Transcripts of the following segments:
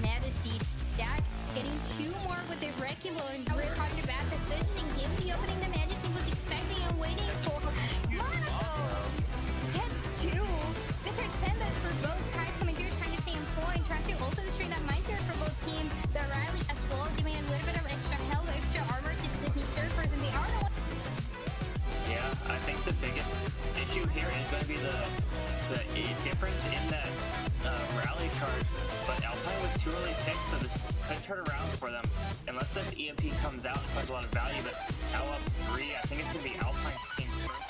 Majesty. Dak getting two more with a wrecking ball and we're talking about positioning. Gives the opening the Majesty was expecting and waiting for. Monaco gets two. Different senders for both sides coming through, trying to stay in point, trying to also destroy that mindset for both teams. The Riley as well, giving a little bit of extra health, extra armor to Sydney Surfers, and they are the ones. Yeah, I think the biggest issue here is going to be the difference in that rally charge, but Alpine with two early picks, so this could turn around for them unless this EMP comes out and finds a lot of value. But Al up 3, I think it's going to be Alpine team first.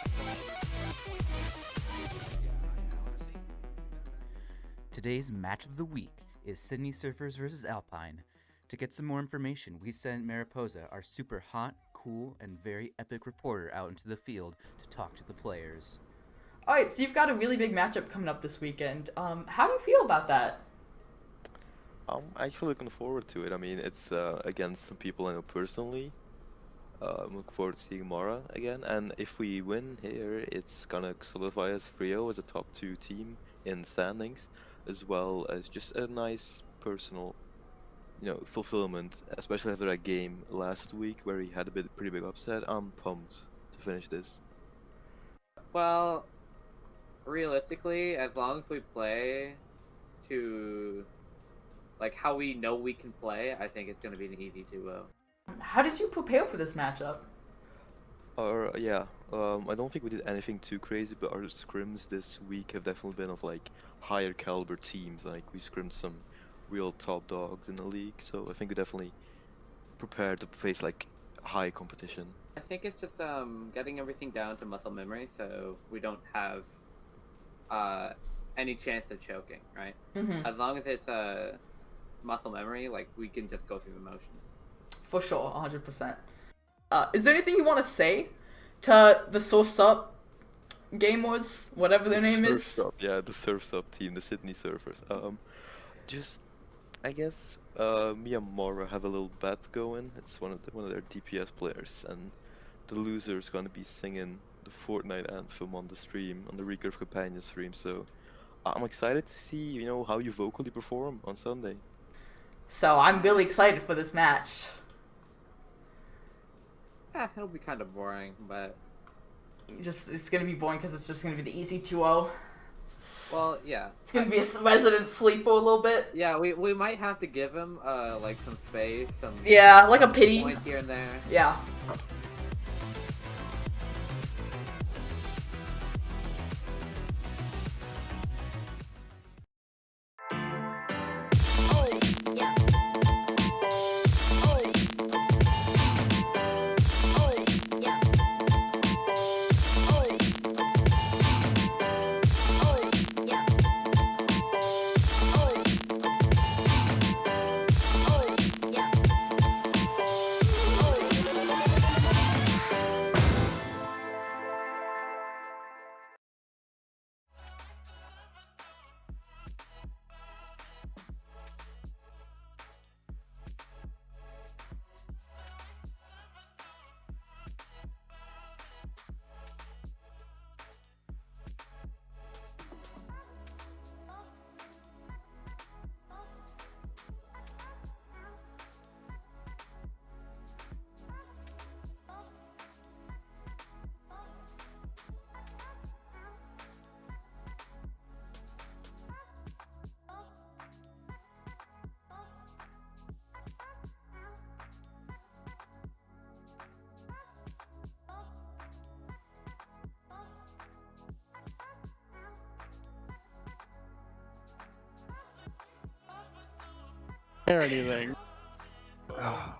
Today's match of the week is Sydney Surfers versus Alpine. To get some more information, we sent Mariposa, our super hot, cool, and very epic reporter, out into the field to talk to the players. All right, so you've got a really big matchup coming up this weekend. How do you feel about that? I'm actually looking forward to it. I mean, it's against some people I know personally. I'm looking forward to seeing Mara again, and if we win here, it's gonna solidify us Frio as a top 2 team in standings, as well as just a nice personal, fulfillment, especially after that game last week where he had a pretty big upset. I'm pumped to finish this. Well, realistically, as long as we play to like how we know we can play, I think it's going to be an easy 2-0. How did you prepare for this matchup? I don't think we did anything too crazy, but our scrims this week have definitely been of like higher caliber teams. Like we scrimmed some real top dogs in the league, so I think we definitely prepared to face like high competition. I think it's just getting everything down to muscle memory, so we don't have any chance of choking, right? Mm-hmm. As long as it's muscle memory, like we can just go through the motions. For sure, 100%. Is there anything you want to say to the Surf's Up gamers, whatever their name is? Surf's Up, yeah, the Surf's Up team, the Sydney Surfers. Just, I guess, me and Mora have a little bet going. It's one of their DPS players, and the loser's gonna be singing the Fortnite anthem on the stream, on the Recurve Companion stream. So I'm excited to see, you know, how you vocally perform on Sunday. So I'm really excited for this match. Yeah, it'll be kind of boring, but It's gonna be boring because it's just gonna be the easy 2-0. well, yeah. It's gonna be a resident sleeper a little bit. Yeah, we might have to give him like some space, some Yeah, like a pity. point here and there. Yeah. Or anything. Oh,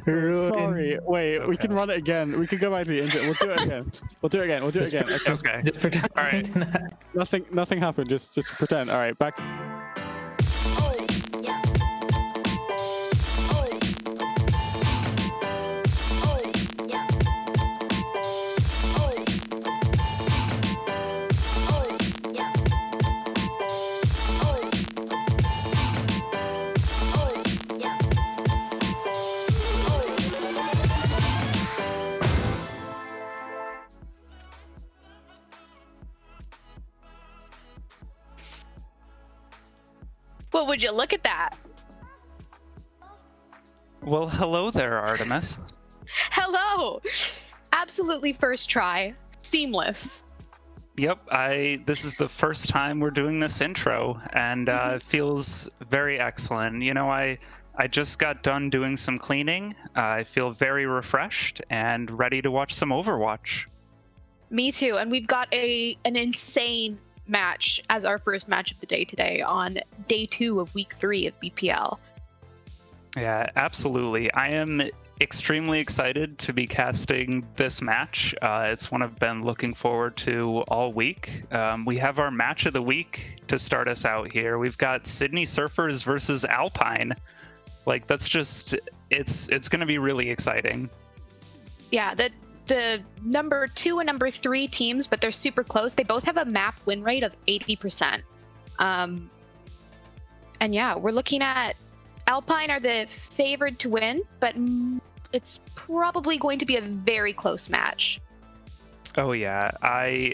Sorry. Wait, we Okay. can run it again. We can go back to the intro. We'll do it again. We'll do it again. Okay. okay. Just pretend. All right. Nothing happened. Just pretend. All right, back. Well, would you look at that? Well, hello there, Artemis. Hello! Absolutely first try. Seamless. Yep, this is the first time we're doing this intro, and it feels very excellent. You know, I just got done doing some cleaning. I feel very refreshed and ready to watch some Overwatch. Me too. And we've got an insane match as our first match of the day today on day 2 of week 3 of BPL. Yeah, absolutely. I am extremely excited to be casting this match. It's one I've been looking forward to all week. We have our match of the week to start us out here. We've got Sydney Surfers versus Alpine. Like, that's just, it's going to be really exciting. Yeah, the number 2 and number 3 teams, but they're super close. They both have a map win rate of 80%. And yeah, we're looking at Alpine are the favored to win, but it's probably going to be a very close match. Oh yeah,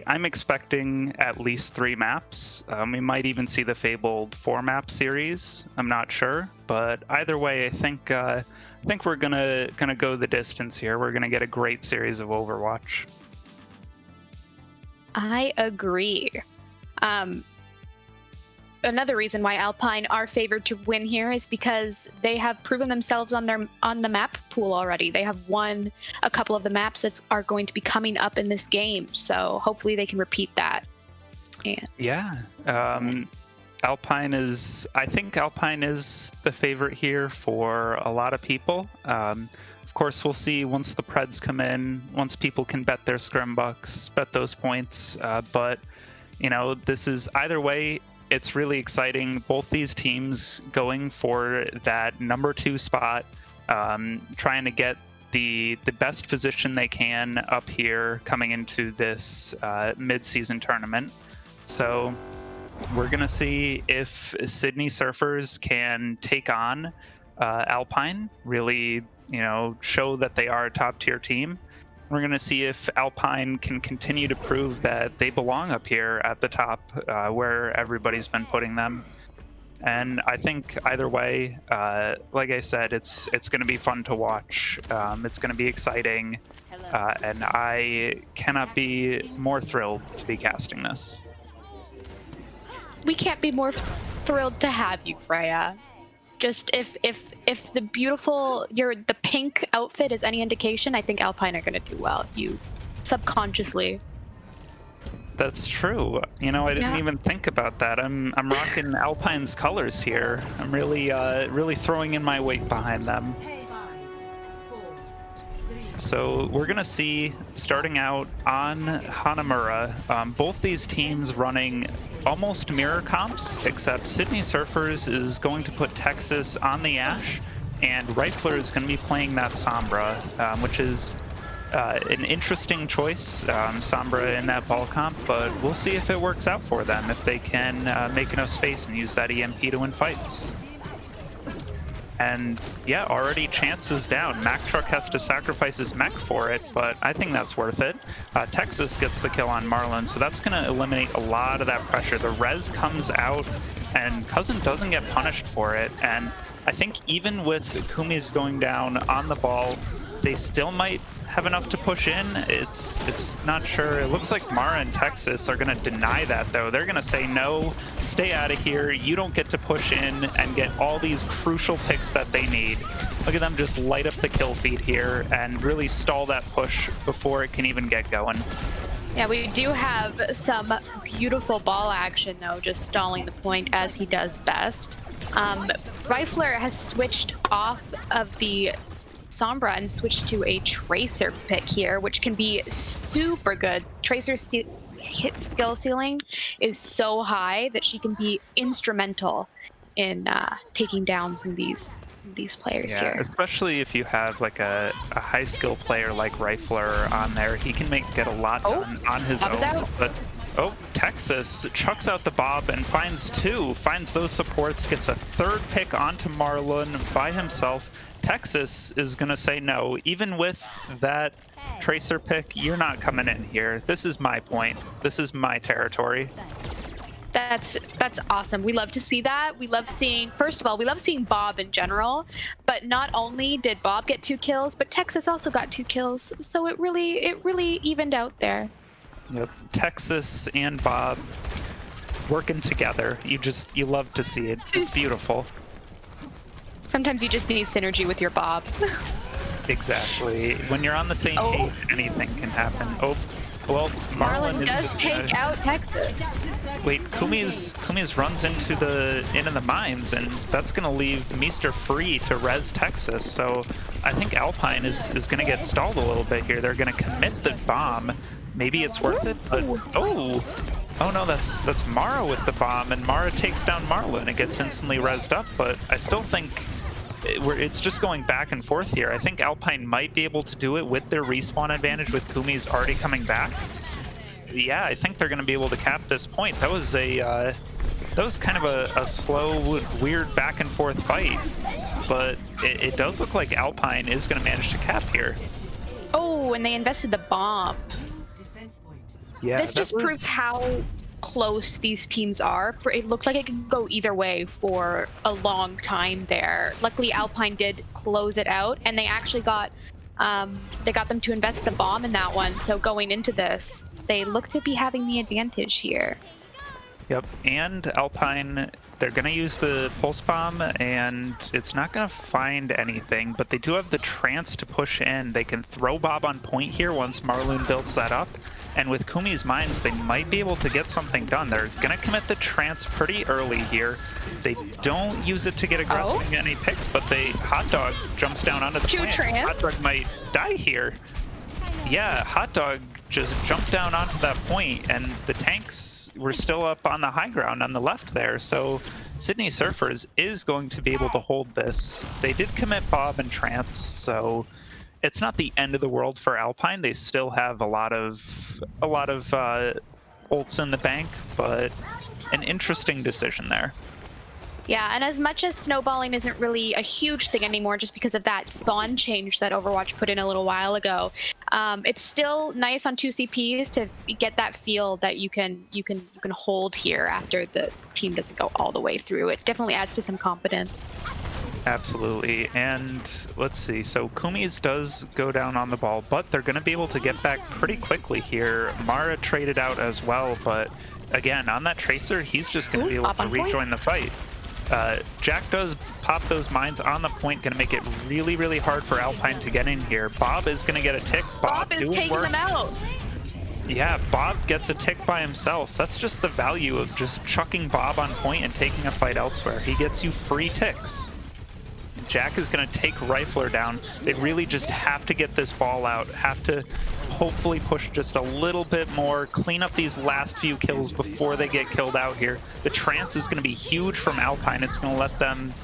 I'm expecting at least 3 maps. We might even see the fabled 4-map series. I'm not sure, but either way, I think we're gonna go the distance here. We're gonna get a great series of Overwatch. I agree. another reason why Alpine are favored to win here is because they have proven themselves on the map pool already. They have won a couple of the maps that are going to be coming up in this game, so hopefully they can repeat that. And Yeah. I think Alpine is the favorite here for a lot of people. Of course, we'll see once the Preds come in, once people can bet their scrim bucks, bet those points. But, you know, this is either way, it's really exciting. Both these teams going for that number 2 spot, trying to get the best position they can up here coming into this mid-season tournament. So we're going to see if Sydney Surfers can take on Alpine, really, you know, show that they are a top-tier team. We're going to see if Alpine can continue to prove that they belong up here at the top, where everybody's been putting them. And I think either way, like I said, it's going to be fun to watch. It's going to be exciting, and I cannot be more thrilled to be casting this. we can't be more thrilled to have you, Freya. Just if the pink outfit is any indication, I think Alpine are gonna do well. You subconsciously. That's true. You know, I didn't even think about that. I'm rocking Alpine's colors here. I'm really throwing in my weight behind them. So we're gonna see, starting out on Hanamura, both these teams running almost mirror comps, except Sydney Surfers is going to put Texas on the Ashe, and Rifler is going to be playing that Sombra, which is an interesting choice, Sombra in that ball comp, but we'll see if it works out for them, if they can make enough space and use that EMP to win fights. And yeah, already chances down. Mack Truck has to sacrifice his mech for it, but I think that's worth it. Texas gets the kill on Marlon, so that's going to eliminate a lot of that pressure. The res comes out, and Cousin doesn't get punished for it. And I think even with Kumi's going down on the ball, they still might have enough to push in. It's not sure. It looks like Mara and Texas are going to deny that, though. They're going to say, no, stay out of here. You don't get to push in and get all these crucial picks that they need. Look at them just light up the kill feed here and really stall that push before it can even get going. Yeah, we do have some beautiful ball action, though, just stalling the point as he does best. Rifler has switched off of the Sombra and switch to a Tracer pick here, which can be super good. Tracer's hit skill ceiling is so high that she can be instrumental in taking down some of these players here. Especially if you have like a high skill player like Rifler on there, he can get a lot done on his own. Out. But Texas chucks out the Bob and finds those supports, gets a third pick onto Marlon by himself. Texas is going to say no. Even with that Tracer pick, you're not coming in here. This is my point. This is my territory. That's awesome. We love to see that. We love seeing, first of all, we love seeing Bob in general, but not only did Bob get 2 kills, but Texas also got 2 kills. So it really evened out there. Yep. Texas and Bob working together. You love to see it. It's beautiful. Sometimes you just need synergy with your Bob. Exactly. When you're on the same page, anything can happen. Oh, well, Marlon does take out Texas. Wait, Kumi's runs into the mines, and that's gonna leave Meester free to res Texas. So I think Alpine is gonna get stalled a little bit here. They're gonna commit the bomb. Maybe it's worth it, but oh no, that's Mara with the bomb, and Mara takes down Marlon. It gets instantly rezzed up, but I still think it's just going back and forth here. I think Alpine might be able to do it with their respawn advantage with Kumi's already coming back. Yeah, I think they're going to be able to cap this point. That was kind of a slow, weird back and forth fight, but it does look like Alpine is going to manage to cap here. Oh, and they invested the bomb. Yeah, this just proves how close these teams are. It looks like it could go either way for a long time there. Luckily, Alpine did close it out, and they actually got them to invest the bomb in that one. So going into this, they look to be having the advantage here. Yep, and Alpine, they're going to use the Pulse Bomb, and it's not going to find anything, but they do have the Trance to push in. They can throw Bob on point here once Marloon builds that up, and with Kumi's Mines, they might be able to get something done. They're going to commit the Trance pretty early here. They don't use it to get aggressive and get any picks, but Hot Dog jumps down onto the plant. Hot Dog might die here. Yeah, Hot Dog just jumped down onto that point, and the tanks were still up on the high ground on the left there, so Sydney Surfers is going to be able to hold this. They did commit Bob and Trance, so it's not the end of the world for Alpine. They still have a lot of ults in the bank, but an interesting decision there. Yeah, and as much as snowballing isn't really a huge thing anymore just because of that spawn change that Overwatch put in a little while ago, it's still nice on 2 CPs to get that feel that you can hold here after the team doesn't go all the way through. It definitely adds to some confidence. Absolutely, and let's see, so Kumi's does go down on the ball, but they're going to be able to get back pretty quickly here. Mara traded out as well, but again, on that Tracer, he's just going to be able to rejoin the fight. Jack does pop those mines on the point, going to make it really, really hard for Alpine to get in here. Bob is going to get a tick. Bob is taking them out. Yeah, Bob gets a tick by himself. That's just the value of just chucking Bob on point and taking a fight elsewhere. He gets you free ticks. Jack is going to take Rifler down. They really just have to get this ball out, have to hopefully push just a little bit more, clean up these last few kills before they get killed out here. The Trance is going to be huge from Alpine. It's going to let them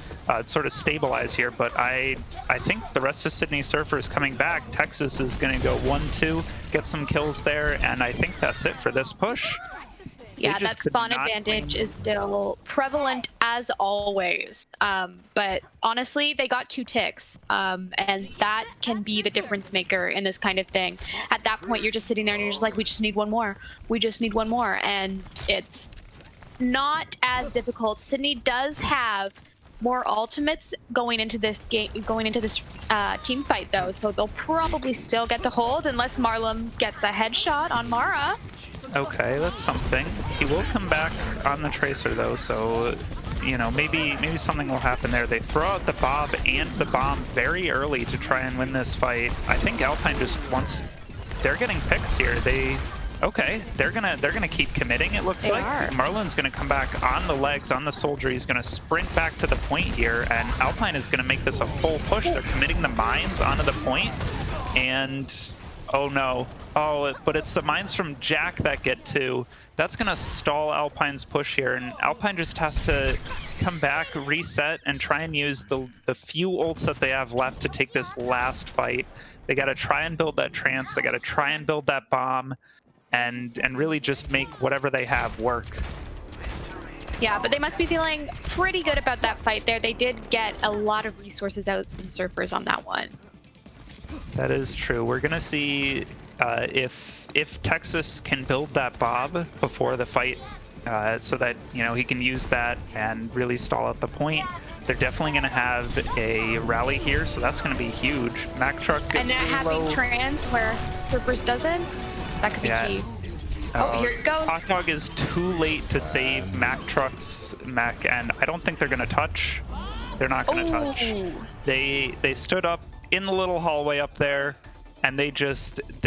sort of stabilize here, but I think the rest of Sydney Surfers coming back. Texas is going to go 1-2, get some kills there, and I think that's it for this push. Yeah, that spawn advantage is still prevalent as always. But honestly, they got 2 ticks, and that can be the difference maker in this kind of thing. At that point, you're just sitting there and you're just like, we just need one more. We just need one more. And it's not as difficult. Sydney does have more ultimates going into this game, team fight though, so they'll probably still get the hold unless Marlon gets a headshot on Mara. Okay, that's something. He will come back on the Tracer though, so you know, maybe something will happen there. They throw out the Bob and the bomb very early to try and win this fight. I think Alpine just wants, they're getting picks here. They're gonna keep committing, it looks like. Marlon's gonna come back on the legs, on the soldier. He's gonna sprint back to the point here, and Alpine is gonna make this a full push. They're committing the mines onto the point, and oh no. Oh, but it's the mines from Jack that get 2. That's gonna stall Alpine's push here, and Alpine just has to come back, reset, and try and use the few ults that they have left to take this last fight. They gotta try and build that Trance, they gotta try and build that bomb, and really just make whatever they have work. Yeah, but they must be feeling pretty good about that fight there. They did get a lot of resources out from Surfers on that one. That is true. We're gonna see if Texas can build that Bob before the fight, so that he can use that and really stall out the point. They're definitely gonna have a rally here, so that's gonna be huge. Mac Truck gets and having low. Trans where Surfers doesn't, that could be key. Oh, here it goes. Hot Dog is too late to save Mac Truck's mech, and I don't think they're gonna touch. They're not gonna touch. They stood up in the little hallway up there, and they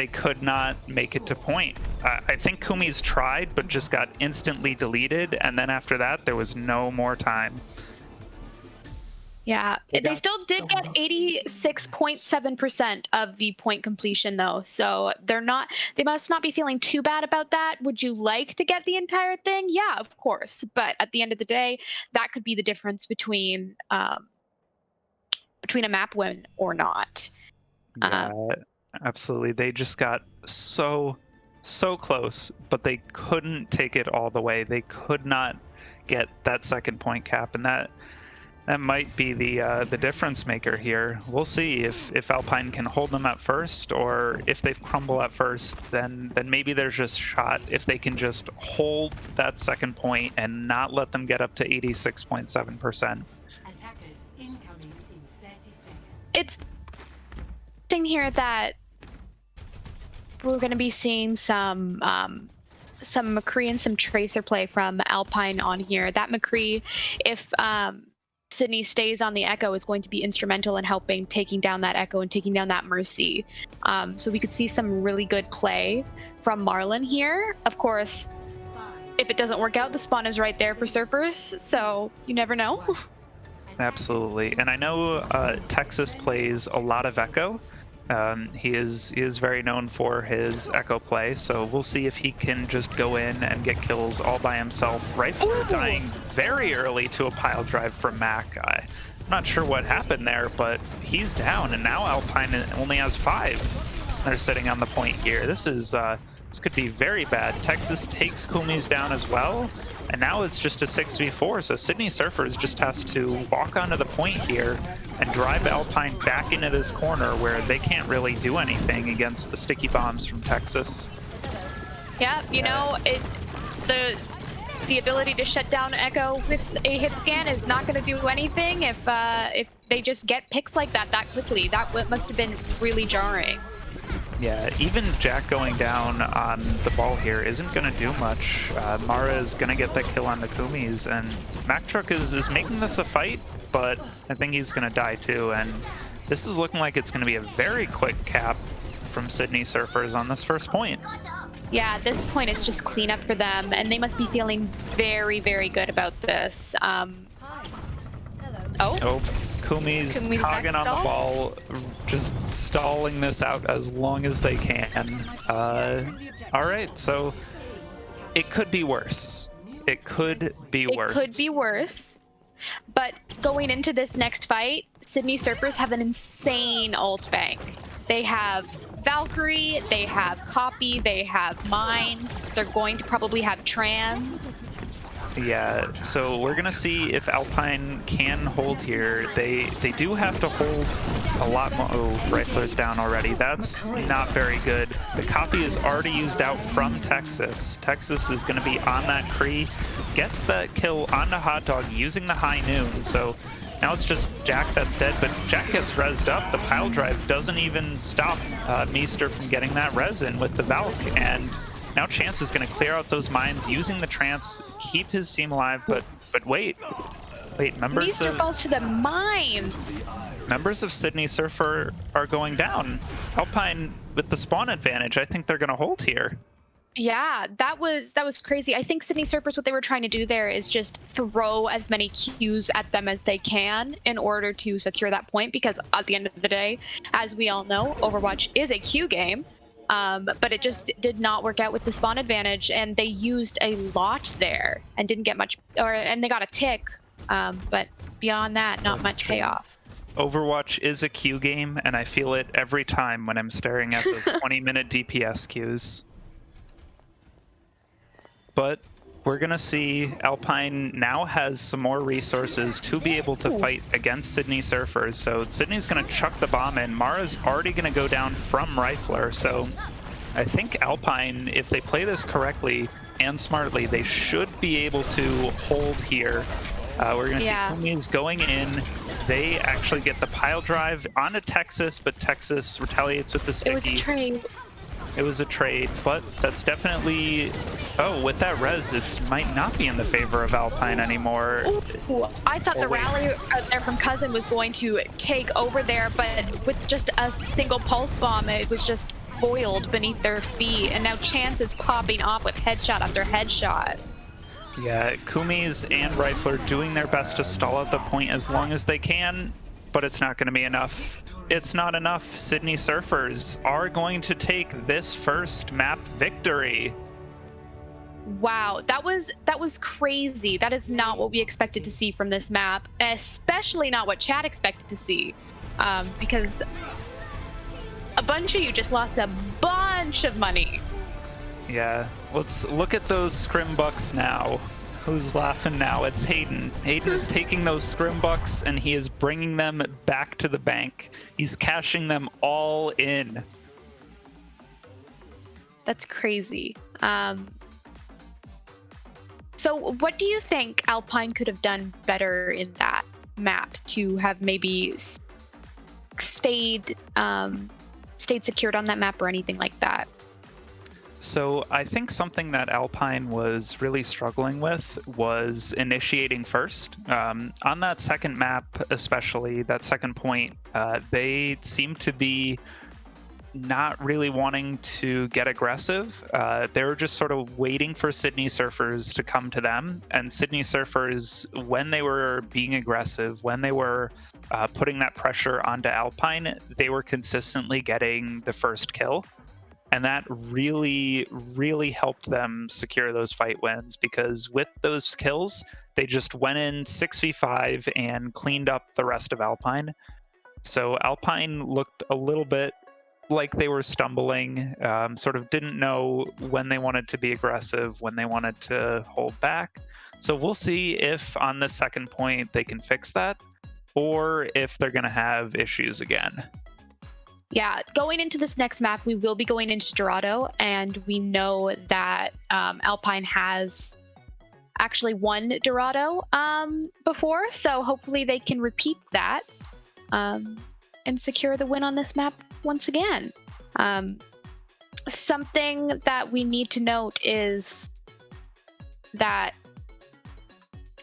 could not make it to point. I think Kumi's tried, but just got instantly deleted, and then after that, there was no more time. Yeah, they still did get 86.7% of the point completion though, so they must not be feeling too bad about that. Would you like to get the entire thing? Yeah, of course, but at the end of the day, that could be the difference between a map win or not. Yeah, absolutely. They just got so close, but they couldn't take it all the way. They could not get that second point cap, and that might be the difference maker here. We'll see if Alpine can hold them at first, or if they crumble at first, then maybe there's just shot if they can just hold that second point and not let them get up to 86.7%. It's interesting here that we're going to be seeing some some McCree and some Tracer play from Alpine on here. That McCree, if Sydney stays on the Echo, is going to be instrumental in helping taking down that Echo and taking down that Mercy. So we could see some really good play from Marlon here. Of course, if it doesn't work out, the spawn is right there for Surfers, so you never know. Absolutely. And I know Texas plays a lot of Echo. He is very known for his Echo play, so we'll see if he can just go in and get kills all by himself. Rifle dying very early to a pile drive from Mac. I'm not sure what happened there, but he's down, and now Alpine only has 5. They're sitting on the point here. This could be very bad. Texas takes Kumi's down as well, and now it's just a 6v4, so Sydney Surfers just has to walk onto the point here and drive Alpine back into this corner where they can't really do anything against the sticky bombs from Texas. Yeah, you know, the ability to shut down Echo with a hit scan is not going to do anything if they just get picks like that quickly. That must have been really jarring. Yeah, even Jack going down on the ball here isn't going to do much. Mara is going to get that kill on the Kumis, and MacTruck is making this a fight, but I think he's going to die too, and this is looking like it's going to be a very quick cap from Sydney Surfers on this first point. Yeah, at this point it's just cleanup for them, and they must be feeling very, very good about this. Kumi's hogging on the ball, just stalling this out as long as they can. Alright, so it could be worse. It could be worse. It could be worse. But going into this next fight, Sydney Surfers have an insane ult bank. They have Valkyrie, they have Copy, they have Mines, they're going to probably have Trans. Yeah, so we're gonna see if Alpine can hold here. They do have to hold a lot more. Oh, Rifler's down already. That's not very good. The Copy is already used out from Texas. Texas is gonna be on that Cree, gets that kill on the Hot Dog using the High Noon. So now it's just Jack that's dead, but Jack gets rezzed up. The pile drive doesn't even stop Meester from getting that res in with the Valk, and now Chance is going to clear out those mines using the trance, keep his team alive, but wait, members Meester falls to the mines. Members of Sydney Surfer are going down. Alpine with the spawn advantage, I think they're going to hold here. Yeah, that was crazy. I think Sydney Surfers, what they were trying to do there is just throw as many Qs at them as they can in order to secure that point, because at the end of the day, as we all know, Overwatch is a Q game. But it just did not work out with the spawn advantage, and they used a lot there and didn't get much, and they got a tick, but beyond that, not much payoff. Overwatch is a Q game, and I feel it every time when I'm staring at those 20-minute DPS queues. But we're gonna see Alpine now has some more resources to be able to fight against Sydney Surfers. So Sydney's gonna chuck the bomb in. Mara's already gonna go down from Rifler. So I think Alpine, if they play this correctly and smartly, they should be able to hold here. We're gonna see Kumi's going in. They actually get the pile drive onto Texas, but Texas retaliates with the sticky. It was a trade. It was a trade, but that's definitely... Oh, with that res, it might not be in the favor of Alpine anymore. Ooh, I thought the rally there from Cousin was going to take over there, but with just a single pulse bomb, it was just boiled beneath their feet, and now Chance is popping off with headshot after headshot. Yeah, Kumi's and Rifler doing their best to stall out the point as long as they can, but it's not going to be enough. It's not enough. Sydney Surfers are going to take this first map victory. Wow, that was crazy. That is not what we expected to see from this map, especially not what Chad expected to see, because a bunch of you just lost a bunch of money. Yeah, let's look at those scrim bucks now. Who's laughing now? It's Hayden. Hayden is taking those scrim bucks and he is bringing them back to the bank. He's cashing them all in. That's crazy. So what do you think Alpine could have done better in that map to have maybe stayed secured on that map or anything like that? So I think something that Alpine was really struggling with was initiating first. On that second map, especially that second point, they seem to be not really wanting to get aggressive. They were just sort of waiting for Sydney Surfers to come to them. And Sydney Surfers, when they were being aggressive, when they were putting that pressure onto Alpine, they were consistently getting the first kill. And that really, really helped them secure those fight wins, because with those kills, they just went in 6v5 and cleaned up the rest of Alpine. So Alpine looked a little bit like they were stumbling, sort of didn't know when they wanted to be aggressive, when they wanted to hold back. So we'll see if on the second point they can fix that, or if they're going to have issues again. Yeah, going into this next map, we will be going into Dorado, and we know that Alpine has actually won Dorado before, so hopefully they can repeat that and secure the win on this map once again. Something that we need to note is that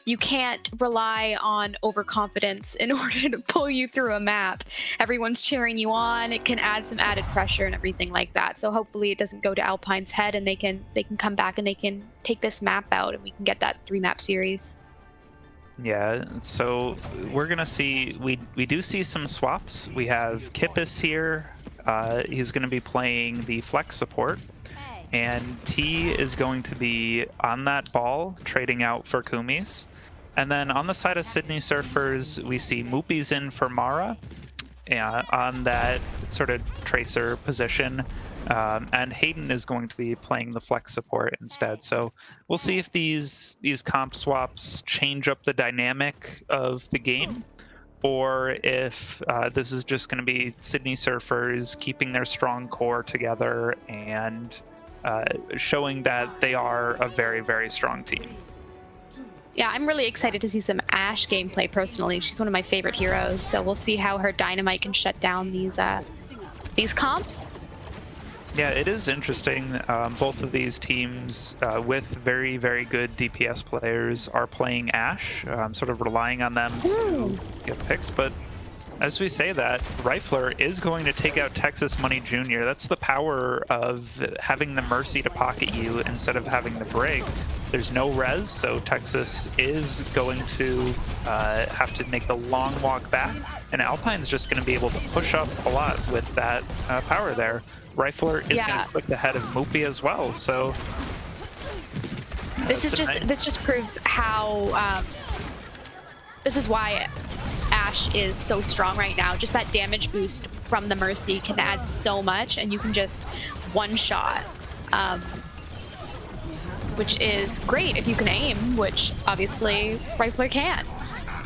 you can't rely on overconfidence in order to pull you through a map. Everyone's cheering you on. It can add some added pressure and everything like that. So hopefully it doesn't go to Alpine's head, and they can come back and they can take this map out, and we can get that 3-map series. Yeah, so we're gonna see, we do see some swaps. We have Kippis here. He's gonna be playing the flex support, and T is going to be on that ball, trading out for Kumis. And then on the side of Sydney Surfers, we see Moopi's in for Mara on that sort of tracer position. And Hayden is going to be playing the flex support instead. So we'll see if these comp swaps change up the dynamic of the game, or if this is just going to be Sydney Surfers keeping their strong core together and showing that they are a very, very strong team. Yeah, I'm really excited to see some Ashe gameplay personally. She's one of my favorite heroes, so we'll see how her dynamite can shut down these comps. Yeah, it is interesting. Both of these teams with very, very good DPS players are playing Ashe, sort of relying on them to get picks. But as we say that, Rifler is going to take out Texas Money Jr. That's the power of having the Mercy to pocket you instead of having the Brig. There's no res, so Texas is going to have to make the long walk back, and Alpine's just going to be able to push up a lot with that power there. Rifler is going to click the head of Moopy as well, so this just proves how this is why Ashe is so strong right now. Just that damage boost from the Mercy can add so much, and you can just one-shot, which is great if you can aim, which obviously Rifler can.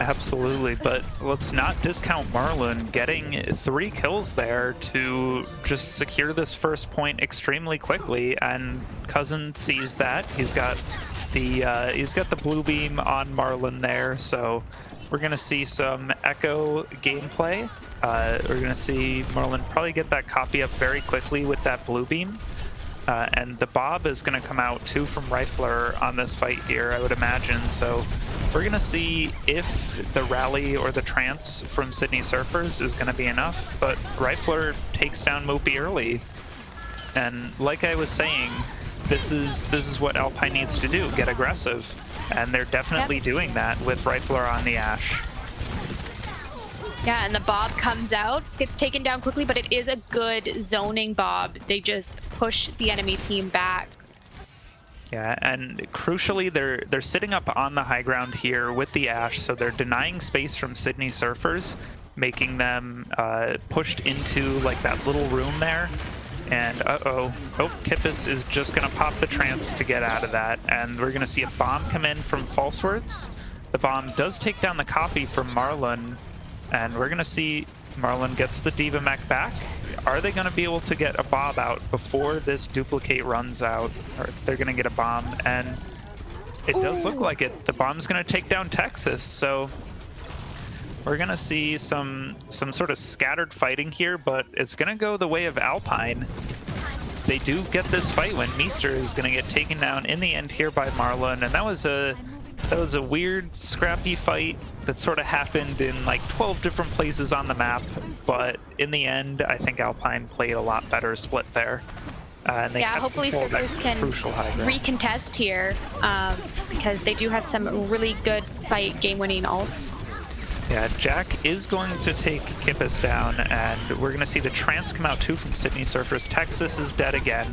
Absolutely, but let's not discount Marlon getting 3 kills there to just secure this first point extremely quickly, and Cousin sees that. He's got the blue beam on Marlon there, so we're gonna see some Echo gameplay. We're gonna see Marlon probably get that copy up very quickly with that blue beam. And the Bob is going to come out too from Rifler on this fight here, I would imagine. So we're going to see if the rally or the trance from Sydney Surfers is going to be enough. But Rifler takes down Moopy early. And like I was saying, this is what Alpine needs to do, get aggressive. And they're definitely doing that with Rifler on the Ashe. Yeah, and the Bob comes out, gets taken down quickly, but it is a good zoning Bob. They just push the enemy team back. Yeah, and crucially, they're sitting up on the high ground here with the Ashe, so they're denying space from Sydney Surfers, making them pushed into like that little room there. And Kippis is just gonna pop the trance to get out of that, and we're gonna see a bomb come in from False Words. The bomb does take down the copy from Marlon. And we're going to see Marlon gets the Diva mech back. Are they going to be able to get a Bob out before this duplicate runs out? Or they're going to get a bomb, and it does look like it. The bomb's going to take down Texas, so we're going to see some sort of scattered fighting here, but it's going to go the way of Alpine. they do get this fight when Meester is going to get taken down in the end here by Marlon, and that was a weird, scrappy fight that sort of happened in like 12 different places on the map, but in the end, I think Alpine played a lot better split there. And they Yeah, hopefully Surfers can recontest here, because they do have some really good fight game-winning ults. Yeah, Jack is going to take Kippis down, and we're going to see the trance come out too from Sydney Surfers. Texas is dead again.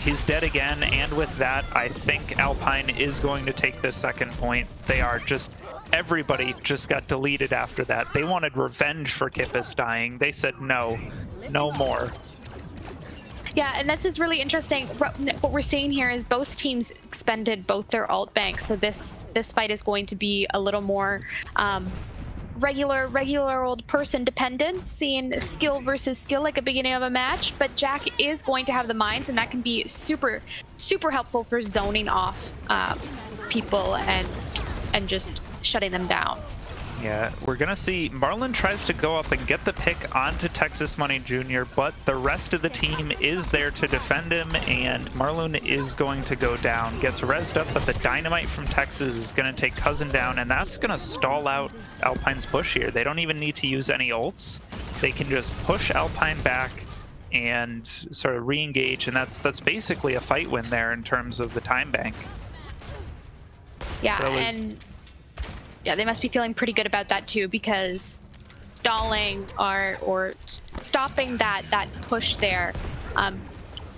He's dead again, and with that, I think Alpine is going to take this second point. They are just... Everybody just got deleted after that. They wanted revenge for Kippis dying. They said no, no more. Yeah, and this is really interesting. What we're seeing here is both teams expended both their ult banks, so this fight is going to be a little more regular old person dependent, seeing skill versus skill like a beginning of a match. But Jack is going to have the mines, and that can be super helpful for zoning off people and just shutting them down. Yeah, we're gonna see Marlon tries to go up and get the pick onto Texas Money Jr., but the rest of the team is there to defend him, and Marlon is going to go down. Gets rezzed up, but the dynamite from Texas is gonna take Cousin down, and that's gonna stall out Alpine's push here. They don't even need to use any ults. They can just push Alpine back and sort of re-engage, and that's basically a fight win there in terms of the time bank. Yeah, So and yeah, they must be feeling pretty good about that too, because stalling or stopping that push there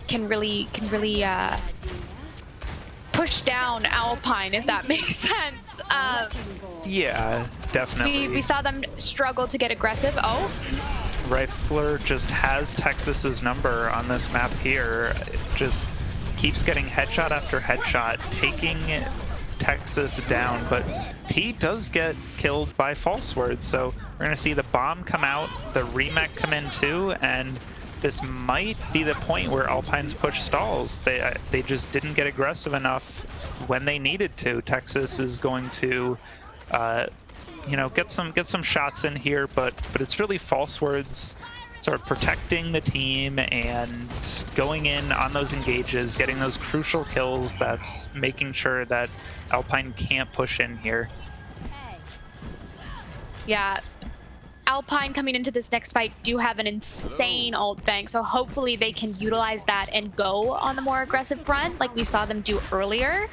can really push down Alpine, if that makes sense. Yeah, definitely. We saw them struggle to get aggressive. Oh, Rifler just has Texas's number on this map here. It just keeps getting headshot after headshot, taking Texas down, but T does get killed by false words, so we're gonna see the bomb come out, the remech come in too, and this might be the point where Alpine's push stalls. They just didn't get aggressive enough when they needed to. Texas is going to you know, get some shots in here, but it's really false words sort of protecting the team and going in on those engages, getting those crucial kills. That's making sure that Alpine can't push in here. yeah. Alpine coming into this next fight do have an insane ult bank, so hopefully they can utilize that and go on the more aggressive front like we saw them do earlier.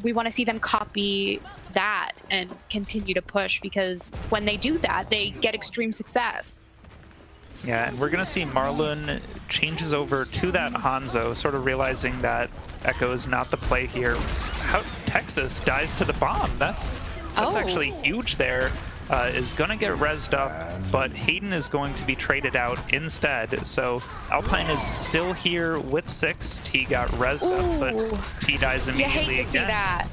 We want to see them copy that and continue to push, because when they do that, they get extreme success. Yeah, and we're gonna see Marlon changes over to that Hanzo, sort of realizing that Echo is not the play here. How Texas dies to the bomb. That's actually huge there. Is gonna get rezzed up, but Hayden is going to be traded out instead. So Alpine is still here with 6. T got rezzed up, but T dies immediately You hate to see again. that.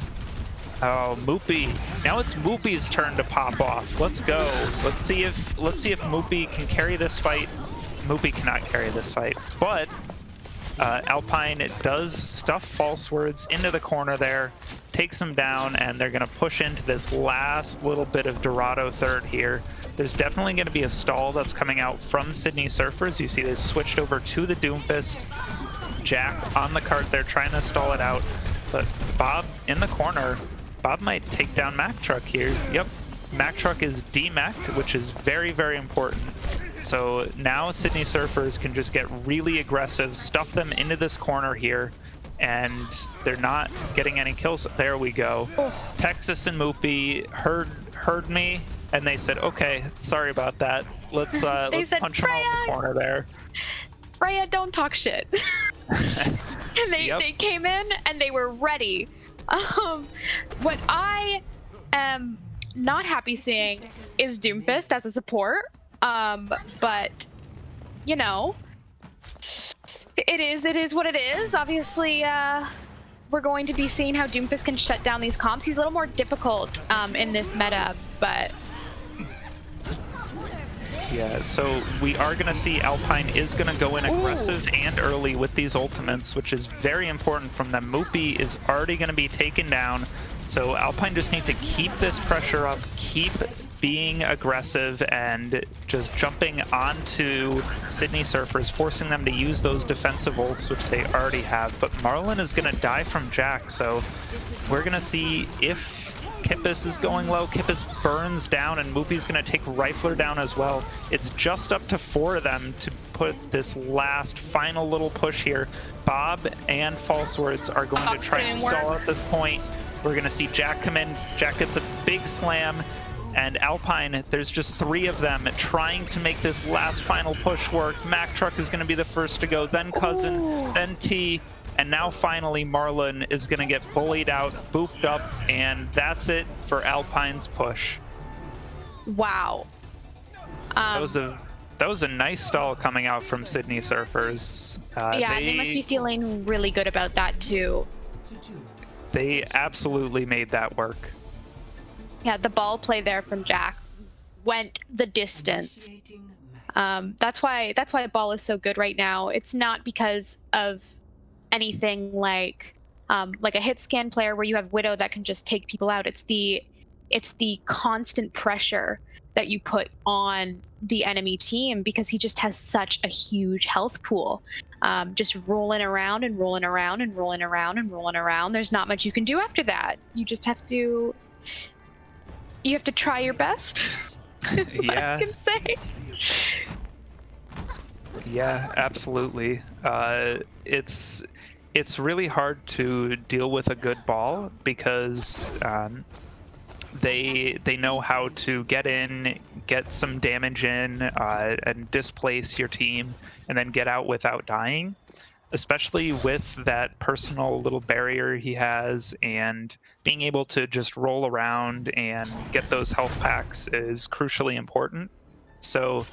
Oh, Moopy. Now it's Moopy's turn to pop off. Let's go. Let's see if Moopy can carry this fight. Moopy cannot carry this fight, but Alpine does stuff false words into the corner there, takes him down, and they're going to push into this last little bit of Dorado third here. There's definitely going to be a stall that's coming out from Sydney Surfers. You see they switched over to the Doomfist. Jack on the cart there trying to stall it out, but Bob in the corner. Bob might take down Mack Truck here. Yep, Mack Truck is demacked, which is very, very important. So now Sydney Surfers can just get really aggressive, stuff them into this corner here, and they're not getting any kills. There we go. Texas and Moopy heard me, and they said, okay, sorry about that. Let's punch them all in the corner there. Freya, don't talk shit. And they came in and they were ready. What I am not happy seeing is Doomfist as a support. But you know, it is what it is. Obviously, we're going to be seeing how Doomfist can shut down these comps. He's a little more difficult in this meta, but yeah, so we are going to see Alpine is going to go in aggressive and early with these ultimates, which is very important from them. Moopy is already going to be taken down, so Alpine just need to keep this pressure up, keep being aggressive and just jumping onto Sydney Surfers, forcing them to use those defensive ults, which they already have. But Marlon is going to die from Jack, so we're going to see if Kippis is going low. Kippis burns down, and Moopy's going to take Rifler down as well. It's just up to 4 of them to put this last final little push here. Bob and False Words are going to try and stall at this point. We're going to see Jack come in. Jack gets a big slam, and Alpine, there's just 3 of them trying to make this last final push work. Mack Truck is going to be the first to go, then Cousin, then T, and now finally Marlon is going to get bullied out, booped up, and that's it for Alpine's push. Wow. That was a nice stall coming out from Sydney Surfers. Yeah, they must be feeling really good about that too. They absolutely made that work. Yeah, the ball play there from Jack went the distance. That's why ball is so good right now. It's not because of anything like a hit scan player where you have Widow that can just take people out. It's the constant pressure that you put on the enemy team because he just has such a huge health pool. Just rolling around and rolling around and rolling around and rolling around. There's not much you can do after that. You just have to try your best. That's what I can say. Yeah, absolutely. It's really hard to deal with a good ball because they know how to get in, get some damage in, and displace your team, and then get out without dying. Especially with that personal little barrier he has, and being able to just roll around and get those health packs is crucially important. So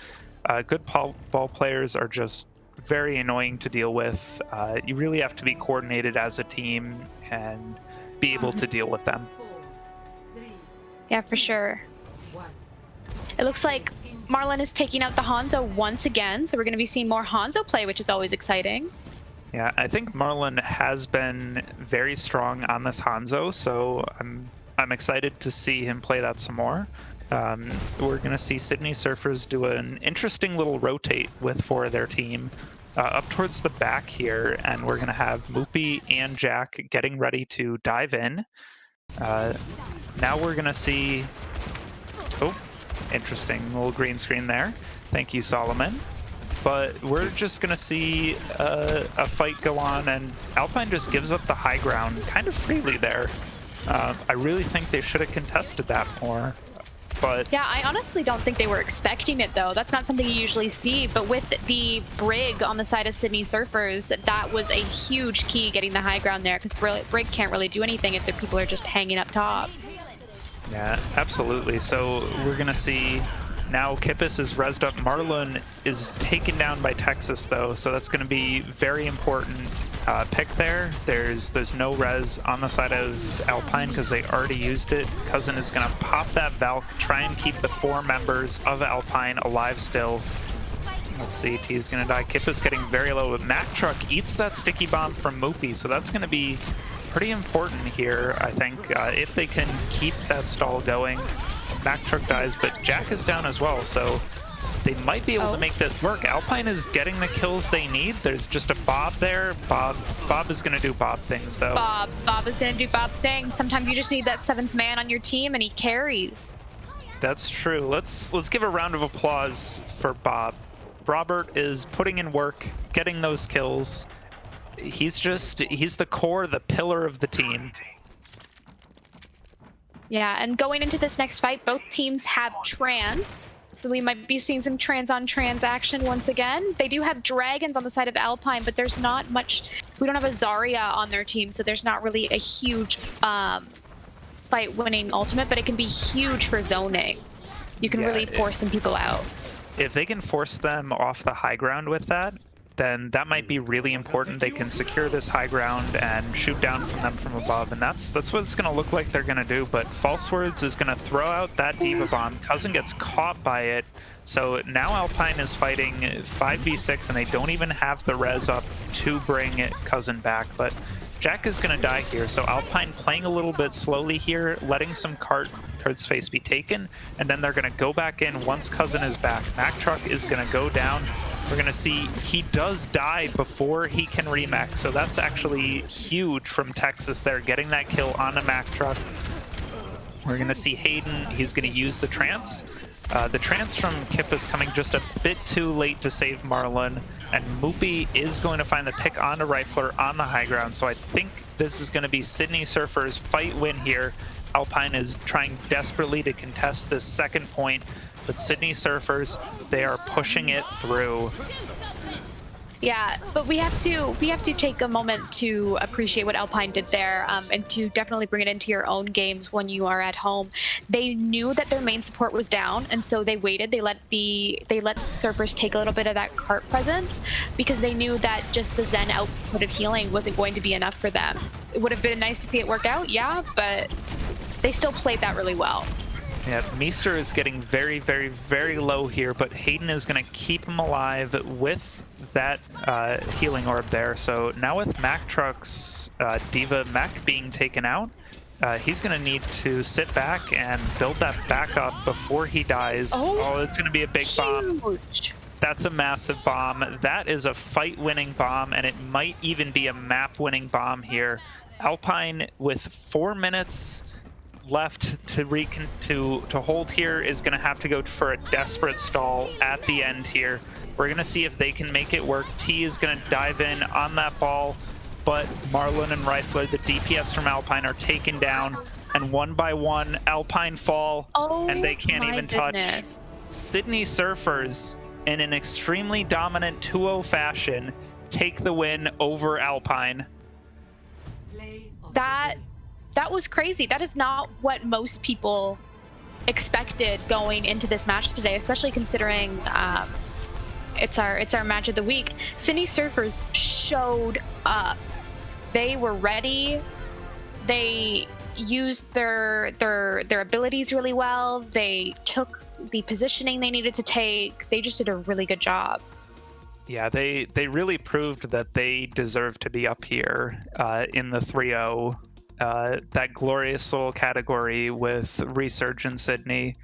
good ball players are just very annoying to deal with. You really have to be coordinated as a team and be able to deal with them. Yeah, for sure. It looks like Marlon is taking out the Hanzo once again, so we're going to be seeing more Hanzo play, which is always exciting. Yeah, I think Marlon has been very strong on this Hanzo, so I'm excited to see him play that some more. We're going to see Sydney Surfers do an interesting little rotate with 4 of their team up towards the back here, and we're going to have Moopy and Jack getting ready to dive in. Now we're going to see... Oh, interesting little green screen there. Thank you, Solomon. But we're just going to see a fight go on, and Alpine just gives up the high ground kind of freely there. I really think they should have contested that more. But yeah, I honestly don't think they were expecting it, though. That's not something you usually see. But with the Brig on the side of Sydney Surfers, that was a huge key getting the high ground there, because Brig can't really do anything if the people are just hanging up top. Yeah, absolutely. So we're going to see... Now Kippis is rezzed up. Marlon is taken down by Texas, though, so that's going to be very important pick there. There's no res on the side of Alpine because they already used it. Cousin is going to pop that Valk, try and keep the 4 members of Alpine alive still. Let's see, T is going to die. Kippis getting very low, but Mack Truck eats that sticky bomb from Moopy, so that's going to be pretty important here, I think, if they can keep that stall going. Mack Truck dies, but Jack is down as well, so they might be able to make this work. Alpine is getting the kills they need. There's just a Bob there. Bob is going to do Bob things, though. Bob is going to do Bob things. Sometimes you just need that 7th man on your team, and he carries. That's true. Let's give a round of applause for Bob. Robert is putting in work, getting those kills. He's the core, the pillar of the team. Yeah, and going into this next fight, both teams have trans, so we might be seeing some trans-on-trans action once again. They do have dragons on the side of Alpine, but there's not much... We don't have a Zarya on their team, so there's not really a huge fight-winning ultimate, but it can be huge for zoning. You can really force some people out. If they can force them off the high ground with that, then that might be really important. They can secure this high ground and shoot down from them from above, and that's what it's going to look like they're going to do. But False Words is going to throw out that Diva Bomb. Cousin gets caught by it, so now Alpine is fighting 5v6, and they don't even have the res up to bring Cousin back. But Jack is going to die here, so Alpine playing a little bit slowly here, letting some card space be taken, and then they're going to go back in once Cousin is back. Mack Truck is going to go down. We're going to see he does die before he can remech, so that's actually huge from Texas there, getting that kill on a Mack Truck. We're going to see Hayden, he's going to use the trance. The trance from Kip is coming just a bit too late to save Marlon, and Moopy is going to find the pick on a Rifler on the high ground, so I think this is going to be Sydney Surfer's fight win here. Alpine is trying desperately to contest this second point, but Sydney Surfers, they are pushing it through. Yeah, but we have to take a moment to appreciate what Alpine did there, and to definitely bring it into your own games when you are at home. They knew that their main support was down, and so they waited. They let Surfers take a little bit of that cart presence because they knew that just the Zen output of healing wasn't going to be enough for them. It would have been nice to see it work out, yeah, but they still played that really well. Yeah, Meester is getting very, very, very low here, but Hayden is going to keep him alive with that healing orb there. So now with Mack Truck's Diva mech being taken out, he's going to need to sit back and build that back up before he dies. Oh, it's going to be a big bomb. That's a massive bomb. That is a fight-winning bomb, and it might even be a map-winning bomb here. Alpine with 4 minutes left to hold here is going to have to go for a desperate stall at the end here. We're going to see if they can make it work. T is going to dive in on that ball, but Marlon and Rifler, the DPS from Alpine, are taken down, and one by one, Alpine fall, and they can't even touch. Sydney Surfers, in an extremely dominant 2-0 fashion, take the win over Alpine. That was crazy. That is not what most people expected going into this match today, especially considering it's our match of the week. Sydney Surfers showed up. They were ready. They used their abilities really well. They took the positioning they needed to take. They just did a really good job. Yeah, they really proved that they deserve to be up here in the 3-0. That glorious little category with Resurge and Sydney.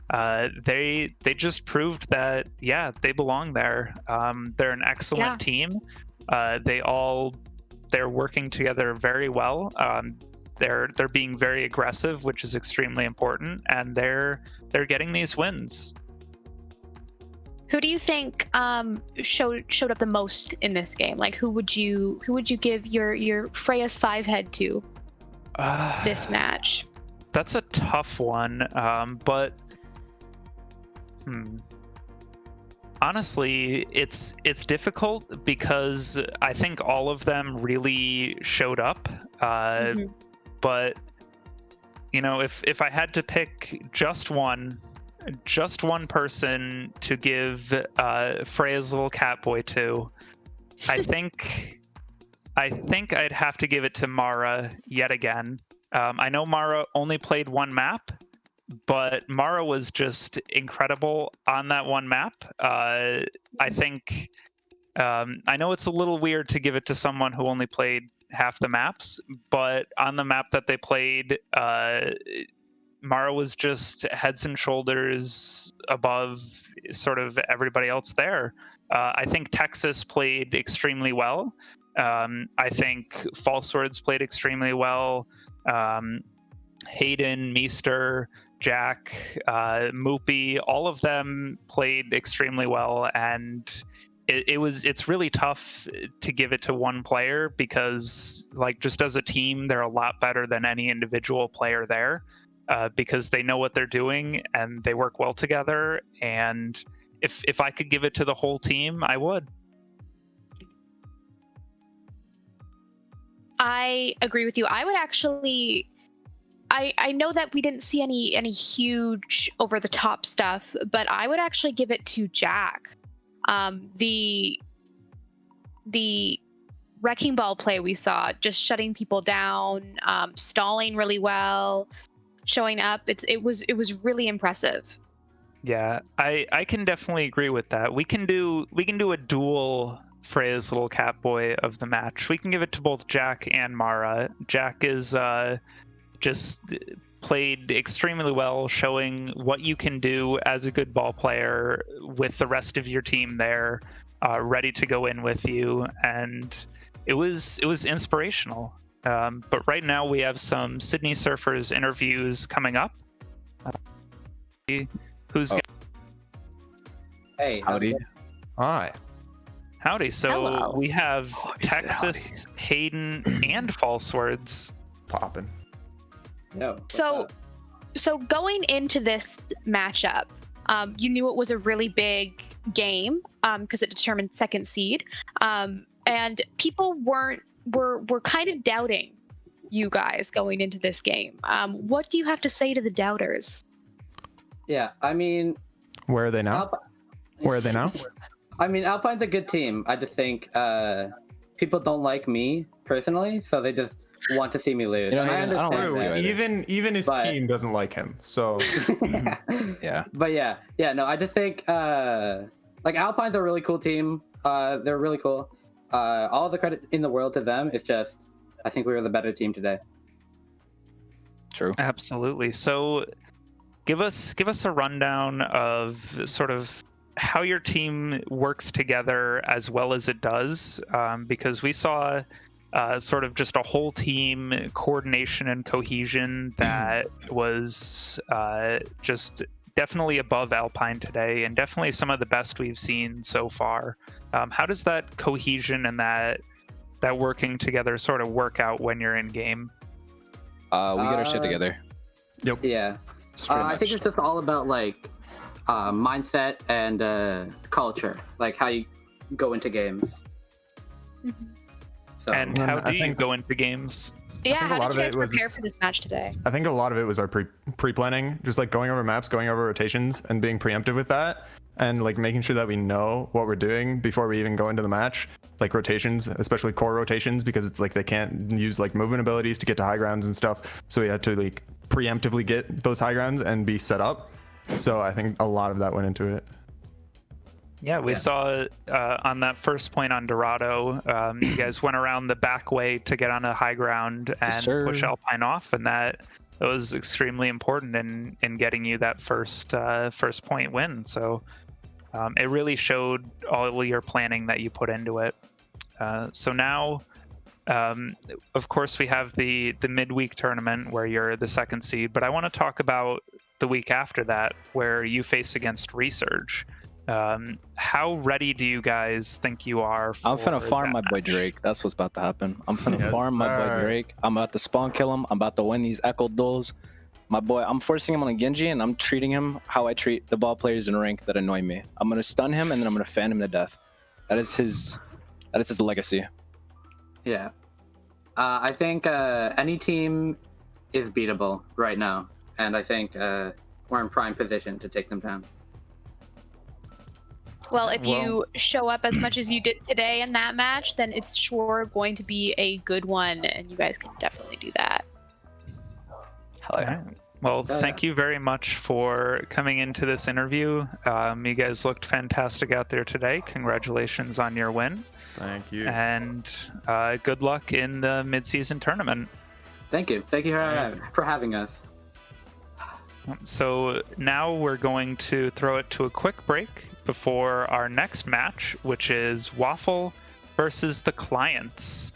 They just proved that, yeah, they belong there. They're an excellent team. They're working together very well. They're being very aggressive, which is extremely important, and they're getting these wins. Who do you think showed up the most in this game? Like, who would you give your Freya's 5 head to this match? That's a tough one, but honestly, it's difficult because I think all of them really showed up. But you know, if I had to pick just one person to give Freya's little Katboy to, I think I'd have to give it to Mara yet again. I know Mara only played one map, but Mara was just incredible on that one map. I think I know it's a little weird to give it to someone who only played half the maps, but on the map that they played, Mara was just heads and shoulders above sort of everybody else there. I think Texas played extremely well. I think False Swords played extremely well. Hayden, Meester, Jack, Moopy, all of them played extremely well, and it's really tough to give it to one player because, like, just as a team, they're a lot better than any individual player there. Because they know what they're doing and they work well together. And if I could give it to the whole team, I would. I agree with you. I would actually. I know that we didn't see any huge over the top stuff, but I would actually give it to Jack. The wrecking ball play we saw, just shutting people down, stalling really well. Showing up, it was really impressive. Yeah, I can definitely agree with that. We can do a dual Freya's little Katboy of the match. We can give it to both Jack and Mara. Jack is just played extremely well, showing what you can do as a good ball player with the rest of your team there, ready to go in with you, and it was inspirational. But right now we have some Sydney Surfers interviews coming up. Who's Hey, Howdy. Hi. Howdy. So Hello. we have he said Texas, Hayden, and False Words. Popping. No. So going into this matchup, you knew it was a really big game because it determined second seed, and people were kind of doubting you guys going into this game. What do you have to say to the doubters? Yeah, I mean, Where are they now? Where are they now? I mean, Alpine's a good team. I just think people don't like me personally, so they just want to see me lose. You know, And I I don't understand like that. you even his But- team doesn't like him. So yeah. But yeah, no, I just think like Alpine's a really cool team. They're really cool. All the credit in the world to them. It's just I think we were the better team today. True. Absolutely. So give us a rundown of sort of how your team works together as well as it does, because we saw sort of just a whole team coordination and cohesion that was just definitely above Alpine today, and definitely some of the best we've seen so far. How does that cohesion and that working together sort of work out when you're in game? We get our shit together. Yep. Yeah, Straight I think much. it's just all about like mindset and culture, like how you go into games. So, And And how I do you think- go into games? Yeah, think a how lot did you of guys it was- prepare for this match today? I think a lot of it was our pre-planning, just like going over maps, going over rotations, and being preemptive with that, and like making sure that we know what we're doing before we even go into the match. Like rotations, especially core rotations, because it's like they can't use like movement abilities to get to high grounds and stuff. So we had to like preemptively get those high grounds and be set up. So I think a lot of that went into it. Yeah, we saw on that first point on Dorado, you guys went around the back way to get on a high ground and sir. push Alpine off, and that was extremely important in getting you that first point win. So it really showed all your planning that you put into it. So now, of course, we have the midweek tournament where you're the second seed, but I want to talk about the week after that where you face against Resurge. How ready do you guys think you are for I'm finna farm that my boy match? Drake. That's what's about to happen. I'm finna Yes, farm my boy sir. Drake. I'm about to spawn kill him. I'm about to win these echo duels. My boy, I'm forcing him on a Genji, and I'm treating him how I treat the ball players in rank that annoy me. I'm gonna stun him, and then I'm gonna fan him to death. That is his legacy. yeah, I think any team is beatable right now, and I think we're in prime position to take them down. Well, if you show up as much as you did today in that match, then it's sure going to be a good one, and you guys can definitely do that. Hell yeah. All right. Well, thank you very much for coming into this interview. You guys looked fantastic out there today. Congratulations on your win, Thank you. and good luck in the mid-season tournament. Thank you for having us. So now we're going to throw it to a quick break before our next match, which is Waffle versus the Clients.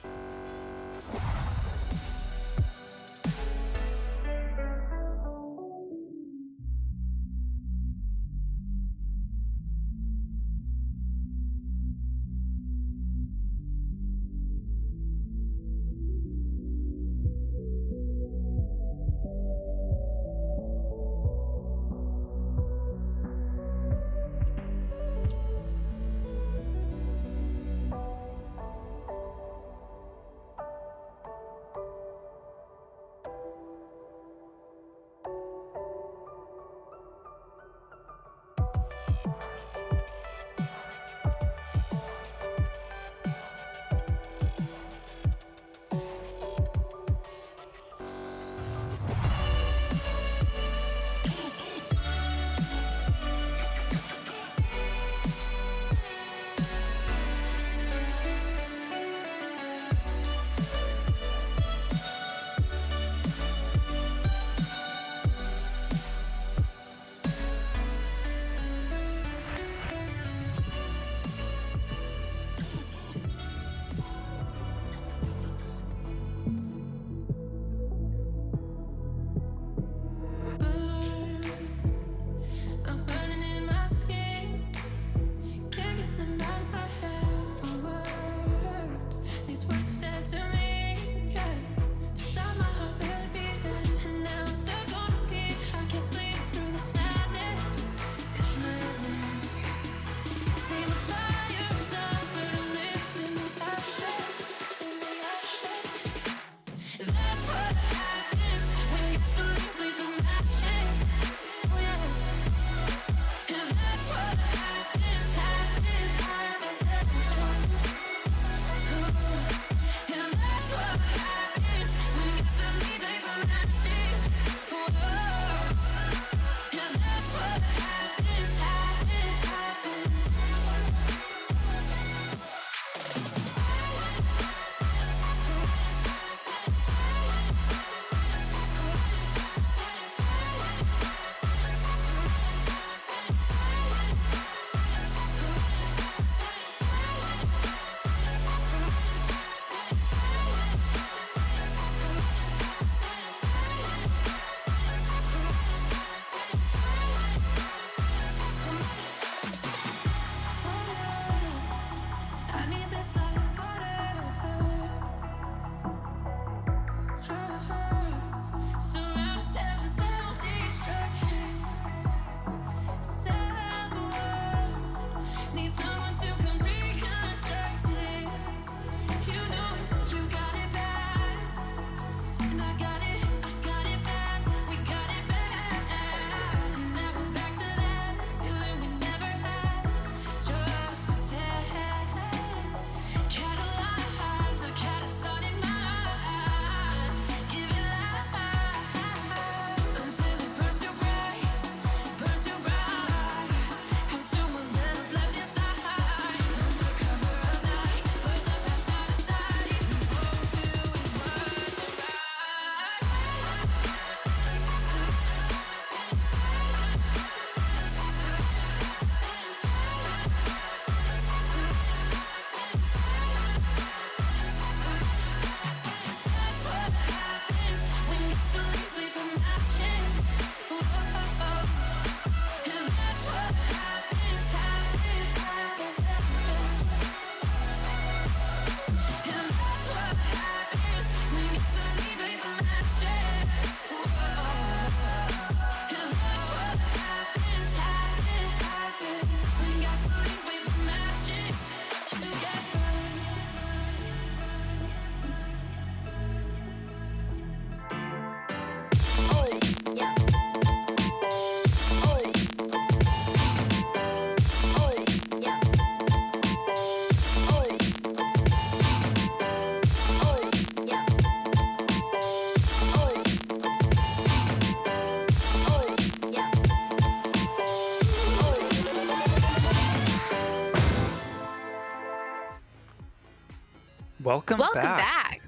Welcome back. back.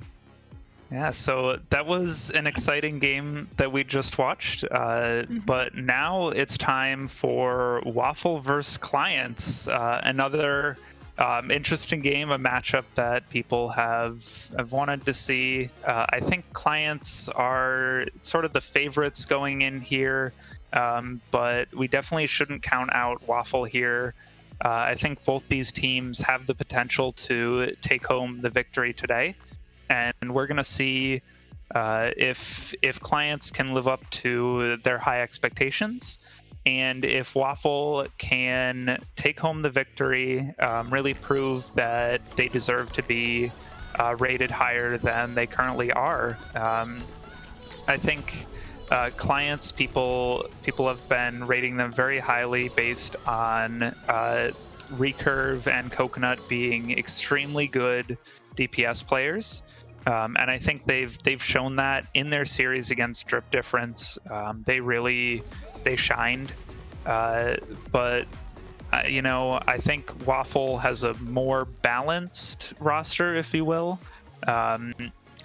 Yeah, so that was an exciting game that we just watched, but now it's time for Waffle vs. Clients, another interesting game, a matchup that people have wanted to see. I think Clients are sort of the favorites going in here, but we definitely shouldn't count out Waffle here. I think both these teams have the potential to take home the victory today. And we're going to see if Clients can live up to their high expectations, and if Waffle can take home the victory, really prove that they deserve to be rated higher than they currently are. I think Clients, people have been rating them very highly based on Recurve and Coconut being extremely good DPS players. And I think they've shown that in their series against Drip Difference. They shined. But you know, I think Waffle has a more balanced roster, if you will. I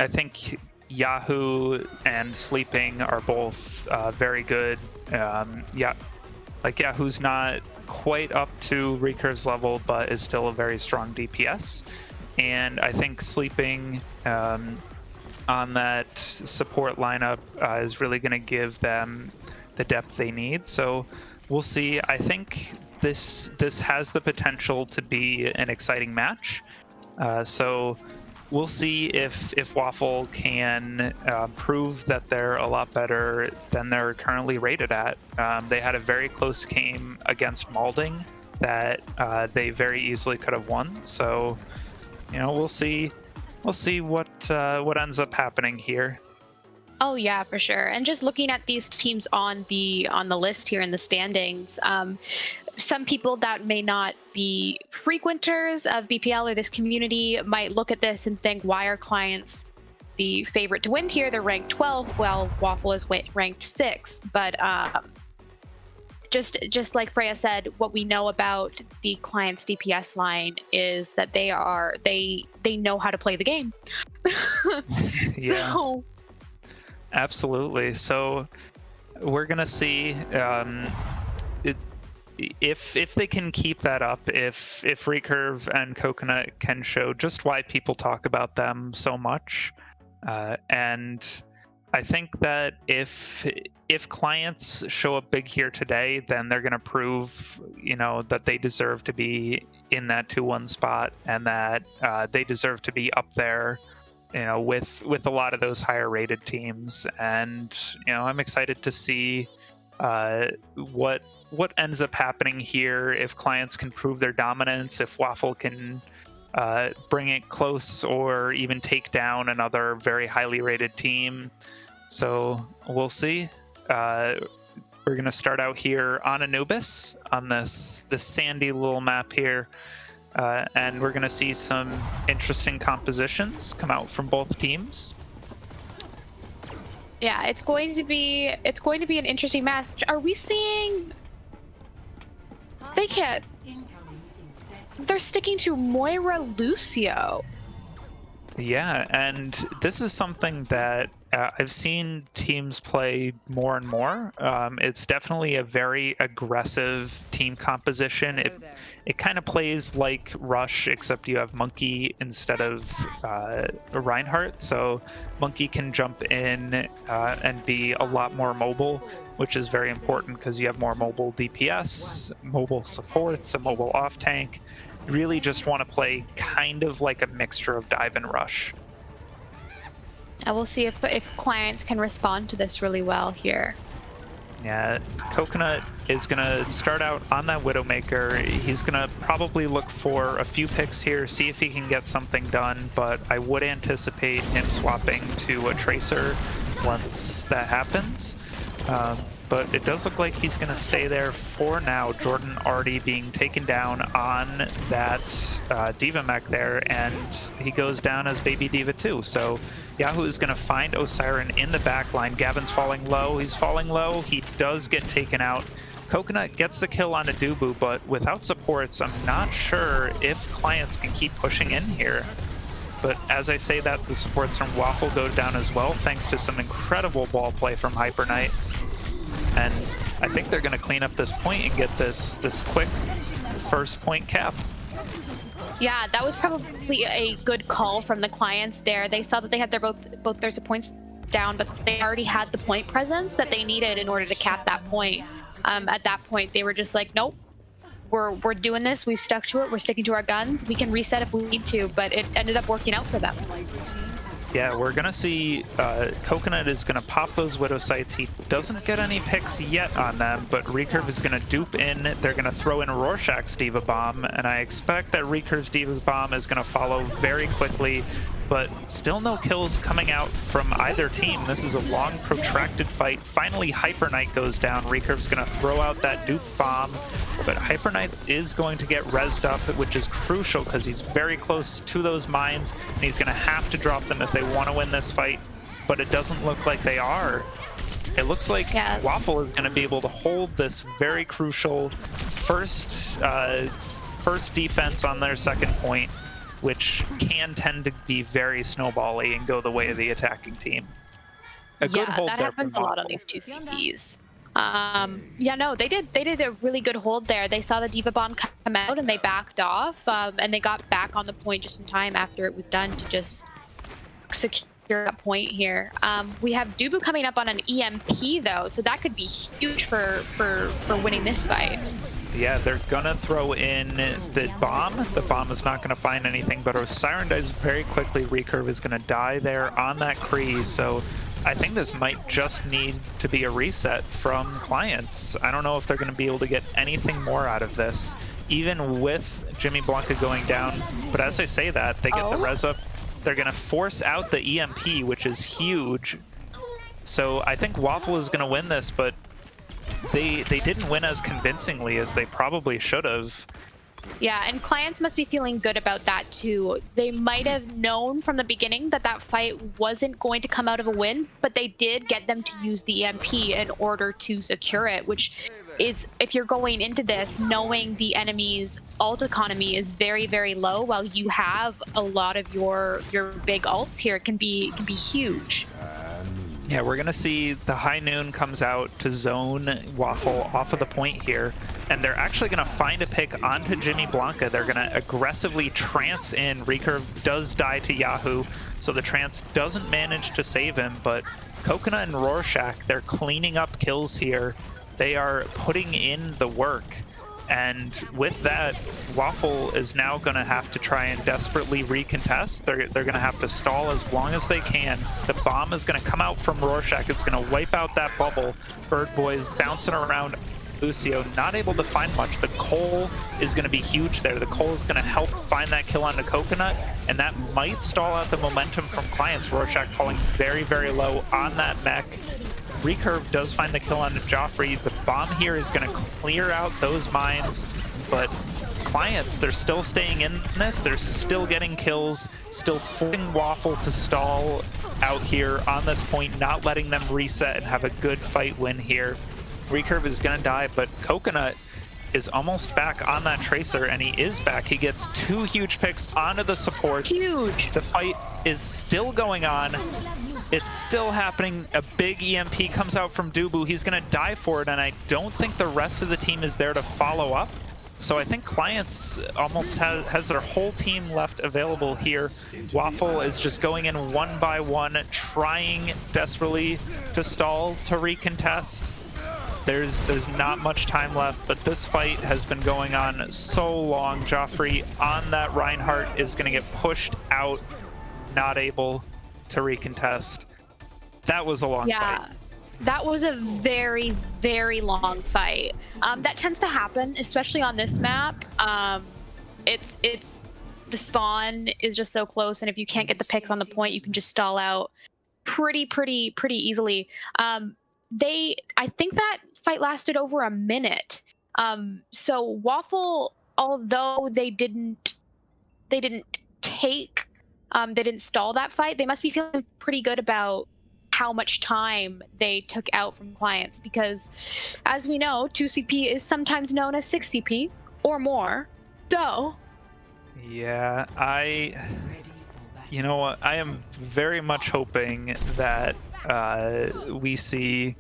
think Yahoo and Sleeping are both very good. Yahoo's not quite up to Recurve's level, but is still a very strong DPS. And I think Sleeping on that support lineup is really going to give them the depth they need. So we'll see. I think this has the potential to be an exciting match. So we'll see if Waffle can prove that they're a lot better than they're currently rated at. They had a very close game against Malding that they very easily could have won. So, you know, we'll see what ends up happening here. Oh yeah, for sure. And just looking at these teams on the list here in the standings, some people that may not be frequenters of BPL or this community might look at this and think, why are Clients the favorite to win here? They're ranked 12, while Waffle is ranked 6. But just like Freya said, what we know about the Clients DPS line is that they know how to play the game. Yeah. So absolutely. So we're gonna see if they can keep that up. If Recurve and Coconut can show just why people talk about them so much, and I think that if Clients show up big here today, then they're gonna prove, you know, that they deserve to be in that 2-1 spot, and that they deserve to be up there, you know, with a lot of those higher rated teams. And, you know, I'm excited to see what ends up happening here, if Clients can prove their dominance, if Waffle can bring it close or even take down another very highly rated team. So we'll see. We're gonna start out here on Anubis on this sandy little map here. And we're going to see some interesting compositions come out from both teams. yeah, it's going to be an interesting match. Are we seeing? They're sticking to Moira Lucio. Yeah, and this is something that I've seen teams play more and more. It's definitely a very aggressive team composition. It kind of plays like Rush, except you have Monkey instead of Reinhardt. So Monkey can jump in and be a lot more mobile, which is very important because you have more mobile DPS, mobile supports, a mobile off tank. You really just want to play kind of like a mixture of dive and rush. I will see if Clients can respond to this really well here. Yeah, Coconut is going to start out on that Widowmaker. He's going to probably look for a few picks here, see if he can get something done, but I would anticipate him swapping to a Tracer once that happens. But it does look like he's going to stay there for now. Jordan already being taken down on that Diva mech there, and he goes down as Baby Diva too. So Yahoo is going to find Osiren in the back line. Gavin's falling low. He's falling low. He does get taken out. Coconut gets the kill on Adubu, but without supports, I'm not sure if Clients can keep pushing in here. but as I say that, the supports from Waffle go down as well, thanks to some incredible ball play from Hyper Knight. And I think they're going to clean up this point and get this quick first point cap. Yeah, that was probably a good call from the clients there. They saw that they had both their points down, but they already had the point presence that they needed in order to cap that point. At that point, they were just like, nope, we're doing this. We've stuck to it. We're sticking to our guns. We can reset if we need to, but it ended up working out for them. Yeah, we're going to see Coconut is going to pop those Widow Sights. He doesn't get any picks yet on them, but Recurve is going to dupe in. They're going to throw in Rorschach's Diva Bomb, and I expect that Recurve's Diva Bomb is going to follow very quickly, but still no kills coming out from either team. This is a long, protracted fight. Finally, Hyper Knight goes down. Recurve's going to throw out that dupe bomb, but Hyper Knight is going to get rezzed up, which is crucial because he's very close to those mines, and he's going to have to drop them if they want to win this fight, but it doesn't look like they are. It looks like Waffle is going to be able to hold this very crucial first defense on their second point, which can tend to be very snowbally and go the way of the attacking team. A good hold that there happens a from lot on these two CPs. Yeah, no, they did a really good hold there. They saw the Diva Bomb come out and they backed off, and they got back on the point just in time after it was done to just secure that point here. We have Dubu coming up on an EMP though, so that could be huge for winning this fight. Yeah, they're gonna throw in the bomb. The bomb is not gonna find anything, but a Siren dies very quickly. Recurve is gonna die there on that Kree, so I think this might just need to be a reset from clients. I don't know if they're gonna be able to get anything more out of this, even with Jimmy Blanca going down. But as I say that, they get the res up. They're gonna force out the EMP, which is huge. So I think Waffle is gonna win this, but they didn't win as convincingly as they probably should have. Yeah, and clients must be feeling good about that too. They might have known from the beginning that that fight wasn't going to come out of a win, but they did get them to use the EMP in order to secure it, which is, if you're going into this knowing the enemy's ult economy is very, very low, while you have a lot of your big ults here, it can be huge. Yeah, we're gonna see the High Noon comes out to zone Waffle off of the point here, and they're actually gonna find a pick onto Jimmy Blanca. They're gonna aggressively trance in. Recurve does die to Yahoo, so the trance doesn't manage to save him, but Coconut and Rorschach, they're cleaning up kills here. They are putting in the work. And with that, Waffle is now going to have to try and desperately recontest. They're going to have to stall as long as they can. The bomb is going to come out from Rorschach. It's going to wipe out that bubble. Bird Boy is bouncing around Lucio, not able to find much. The coal is going to be huge there. The coal is going to help find that kill onto Coconut, and that might stall out the momentum from clients. Rorschach falling very, very low on that mech. Recurve does find the kill on Joffrey. The bomb here is going to clear out those mines, but clients, they're still staying in this. They're still getting kills, still forcing Waffle to stall out here on this point, not letting them reset and have a good fight win here. Recurve is going to die, but Coconut is almost back on that Tracer, and he is back. He gets 2 huge picks onto the supports. Huge! The fight is still going on. It's still happening. A big EMP comes out from Dubu. He's going to die for it, and I don't think the rest of the team is there to follow up. So I think Clients almost has their whole team left available here. Waffle is just going in one by one, trying desperately to stall to recontest. There's not much time left, but this fight has been going on so long. Joffrey on that Reinhardt is going to get pushed out, not able to recontest. That was a long fight. That was a very, very long fight. That tends to happen, especially on this map. It's the spawn is just so close, and if you can't get the picks on the point, you can just stall out pretty easily. I think that fight lasted over a minute. So Waffle, although they didn't stall that fight, they must be feeling pretty good about how much time they took out from clients, because as we know, 2CP is sometimes known as 6CP or more. So yeah, You know what? I am very much hoping that we see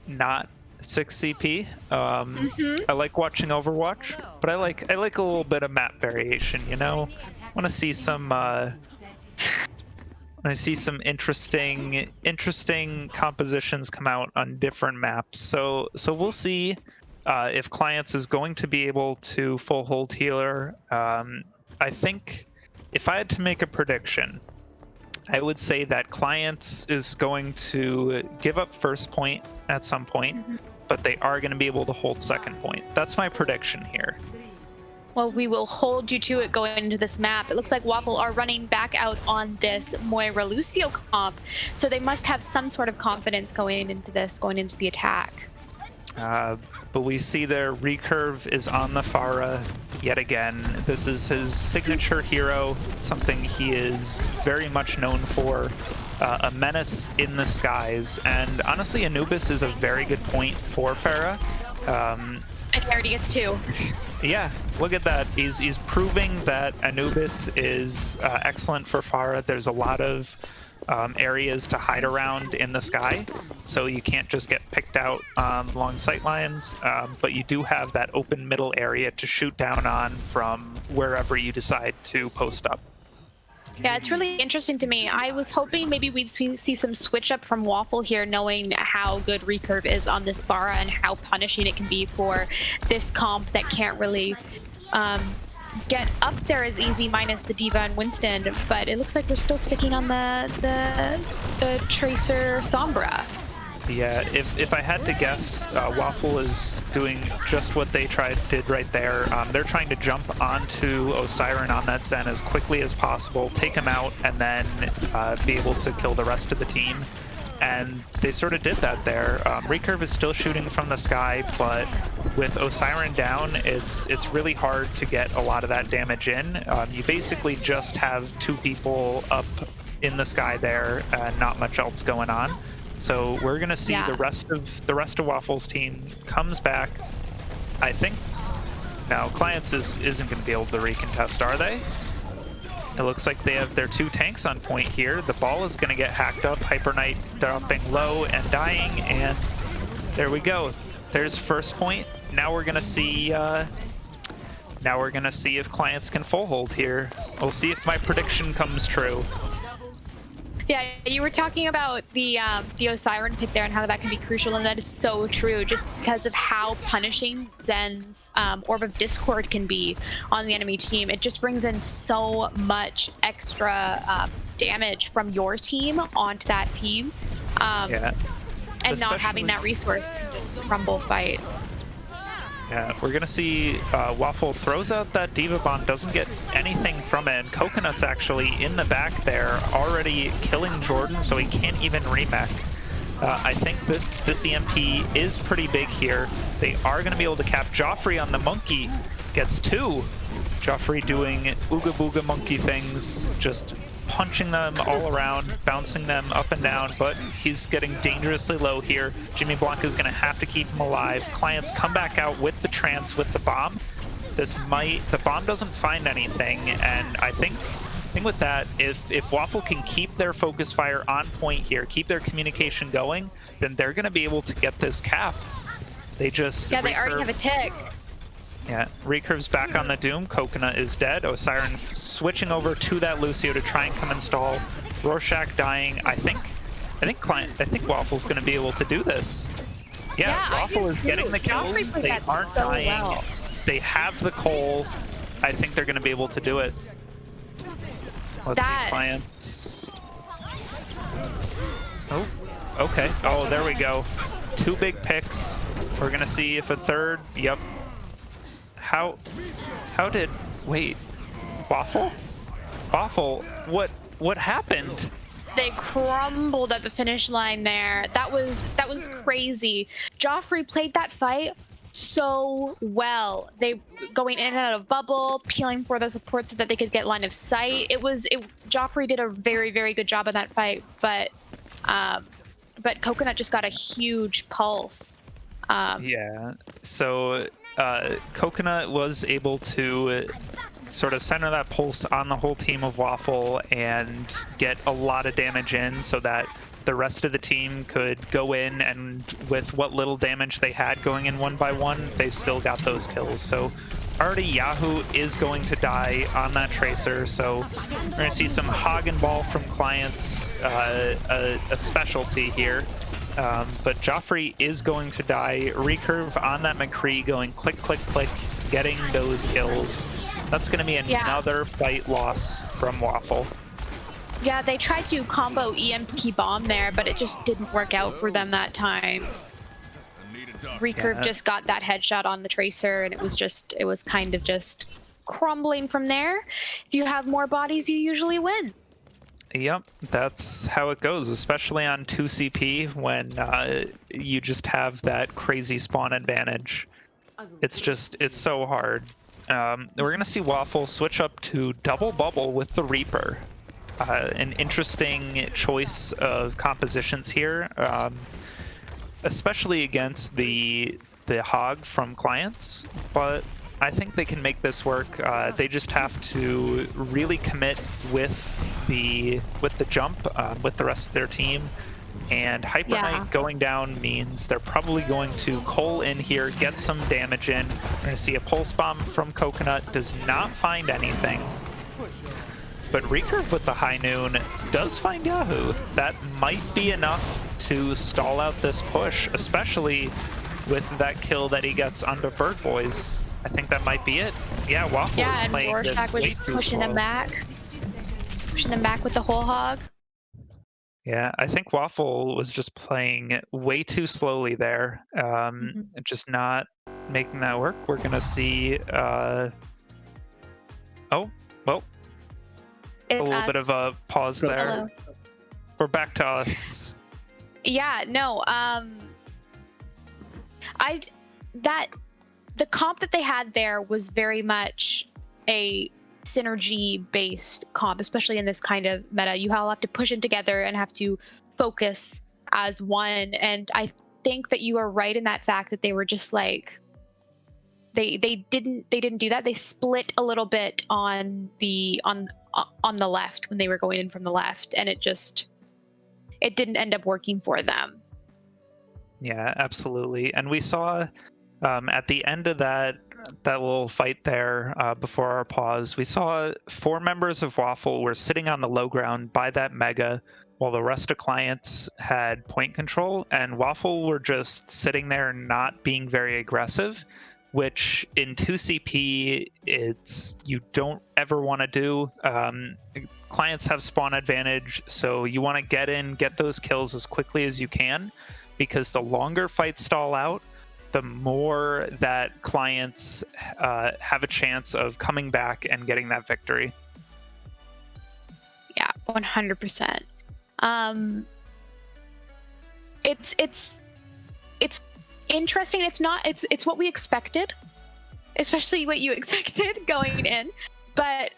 not 6 CP. I like watching Overwatch, but I like a little bit of map variation. You know, I want to see some. I see some interesting compositions come out on different maps. So we'll see if Clients is going to be able to full hold healer. I think if I had to make a prediction, I would say that Clients is going to give up first point at some point, but they are going to be able to hold second point. That's my prediction here. Well, we will hold you to it going into this map. It looks like Waffle are running back out on this Moira Lucio comp, so they must have some sort of confidence going into the attack. But we see their recurve is on the Pharah yet again. This is his signature hero, something he is very much known for. A menace in the skies, and honestly, Anubis is a very good point for Pharah. And he already gets 2. Yeah, look at that. He's proving that Anubis is excellent for Pharah. There's a lot of areas to hide around in the sky, so you can't just get picked out along sight lines, but you do have that open middle area to shoot down on from wherever you decide to post up. Yeah, it's really interesting to me. I was hoping maybe we'd see some switch up from Waffle here, knowing how good recurve is on this Pharah and how punishing it can be for this comp that can't really get up there as easy minus the D.Va and Winston, but it looks like they're still sticking on the Tracer Sombra. Yeah, if I had to guess, Waffle is doing just what they did right there. They're trying to jump onto Osiren on that Zen as quickly as possible, take him out, and then be able to kill the rest of the team. And they sort of did that there. Recurve is still shooting from the sky, but with Osiren down, it's really hard to get a lot of that damage in. You basically just have 2 people up in the sky there, and not much else going on. So we're gonna see the rest of Waffle's team comes back. I think now Clients isn't gonna be able to recontest, are they? It looks like they have their 2 tanks on point here. The ball is gonna get hacked up. Hyper Knight dropping low and dying, and there we go. There's first point. Now we're gonna see. Now we're gonna see if Clients can full hold here. We'll see if my prediction comes true. Yeah, you were talking about the Osiren pick there and how that can be crucial, and that is so true, just because of how punishing Zen's Orb of Discord can be on the enemy team. It just brings in so much extra damage from your team onto that team. Yeah. And not having that resource can just crumble fights. Yeah, we're gonna see Waffle throws out that D.Va bomb, doesn't get anything from it, and Coconut's actually in the back there, already killing Jordan, so he can't even remech. I think this EMP is pretty big here. They are gonna be able to cap Joffrey on the monkey, gets 2. Joffrey doing ooga booga monkey things, just punching them all around, bouncing them up and down, but he's getting dangerously low here. Jimmy Blanca is going to have to keep him alive. Clients come back out with the trance with the bomb. The bomb doesn't find anything, and I think with that, if Waffle can keep their focus fire on point here, keep their communication going, then they're going to be able to get this cap. They already have a tick. Yeah, Recurve's back on the Doom. Coconut is dead. Osiren switching over to that Lucio to try and come install. Rorschach dying. I think Waffle's going to be able to do this. Yeah, Waffle is getting the kills. They aren't dying. Well. They have the coal. I think they're going to be able to do it. Let's see, Clients. Oh, okay. Oh, there we go. 2 big picks. We're going to see if a third. Yep. How did, wait, Waffle? Waffle, what happened? They crumbled at the finish line there. That was crazy. Joffrey played that fight so well. They going in and out of bubble, peeling for the support so that they could get line of sight. Joffrey did a very, very good job in that fight, but Coconut just got a huge pulse. Yeah, so Coconut was able to sort of center that pulse on the whole team of Waffle and get a lot of damage in so that the rest of the team could go in, and with what little damage they had going in 1-by-1, they still got those kills. So already Yahoo is going to die on that Tracer, so we're going to see some hog and ball from clients, a specialty here. But Joffrey is going to die. Recurve on that McCree going click, click, click, getting those kills. That's going to be another fight loss from Waffle. Yeah, they tried to combo EMP bomb there, but it just didn't work out for them that time. Recurve just got that headshot on the Tracer, and it was kind of just crumbling from there. If you have more bodies, you usually win. Yep, that's how it goes, especially on 2CP when you just have that crazy spawn advantage. It's so hard. We're going to see Waffle switch up to double bubble with the Reaper. An interesting choice of compositions here, especially against the Hog from clients, but I think they can make this work. They just have to really commit with the jump with the rest of their team. And Hyper Knight going down means they're probably going to Cole in here, get some damage in. We're going to see a pulse bomb from Coconut, does not find anything. But Recurve with the high noon does find Yahoo. That might be enough to stall out this push, especially with that kill that he gets under Bird Boys. I think that might be it. Yeah, Waffle is playing and this Rorschach was way too pushing slow. them back. Pushing them back with the whole hog. Yeah, I think Waffle was just playing way too slowly there. Just not making that work. We're going to see... oh, well... It's a little bit us. of a pause there. Hello. We're back to us. Yeah, no, the comp that they had there was very much a synergy-based comp, especially in this kind of meta. You all have to push it together and have to focus as one. And I think that you are right in that fact that they were just like they didn't do that. They split a little bit on the left when they were going in from the left, and it didn't end up working for them. Yeah, absolutely. And we saw at the end of that little fight there before our pause, we saw 4 members of Waffle were sitting on the low ground by that mega while the rest of clients had point control, and Waffle were just sitting there not being very aggressive, which in 2CP you don't ever want to do. Clients have spawn advantage, so you want to get in, get those kills as quickly as you can, because the longer fights stall out, the more that clients have a chance of coming back and getting that victory. Yeah, 100%. It's interesting. It's what we expected, especially what you expected going in. But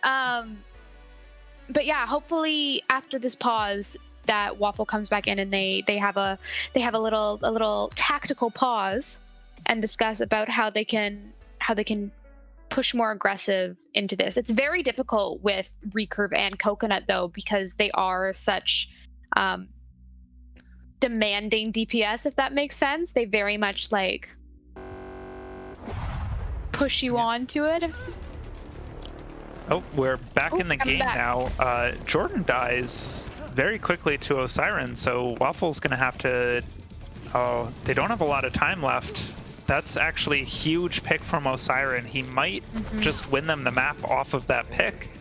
yeah, hopefully after this pause that Waffle comes back in and they have a little tactical pause and discuss about how they can push more aggressive into this. It's very difficult with Recurve and Coconut though, because they are such demanding DPS, if that makes sense. They very much like push you onto it. Oh, we're back in the game back. now. Jordan dies very quickly to Osiren, so Waffle's gonna have to... Oh, they don't have a lot of time left. That's actually a huge pick from Osiren. He might just win them the map off of that pick.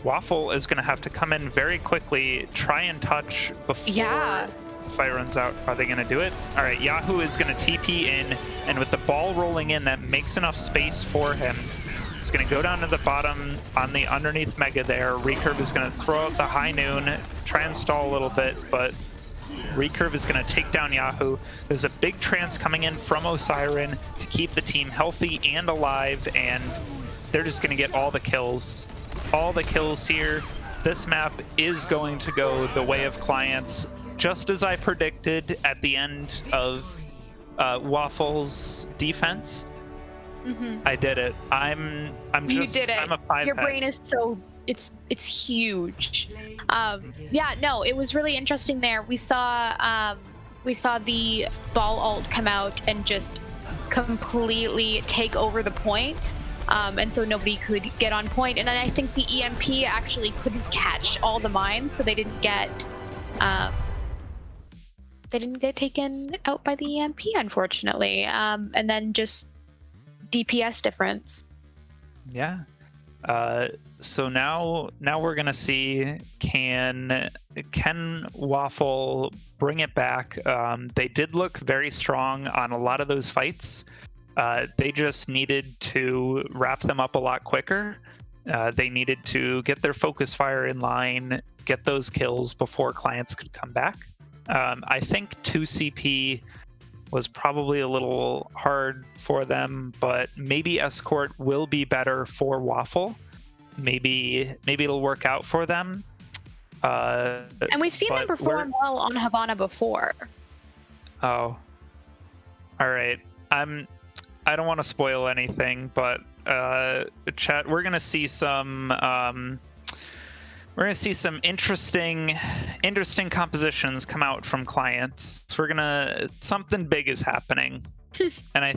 Waffle is gonna have to come in very quickly, try and touch before the fight runs out. Are they gonna do it? All right, Yahoo is gonna TP in, and with the ball rolling in, that makes enough space for him. It's going to go down to the bottom on the underneath mega there. Recurve is going to throw out the high noon, try and stall a little bit, but Recurve is going to take down Yahoo. There's a big trance coming in from Osiren to keep the team healthy and alive, and they're just going to get all the kills. All the kills here. This map is going to go the way of clients, just as I predicted at the end of Waffle's defense. Mm-hmm. I did it. I'm You just. did it. I'm a 5 Your head. brain is so it's huge. Yeah, no, it was really interesting there. We saw the ball ult come out and just completely take over the point. And so nobody could get on point. And then I think the EMP actually couldn't catch all the mines, so they didn't get taken out by the EMP, unfortunately. And then just DPS difference. Yeah. So now we're gonna see can Waffle bring it back. They did look very strong on a lot of those fights. They just needed to wrap them up a lot quicker. They needed to get their focus fire in line, get those kills before clients could come back. I think 2 CP was probably a little hard for them, but maybe Escort will be better for Waffle. Maybe it'll work out for them. And we've seen them perform well on Havana before. Oh. All right. I don't want to spoil anything, but chat, we're gonna see some interesting compositions come out from clients. Something big is happening. And I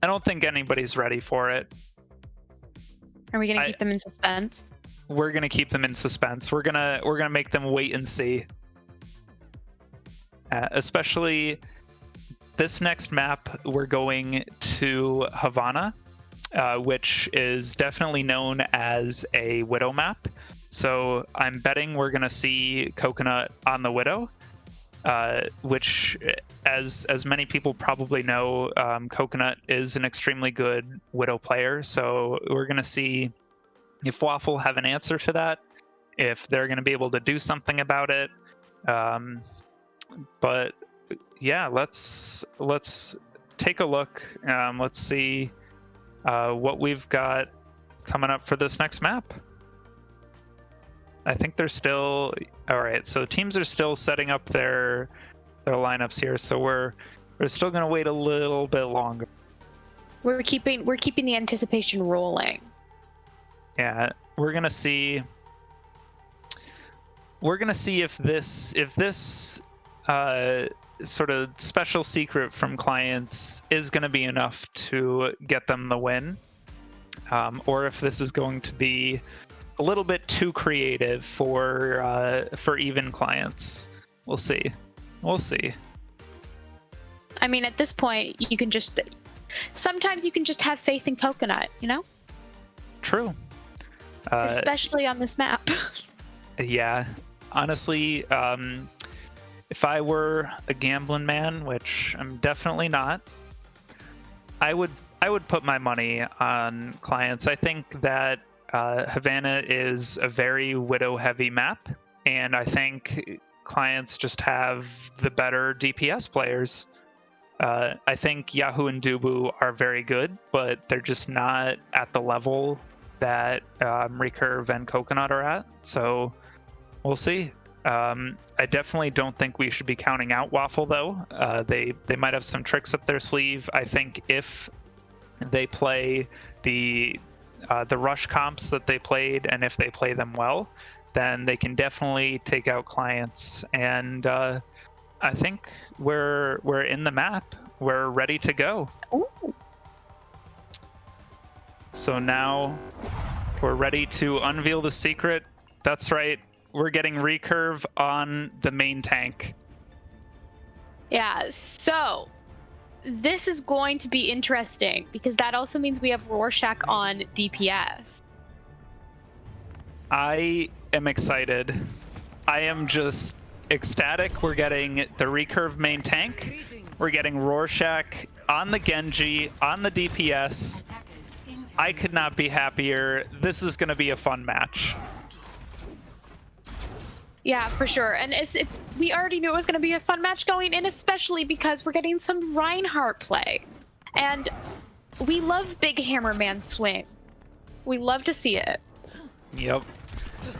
don't think anybody's ready for it. Are we gonna keep them in suspense? We're gonna keep them in suspense. We're gonna make them wait and see. Especially this next map, we're going to Havana, which is definitely known as a Widow map. So I'm betting we're gonna see Coconut on the Widow, which, as many people probably know, Coconut is an extremely good Widow player. So we're gonna see if Waffle have an answer to that, if they're gonna be able to do something about it. But yeah, let's take a look. Let's see what we've got coming up for this next map. I think they're still all right. So teams are still setting up their lineups here. So we're still gonna wait a little bit longer. We're keeping the anticipation rolling. Yeah, we're gonna see if this sort of special secret from clients is going to be enough to get them the win, or if this is going to be a little bit too creative for even clients. We'll see. I mean, at this point, sometimes you can just have faith in Coconut, you know? True. Especially on this map. Yeah, honestly, if I were a gambling man, which I'm definitely not, I would put my money on clients. I think that Havana is a very Widow-heavy map, and I think clients just have the better DPS players. I think Yahoo and Dubu are very good, but they're just not at the level that Recurve and Coconut are at. So we'll see. I definitely don't think we should be counting out Waffle, though. They might have some tricks up their sleeve. I think if they play the rush comps that they played, and if they play them well, then they can definitely take out clients. And I think we're in the map. We're ready to go. Ooh. So now we're ready to unveil the secret. That's right. We're getting Recurve on the main tank. Yeah, so this is going to be interesting because that also means we have Rorschach on DPS. I am excited. I am just ecstatic. We're getting the Recurve main tank. We're getting Rorschach on the Genji, on the DPS. I could not be happier. This is going to be a fun match. Yeah, for sure. And we already knew it was going to be a fun match going in, especially because we're getting some Reinhardt play. And we love Big Hammerman swing. We love to see it. Yep.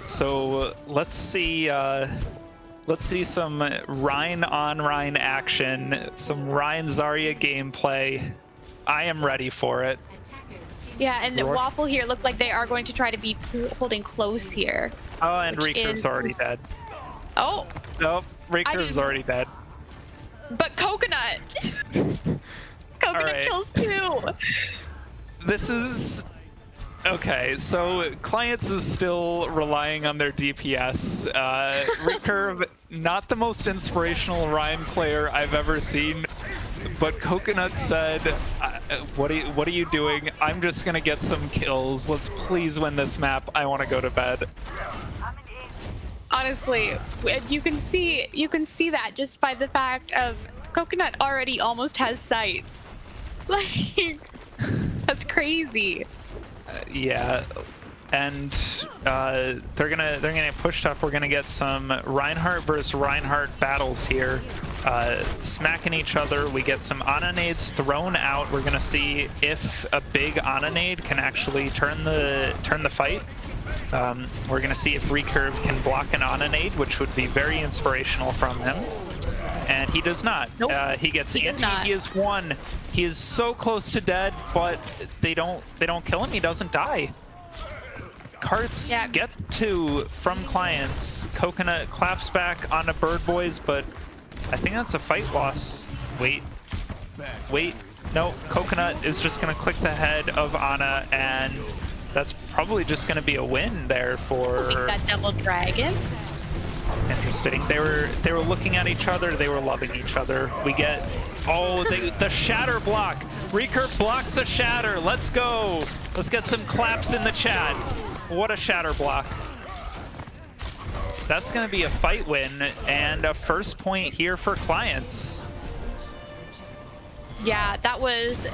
So let's see some Rein on Rein action, some Rein Zarya gameplay. I am ready for it. Yeah, and Waffle here looked like they are going to try to be holding close here. Oh, and which Recurve's is- already dead. Oh, Nope, Recurve's already dead. but Coconut. Coconut right. kills 2. This is... Okay, so Clients is still relying on their DPS. Recurve, not the most inspirational Ryan player I've ever seen, but Coconut said, what are you doing? I'm just gonna get some kills. Let's please win this map. I want to go to bed. Honestly, you can see that just by the fact of Coconut already almost has sights. Like, that's crazy. Yeah, and they're gonna get pushed up. We're gonna get some Reinhardt versus Reinhardt battles here, smacking each other. We get some Ana nades thrown out. We're gonna see if a big Ana nade can actually turn the fight. We're gonna see if Recurve can block an Ana nade, which would be very inspirational from him. And he does not. Nope. He gets anti. not. He is 1. He is so close to dead, but they don't kill him. He doesn't die. Carts gets 2 from Clients. Coconut claps back onto Bird Boys, but I think that's a fight loss. Wait. No, Coconut is just gonna click the head of Ana, and that's probably just gonna be a win there for. We got double dragons. Interesting. They were looking at each other. They were loving each other. We get the shatter block. Recurve blocks a shatter. Let's go. Let's get some claps in the chat. What a shatter block. That's gonna be a fight win and a first point here for Clients. Yeah, that was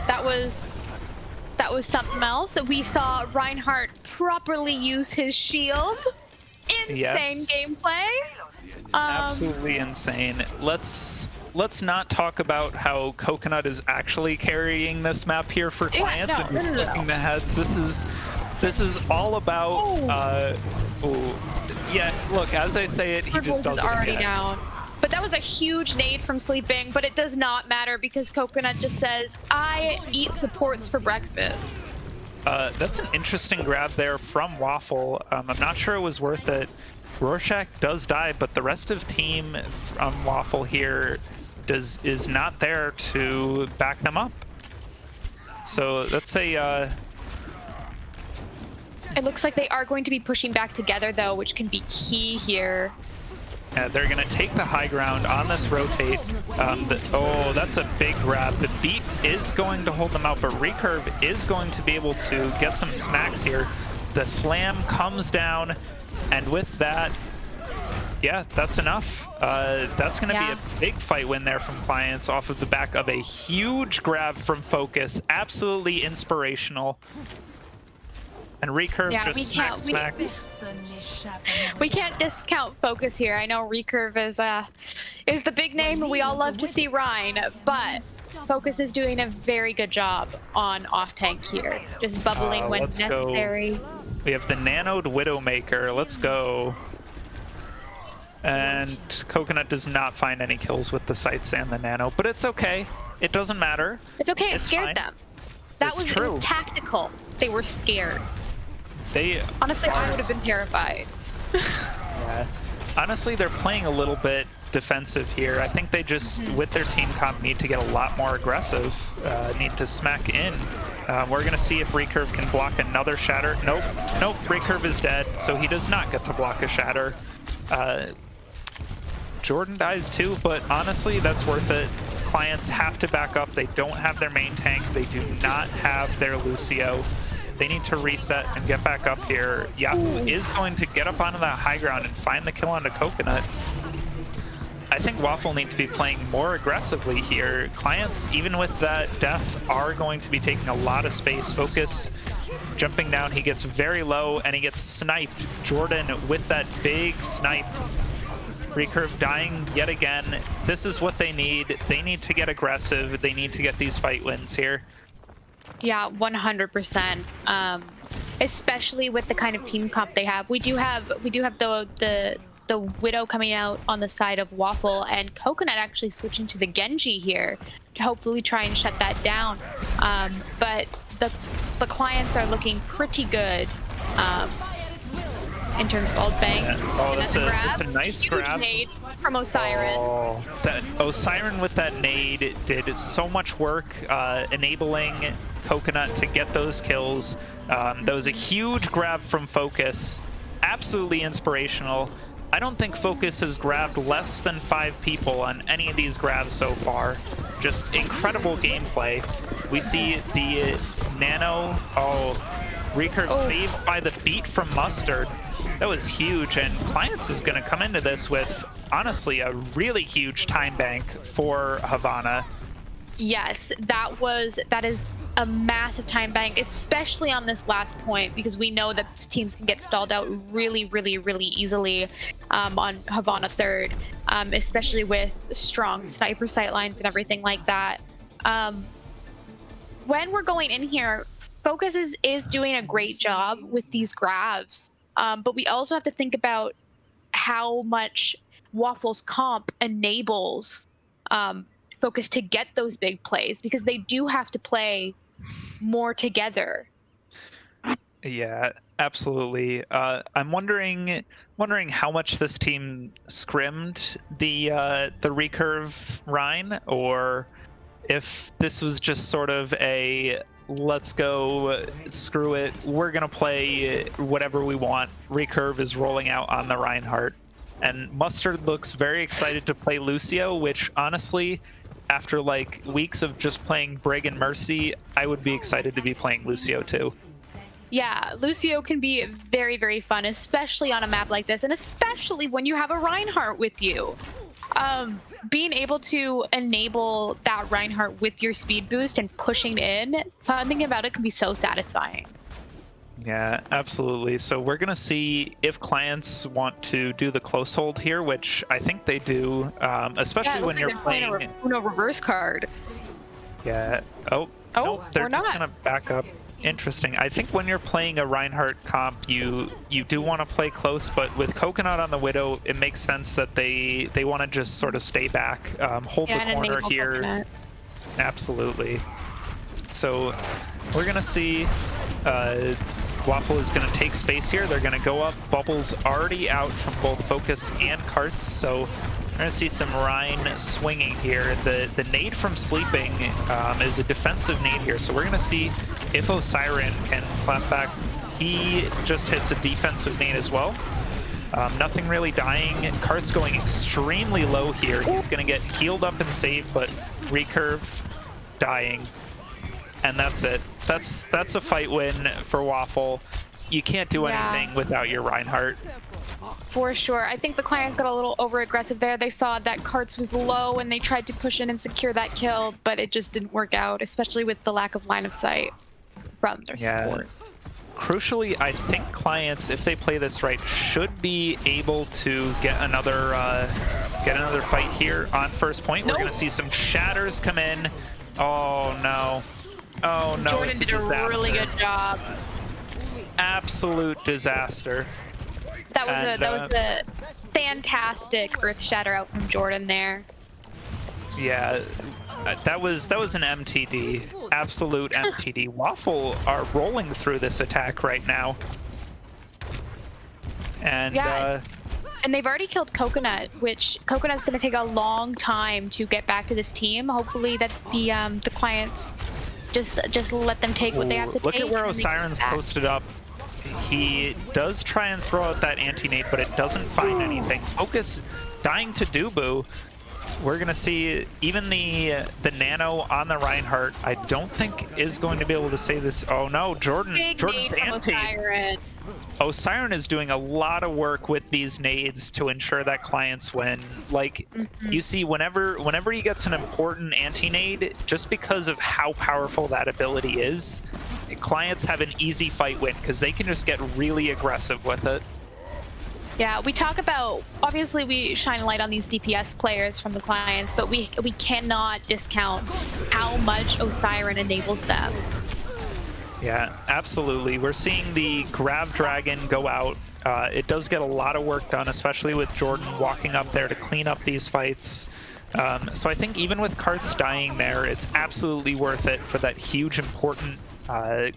something else. We saw Reinhardt properly use his shield. Insane gameplay. Absolutely insane. Let's not talk about how Coconut is actually carrying this map here for Clients and just clicking the heads. This is all about yeah, look, as I say it, he just doesn't already down. But that was a huge nade from Sleeping, but it does not matter because Coconut just says, I eat supports for breakfast. That's an interesting grab there from Waffle. I'm not sure it was worth it. Rorschach does die, but the rest of team from Waffle here is not there to back them up. So that's a... It looks like they are going to be pushing back together though, which can be key here. They're going to take the high ground on this rotate. That's a big grab. The beat is going to hold them out, but Recurve is going to be able to get some smacks here. The slam comes down, and with that, yeah, that's enough. That's going to be a big fight win there from Clients off of the back of a huge grab from Focus. Absolutely inspirational. And Recurve just smacks. We can't discount Focus here. I know Recurve is the big name, and we all love to see Rhine, but Focus is doing a very good job on off tank here, just bubbling when necessary. Go. We have the nanoed Widowmaker. Let's go. And Coconut does not find any kills with the sights and the nano, but it's okay. It doesn't matter. It's okay. It scared fine. them. It was tactical. They were scared. Honestly, I would have been terrified. Yeah. Honestly, they're playing a little bit defensive here. I think they just, with their team comp, need to get a lot more aggressive. Need to smack in. We're going to see if Recurve can block another shatter. Nope. Recurve is dead, so he does not get to block a shatter. Jordan dies too, but honestly, that's worth it. Clients have to back up. They don't have their main tank. They do not have their Lucio. They need to reset and get back up here. Yahoo is going to get up onto that high ground and find the kill onto Coconut. I think Waffle needs to be playing more aggressively here. Clients, even with that death, are going to be taking a lot of space. Focus jumping down, he gets very low and he gets sniped. Jordan with that big snipe. Recurve dying yet again. This is what they need. They need to get aggressive. They need to get these fight wins here. Yeah, 100%. Especially with the kind of team comp they have. We do have the the Widow coming out on the side of Waffle, and Coconut actually switching to the Genji here to hopefully try and shut that down. But the clients are looking pretty good in terms of ult bang. Oh, that's a nice Huge grab. nade from Osiren. Oh, that Osiren with that nade did so much work enabling Coconut to get those kills. That was a huge grab from Focus. Absolutely inspirational. I don't think Focus has grabbed less than 5 people on any of these grabs so far. Just incredible gameplay. We see the Nano, recurve saved by the beat from Mustard. That was huge, and Clients is going to come into this with, honestly, a really huge time bank for Havana. Yes, that is a massive time bank, especially on this last point, because we know that teams can get stalled out really, really, really easily on Havana third, especially with strong sniper sightlines and everything like that. When we're going in here, Focus is doing a great job with these grabs, but we also have to think about how much Waffle's comp enables Focus to get those big plays, because they do have to play more together. Yeah, absolutely. I'm wondering how much this team scrimmed the recurve Rhine, or if this was just sort of a let's go, screw it, we're gonna play whatever we want. Recurve is rolling out on the Reinhardt, and Mustard looks very excited to play Lucio, which honestly, after like weeks of just playing Brig and Mercy, I would be excited to be playing Lucio too. Yeah, Lucio can be very, very fun, especially on a map like this, and especially when you have a Reinhardt with you. Being able to enable that Reinhardt with your speed boost and pushing in, something about it can be so satisfying. Yeah, absolutely. So we're gonna see if Clients want to do the close hold here, which I think they do, especially when you're playing a Uno reverse card. Yeah. Oh, no, they're or just not. gonna back up. Interesting. I think when you're playing a Reinhardt comp, you do want to play close, but with Coconut on the Widow, it makes sense that they want to just sort of stay back, hold the corner here. Coconut. Absolutely. So we're gonna see Waffle is gonna take space here. They're gonna go up. Bubble's already out from both Focus and Carts, so we're gonna see some Rhine swinging here. The nade from Sleeping is a defensive nade here, so we're gonna see if Osiren can clap back. He just hits a defensive nade as well. Nothing really dying. Cart's going extremely low here. He's gonna get healed up and saved, but recurve dying, and that's it. That's a fight win for Waffle. You can't do anything without your Reinhardt. For sure. I think the Clients got a little over-aggressive there. They saw that Carts was low and they tried to push in and secure that kill, but it just didn't work out, especially with the lack of line of sight from their support. Crucially, I think Clients, if they play this right, should be able to get another fight here on first point. We're going to see some shatters come in. Oh no. Oh no. Jordan did a really good job. Absolute disaster. That was a fantastic Earth Shatter out from Jordan there. Yeah, that was an MTD, absolute MTD. Waffle are rolling through this attack right now, and and they've already killed Coconut, which Coconut's going to take a long time to get back to this team. Hopefully that the Clients just let them take what they have to take. Look at where Osiren's posted up. He does try and throw out that anti-nade, but it doesn't find anything. Focus dying to Dubu. We're gonna see even the Nano on the Reinhardt. I don't think is going to be able to save this. Oh no, Jordan's anti. Osiren is doing a lot of work with these nades to ensure that Clients win. Like you see, whenever he gets an important anti-nade, just because of how powerful that ability is, Clients have an easy fight win because they can just get really aggressive with it. Yeah, we talk about, obviously we shine a light on these DPS players from the Clients, but we cannot discount how much Osiren enables them. Yeah, absolutely. We're seeing the Grav Dragon go out. It does get a lot of work done, especially with Jordan walking up there to clean up these fights. So I think even with Karts dying there, it's absolutely worth it for that huge, important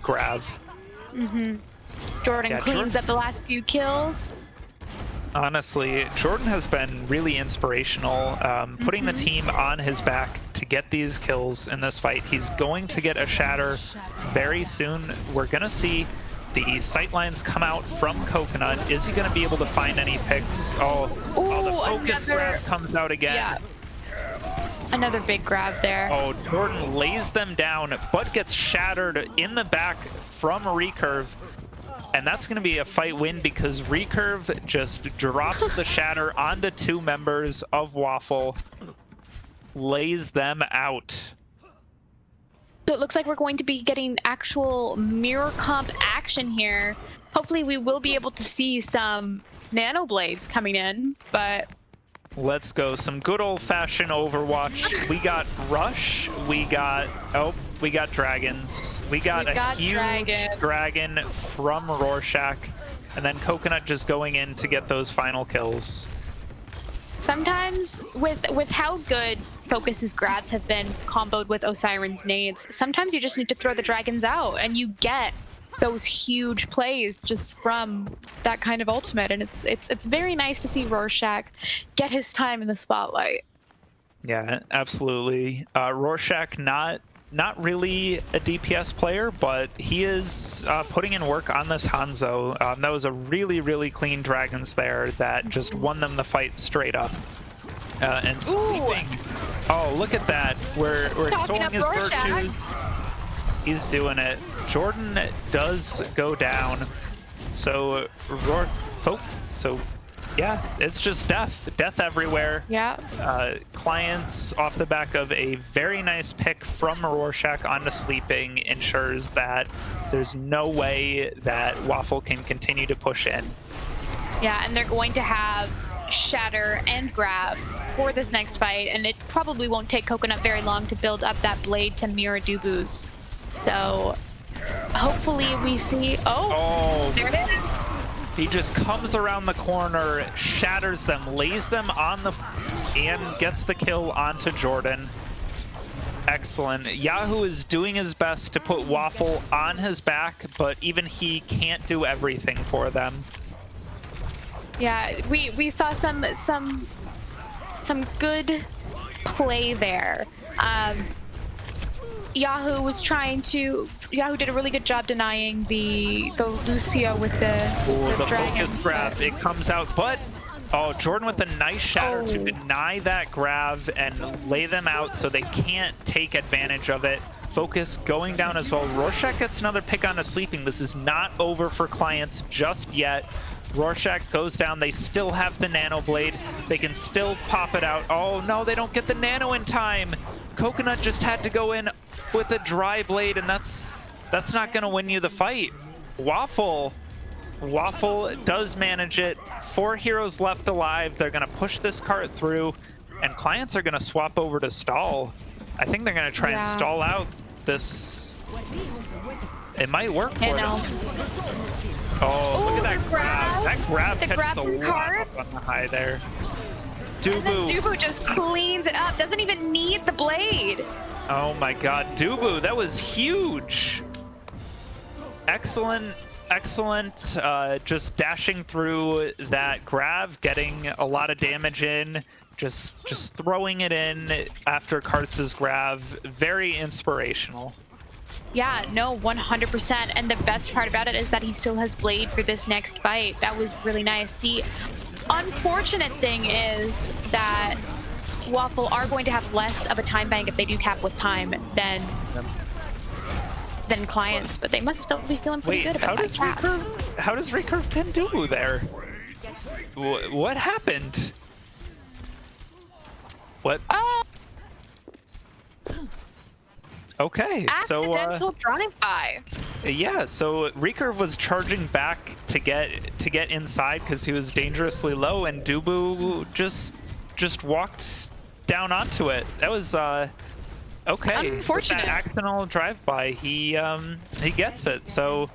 grab. Jordan cleans up the last few kills. Honestly, Jordan has been really inspirational, putting the team on his back to get these kills in this fight. He's going to get a shatter very soon. We're going to see the sightlines come out from Coconut. Is he going to be able to find any picks? Oh, the focus grab comes out again. Yeah. Another big grab there. Oh, Jordan lays them down, but gets shattered in the back from Recurve. And that's going to be a fight win because Recurve just drops the shatter onto 2 members of Waffle, lays them out. So it looks like we're going to be getting actual mirror comp action here. Hopefully we will be able to see some nano blades coming in, but... Let's go. Some good old-fashioned Overwatch. We got Rush. We got dragons. We got a huge dragon from Rorschach. And then Coconut just going in to get those final kills. Sometimes, with how good Focus's grabs have been comboed with Osiren's nades, sometimes you just need to throw the dragons out and you get those huge plays just from that kind of ultimate, and it's very nice to see Rorschach get his time in the spotlight. Yeah, absolutely. Rorschach not really a DPS player, but he is putting in work on this Hanzo. That was a really clean dragons there that just won them the fight straight up. And sleeping. Oh, look at that. We're storing his virtues. He's doing it. Jordan does go down. So yeah, it's just death everywhere. Yeah. Clients off the back of a very nice pick from Rorschach onto sleeping ensures that there's no way that Waffle can continue to push in. Yeah, and they're going to have shatter and grab for this next fight, and it probably won't take Coconut very long to build up that blade to mirror Dubu's. So hopefully we see... Oh, there it is. He just comes around the corner, shatters them, lays them on the... and gets the kill onto Jordan. Excellent. Yahoo is doing his best to put Waffle on his back, but even he can't do everything for them. Yeah, we saw some good play there. Yahoo did a really good job denying the Lucio with the dragon. Focus grab, it comes out, but Jordan with a nice shatter to deny that grab and lay them out so they can't take advantage of it. Focus going down as well. Rorschach gets another pick on a sleeping. This is not over for clients just yet. Rorschach goes down. They still have the nano blade. They can still pop it out. Oh no, they don't get the nano in time. Coconut just had to go in with a dry blade, and that's not gonna win you the fight. Waffle does manage it. 4 heroes left alive. They're gonna push this cart through, and clients are gonna swap over to stall. I think they're gonna try and stall out this. It might work for them. Oh, look at that grab. That grab catches a lot up on the high there. And then Dubu just cleans it up. Doesn't even need the blade. Oh my god, Dubu, that was huge. Excellent. Just dashing through that grab, getting a lot of damage in. Just throwing it in after Karts' grab. Very inspirational. Yeah, no, 100%. And the best part about it is that he still has blade for this next fight. That was really nice. The unfortunate thing is that Waffle are going to have less of a time bank if they do cap with time than clients, but they must still be feeling pretty good about that cap. How does Recurve pin Dubu there? What happened? What? Okay, accidental drive-by. Yeah, so Recurve was charging back to get inside because he was dangerously low, and Dubu just walked down onto it. That was okay. Unfortunate. With that accidental drive-by, he gets it. So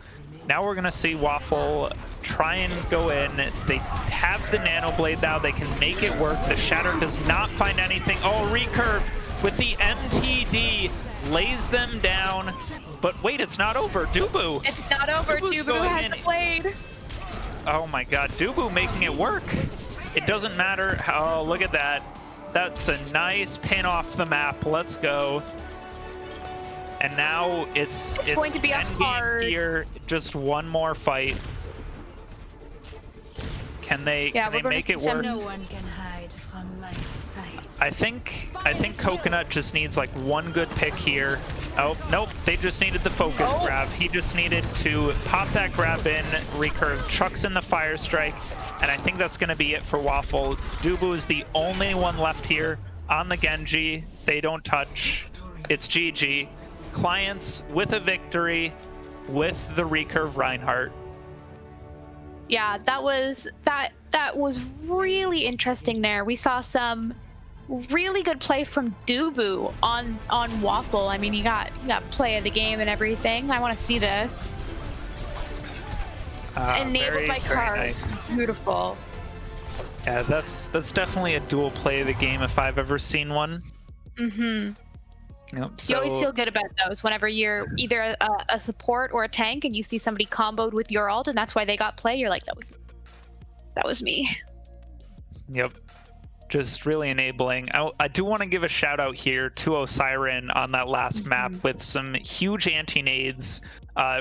Now we're gonna see Waffle try and go in. They have the Nano Blade now. They can make it work. The Shatter does not find anything. Oh, Recurve with the MTD lays them down. But wait, it's not over. Dubu. It's not over. Dubu has the blade. Oh my god, Dubu making it work. It doesn't matter how, oh, look at that. That's a nice pin off the map. Let's go. And now it's going to be a hard here. Just one more fight. Can they make it work? No one can hide from my sight. I think Coconut just needs like one good pick here. Oh, nope, they just needed the focus grab. He just needed to pop that grab in, Recurve, chucks in the Fire Strike, and I think that's gonna be it for Waffle. Dubu is the only one left here on the Genji. They don't touch. It's GG. Clients with a victory with the Recurve Reinhardt. Yeah, that was really interesting there. We saw some really good play from Dubu on Waffle. I mean, you got play of the game and everything. I want to see this. Enabled by cards. Nice. Beautiful. Yeah, that's definitely a dual play of the game if I've ever seen one. Mm-hmm. Yep, You always feel good about those whenever you're either a support or a tank and you see somebody comboed with your ult and that's why they got play. You're like, that was me. Yep. Just really enabling. I do want to give a shout out here to Osiren on that last map with some huge anti-nades,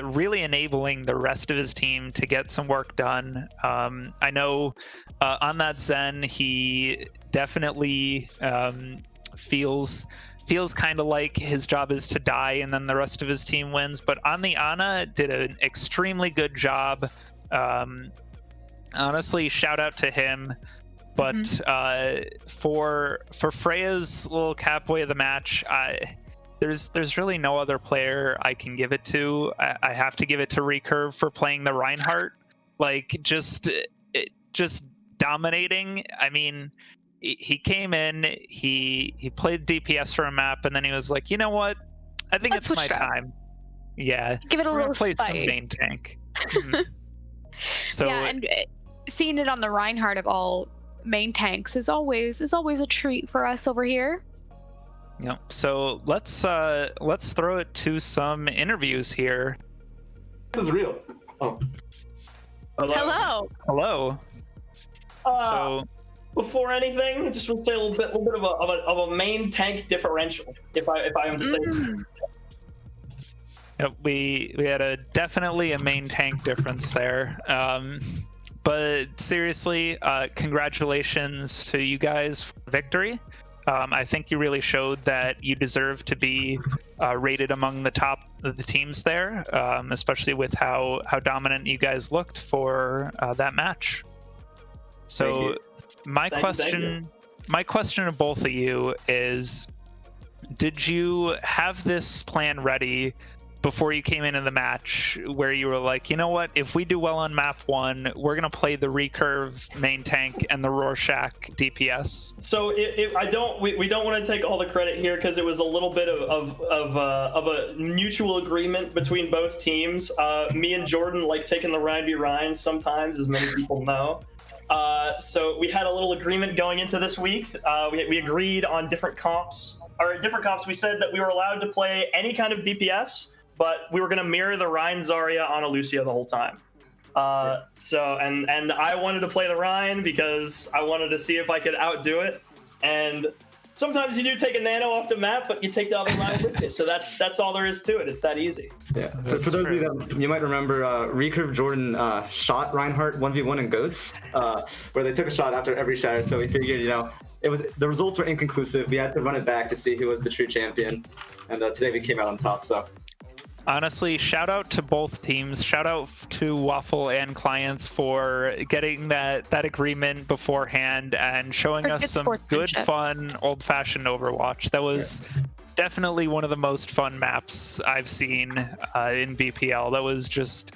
really enabling the rest of his team to get some work done. I know on that Zen, he definitely feels kind of like his job is to die and then the rest of his team wins, but on the Ana did an extremely good job. Honestly, shout out to him. But for Freya's little Katboy of the match, there's really no other player I can give it to. I have to give it to Recurve for playing the Reinhardt, like just dominating. I mean, he came in, he played DPS for a map, and then he was like, you know what? I think it's my time. Yeah, give it a little play spice. some main tank. So yeah, and seeing it on the Reinhardt of all main tanks is always a treat for us over here. Yep. So let's throw it to some interviews here. This is real. Oh. Hello. So before anything, I just want to say a little bit of a main tank differential, if I am to say. Yep, we had definitely a main tank difference there. But seriously, congratulations to you guys for victory. I think you really showed that you deserve to be rated among the top of the teams there, especially with how dominant you guys looked for that match. So my question to both of you is, did you have this plan ready before you came into the match where you were like, you know what, if we do well on map 1, we're gonna play the Recurve main tank and the Rorschach DPS? So we don't want to take all the credit here because it was a little bit of a mutual agreement between both teams. Me and Jordan like taking the Ryan v Ryan sometimes, as many people know. So we had a little agreement going into this week. We agreed on different comps. We said that we were allowed to play any kind of DPS, but we were going to mirror the Rhine Zarya on a Lucio the whole time. And I wanted to play the Rhine because I wanted to see if I could outdo it. And sometimes you do take a nano off the map, but you take the other line with you. So that's all there is to it. It's that easy. Yeah. For those of you that you might remember, Recurve Jordan shot Reinhardt 1v1 in Goats, where they took a shot after every shatter. So we figured, the results were inconclusive. We had to run it back to see who was the true champion. And today we came out on top. So honestly, shout out to both teams. Shout out to Waffle and Clients for getting that agreement beforehand and showing us some good, fun, old-fashioned Overwatch. That was definitely one of the most fun maps I've seen in BPL. That was just,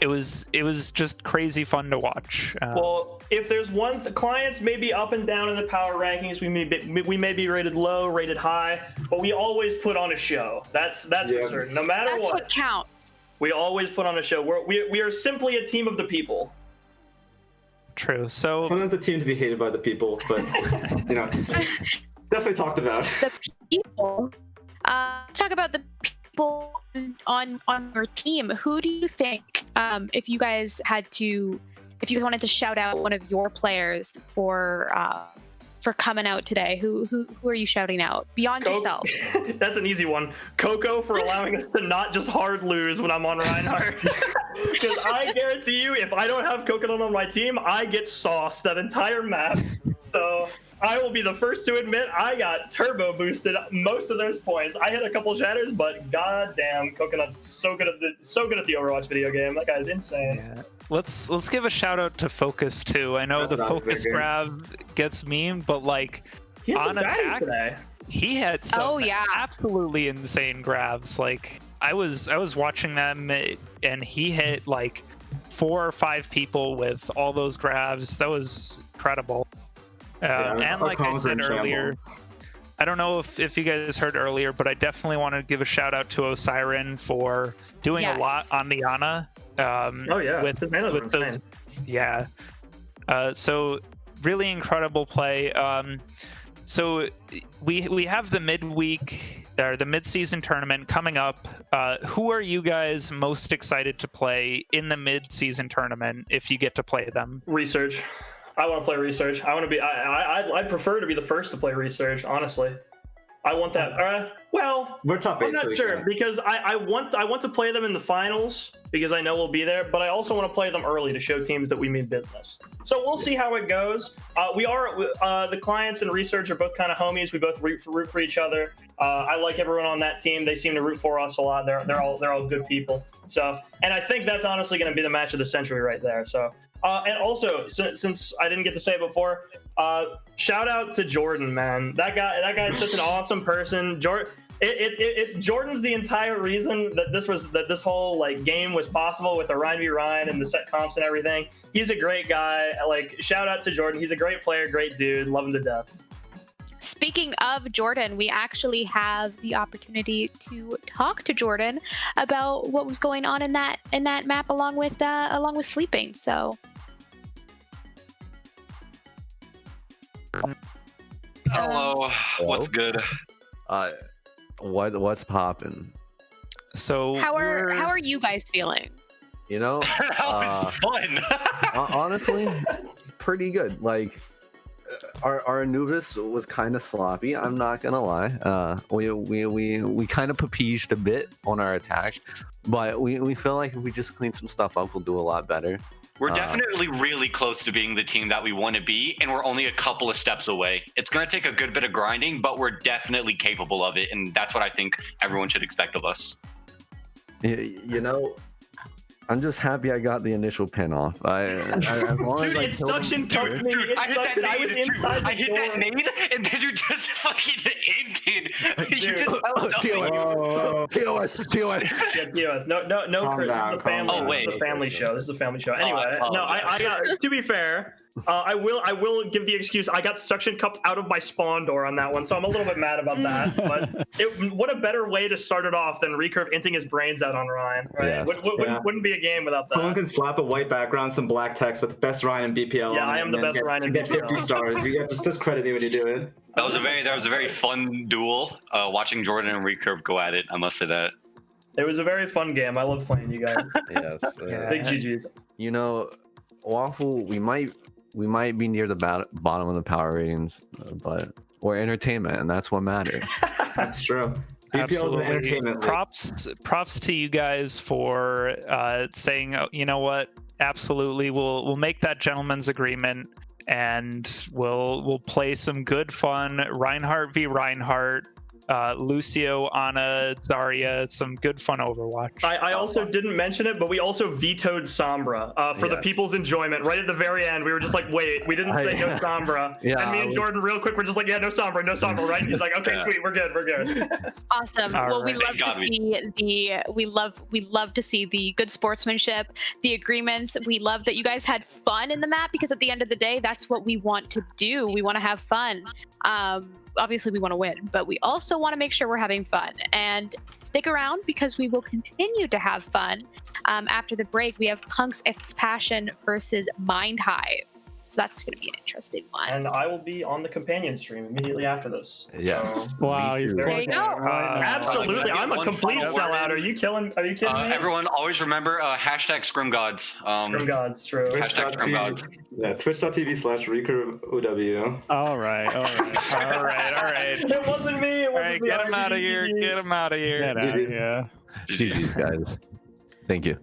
it was just crazy fun to watch. Well, if there's one, the Clients may be up and down in the power rankings. We may be rated low, rated high, but we always put on a show. That's for sure. No matter what counts. We always put on a show. We are simply a team of the people. True. So sometimes a team to be hated by the people, but you know, definitely talked about. The people. Talk about the people on your team. Who do you think, if you guys wanted to shout out one of your players for coming out today, who are you shouting out beyond yourself? That's an easy one. Coco for allowing us to not just hard lose when I'm on Reinhardt. Because I guarantee you, if I don't have Coconut on my team, I get sauced that entire map. So I will be the first to admit I got turbo boosted most of those points. I hit a couple shatters, but goddamn, Coconut's so good at the Overwatch video game. That guy's insane. Yeah. Let's give a shout out to Focus too. I know the Focus grab gets memed, but like on attack today, he had some absolutely insane grabs. Like I was watching them, and he hit like 4 or 5 people with all those grabs. That was incredible. And like I said earlier, I don't know if you guys heard earlier, but I definitely want to give a shout out to Osiren for doing a lot on the Ana. With those, so really incredible play. So we have the midweek or the mid-season tournament coming up. Who are you guys most excited to play in the mid-season tournament if you get to play them? Research. I want to play Research. I want to be. I'd prefer to be the first to play Research. Honestly, I want that. Well, we're top 8. I'm not sure because I want to play them in the finals because I know we'll be there. But I also want to play them early to show teams that we mean business. So we'll see how it goes. The clients and Research are both kind of homies. We both root for each other. I like everyone on that team. They seem to root for us a lot. They're all good people. So, and I think that's honestly going to be the match of the century right there. So. And also, since I didn't get to say it before, shout out to Jordan, man. That guy is such an awesome person. Jordan's the entire reason that this whole like game was possible with the Ryan v Ryan and the set comps and everything. He's a great guy. Like, shout out to Jordan. He's a great player, great dude. Love him to death. Speaking of Jordan, we actually have the opportunity to talk to Jordan about what was going on in that map along with sleeping. So. Hello. What's good? What's poppin'? So how are you guys feeling? You know, how is fun? Honestly, pretty good. Like our Anubis was kind of sloppy. I'm not gonna lie. We kind of papeged a bit on our attack, but we feel like if we just clean some stuff up, we'll do a lot better. We're definitely really close to being the team that we want to be, and we're only a couple of steps away. It's going to take a good bit of grinding, but we're definitely capable of it, and that's what I think everyone should expect of us. You know, I'm just happy I got the initial pin off. Dude, it suction cupped me. Dude, I hit that nade, inside the I hit that nade, and then you just fucking ended. You just TOS. Yeah, TOS. No, Chris. This is a family. Oh wait, this is a family show. This is a family show. Anyway, I got. To be fair, I will give the excuse. I got suction cupped out of my spawn door on that one, so I'm a little bit mad about that. But what a better way to start it off than Recurve inting his brains out on Ryan, right? Yes. Wouldn't be a game without that. Someone can slap a white background, some black text with the best Ryan in BPL. Yeah, I am the best Ryan in BPL. Get 50 stars. Just credit me when you do it. That was a very fun duel. Watching Jordan and Recurve go at it, I must say that. It was a very fun game. I love playing you guys. Yes. Big GGs. You know, Waffle, we might be near the bottom of the power ratings, but we're entertainment, and that's what matters. That's true. BPL is an entertainment. Props to you guys for saying, you know what? Absolutely, we'll make that gentleman's agreement, and we'll play some good fun Reinhardt v Reinhardt. Lucio, Ana, Zarya, some good fun Overwatch. I also didn't mention it, but we also vetoed Sombra for the people's enjoyment. Right at the very end, we were just like, wait, we didn't say no Sombra. And me and Jordan real quick, we're just like, yeah, no Sombra, right? And he's like, okay, sweet, we're good. Awesome. Well, we love to see we love to see the good sportsmanship, the agreements. We love that you guys had fun in the map, because at the end of the day, that's what we want to do. We want to have fun. obviously we want to win, but we also want to make sure we're having fun. And stick around because we will continue to have fun. After the break, we have Punk's Passion versus Mind.Hive. So that's going to be an interesting one. And I will be on the companion stream immediately after this. Yes. So, Wow, he's there you go. Absolutely, I'm a complete sellout. Are you kidding me? Everyone always remember hashtag Scrim Gods. Scrim Gods, true. Hashtag Scrim Gods. Yeah, twitch.tv/recurveow. All right. All right. It wasn't me. It wasn't All right, me. get him out of here. Get him out of here. Get out of here. GG's, guys. Thank you.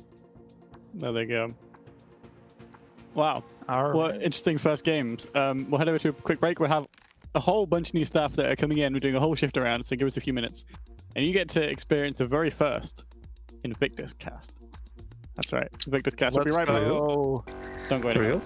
There they go. Wow. All right. Well, interesting first games. We'll head over to a quick break. We'll have a whole bunch of new staff that are coming in. We're doing a whole shift around, so give us a few minutes. And you get to experience the very first Invictus cast. That's right, Invictus cast. We'll be right back. Don't go anywhere.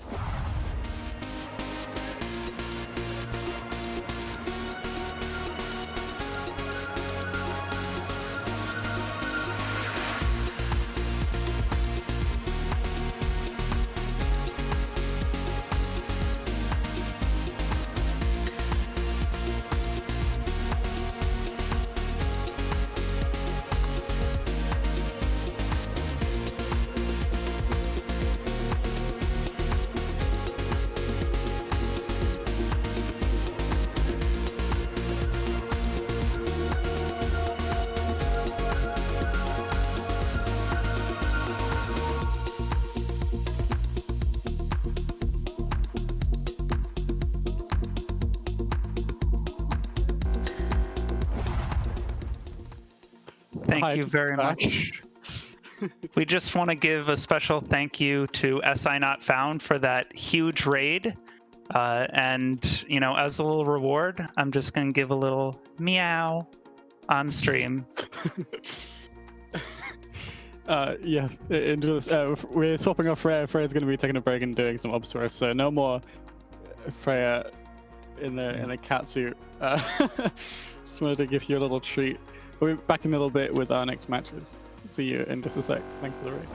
Thank you very much. We just want to give a special thank you to SI Not Found for that huge raid. And, you know, as a little reward, I'm just going to give a little meow on stream. Yeah, into this. We're swapping off Freya. Freya's going to be taking a break and doing some obs for us, so no more Freya in the cat suit. Just wanted to give you a little treat. We'll be back in a little bit with our next matches. See you in just a sec. Thanks for the raid.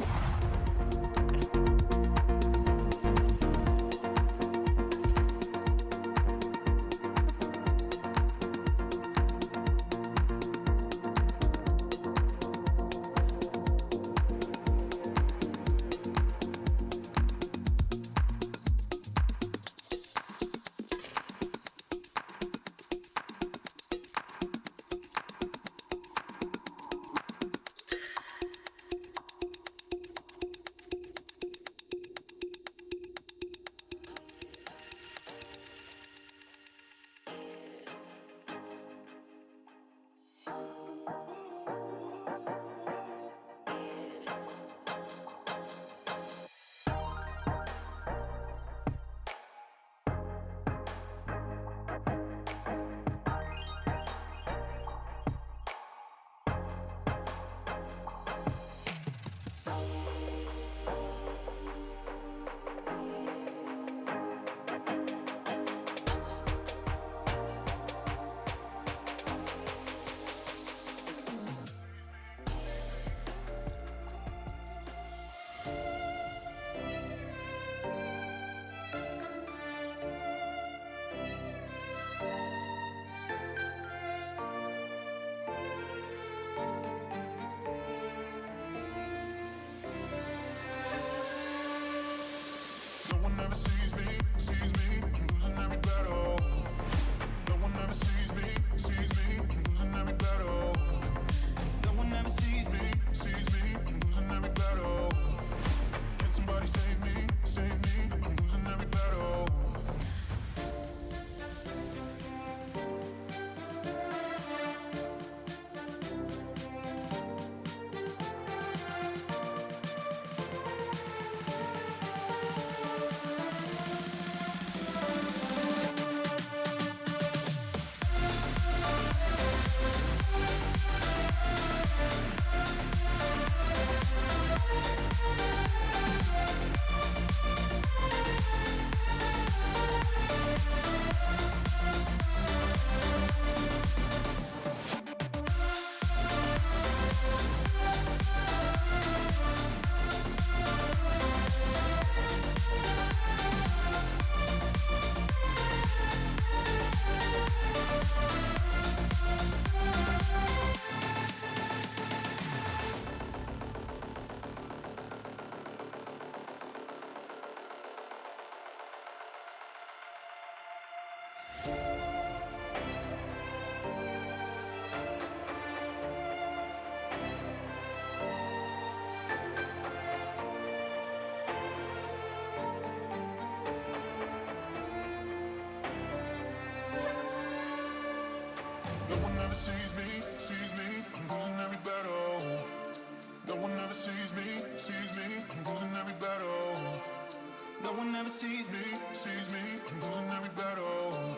No one ever sees me. I'm losing every battle.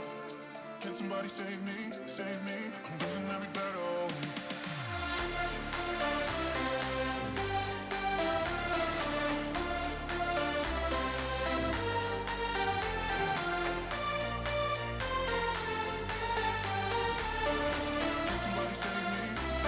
Can somebody save me? I'm losing every battle. Can somebody save me? I'm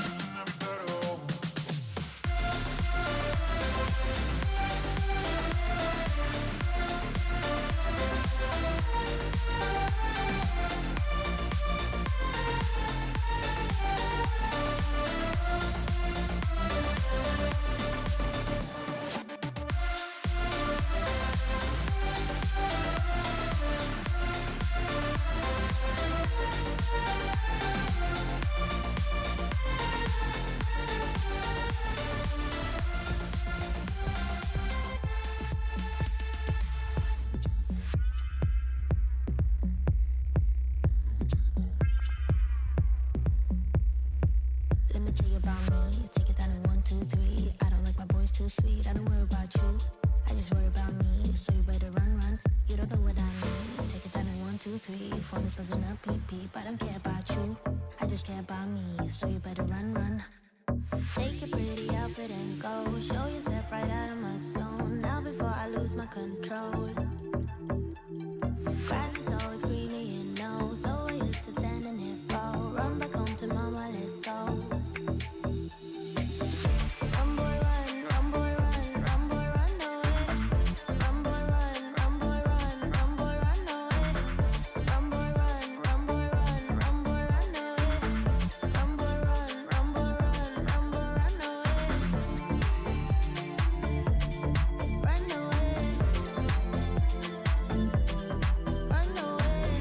losing every battle. Let me tell you about me. Take it down in 1, 2, 3. I don't like my boys too sweet. I don't worry about you. I just worry about me. So you better run. You don't know what I need. Take it down in 1, 2, 3. Phone is buzzing up, beep beep. I don't care about you. I just care about me. So you better run. Take your pretty outfit and go. Show yourself right out of my zone. Now before I lose my control. Grass is always greener, you know. So I used to stand in it fall. Run back home to mama, let's go. Run boy run, run boy run, run boy run away. Run boy run, run boy run, run boy run away. Run boy run, run boy run, run boy run away. Run boy run, run boy run, run boy run away. Run away. Run away.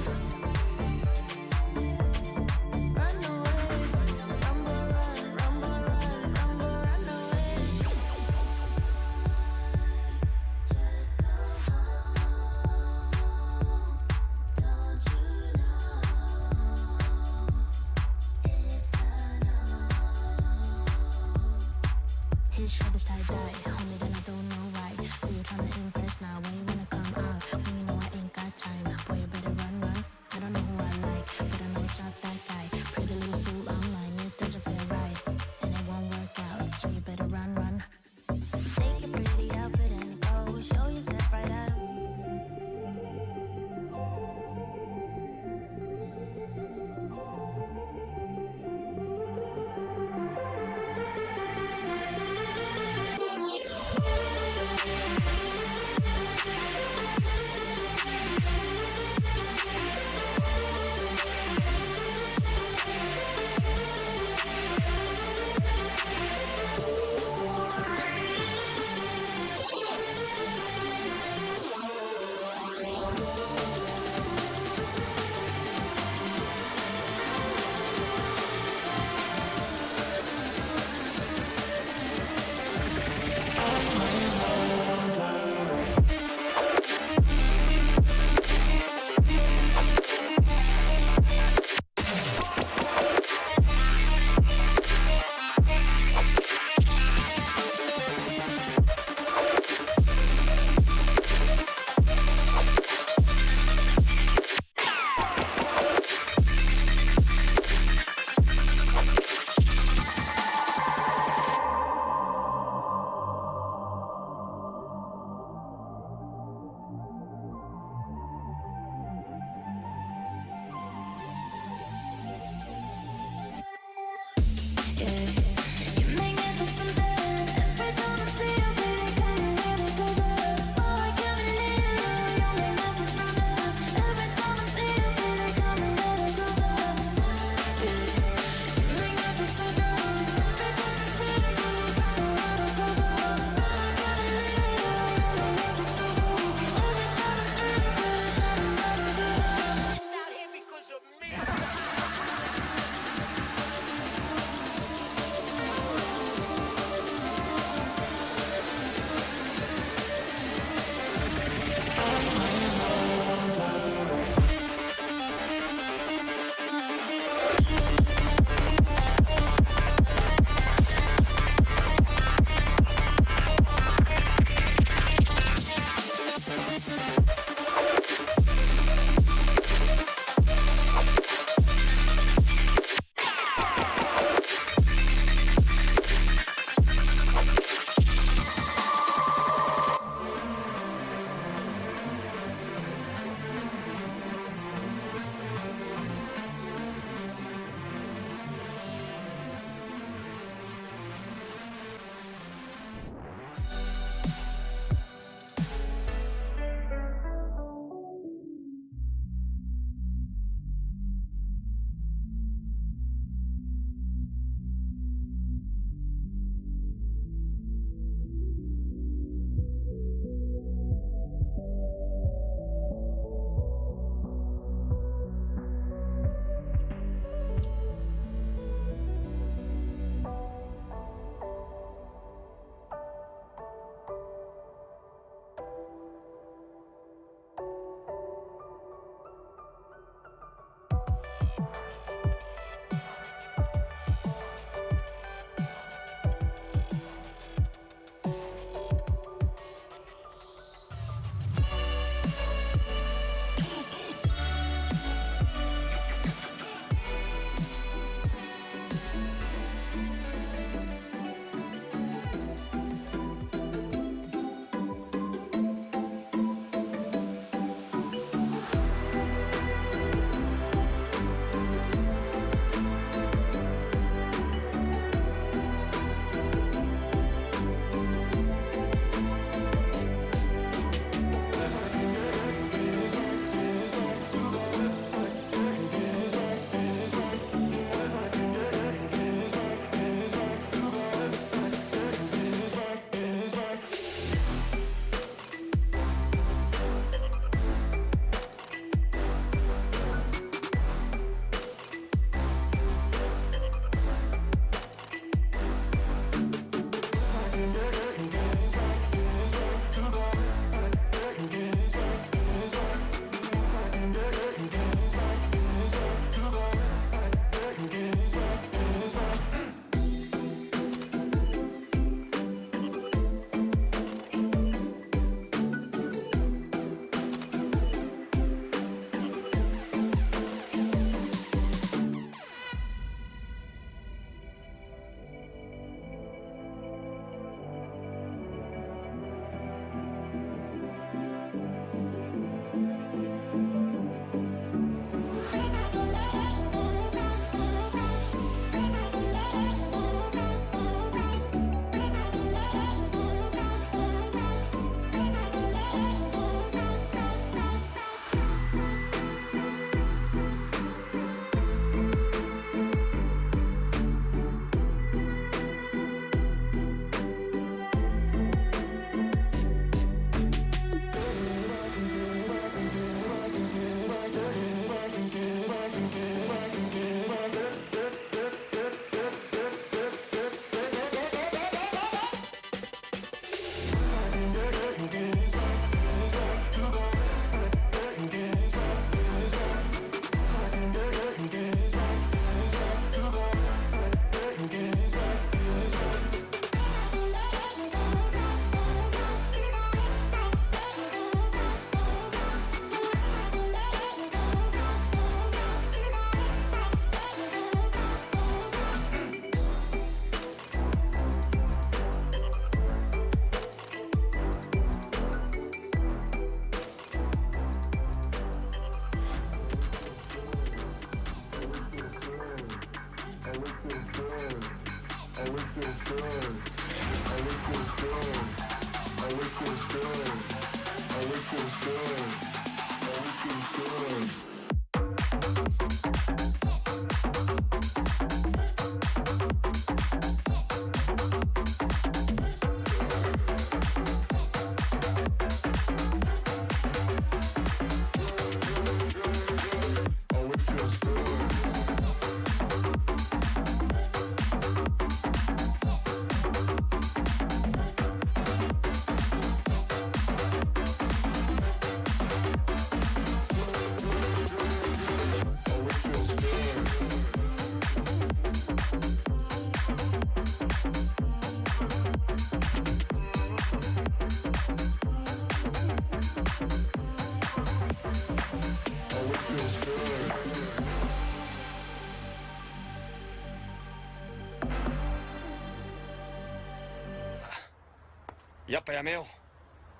やっぱやめよう。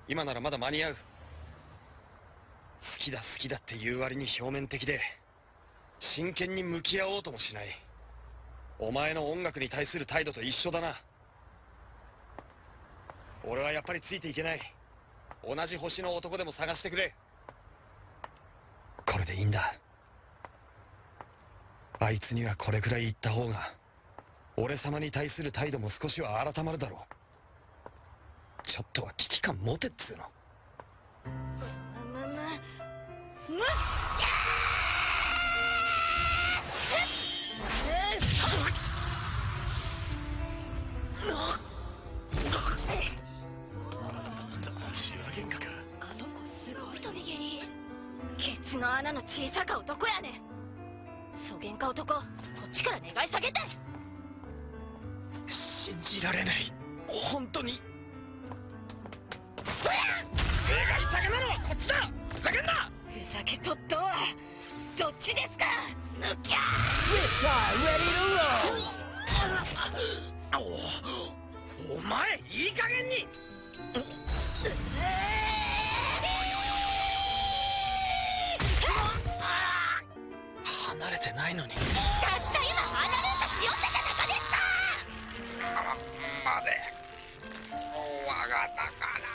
今ならまだ間に合う。好きだ好きだって言う割に表面的で真剣に向き合おうともしない。お前の音楽に対する態度と一緒だな。俺はやっぱりついていけない。同じ星の男でも探してくれ。これでいいんだ。あいつにはこれくらい言った方が俺様に対する態度も少しは改まるだろう。ちょっとは危機感持てっつうの。血は喧嘩か。あの子すごい飛び蹴り。ケツの穴の小さか男やね。そげんか男、こっちから願い下げて。信じられない。本当に。願い下げなのはこっちだ。ふざけんな。ふざけとっとはどっちですか。ぬきゃお前いい加減に。離れてないのに。たった今アナルータしよったじゃなかですか。待て。わかったから。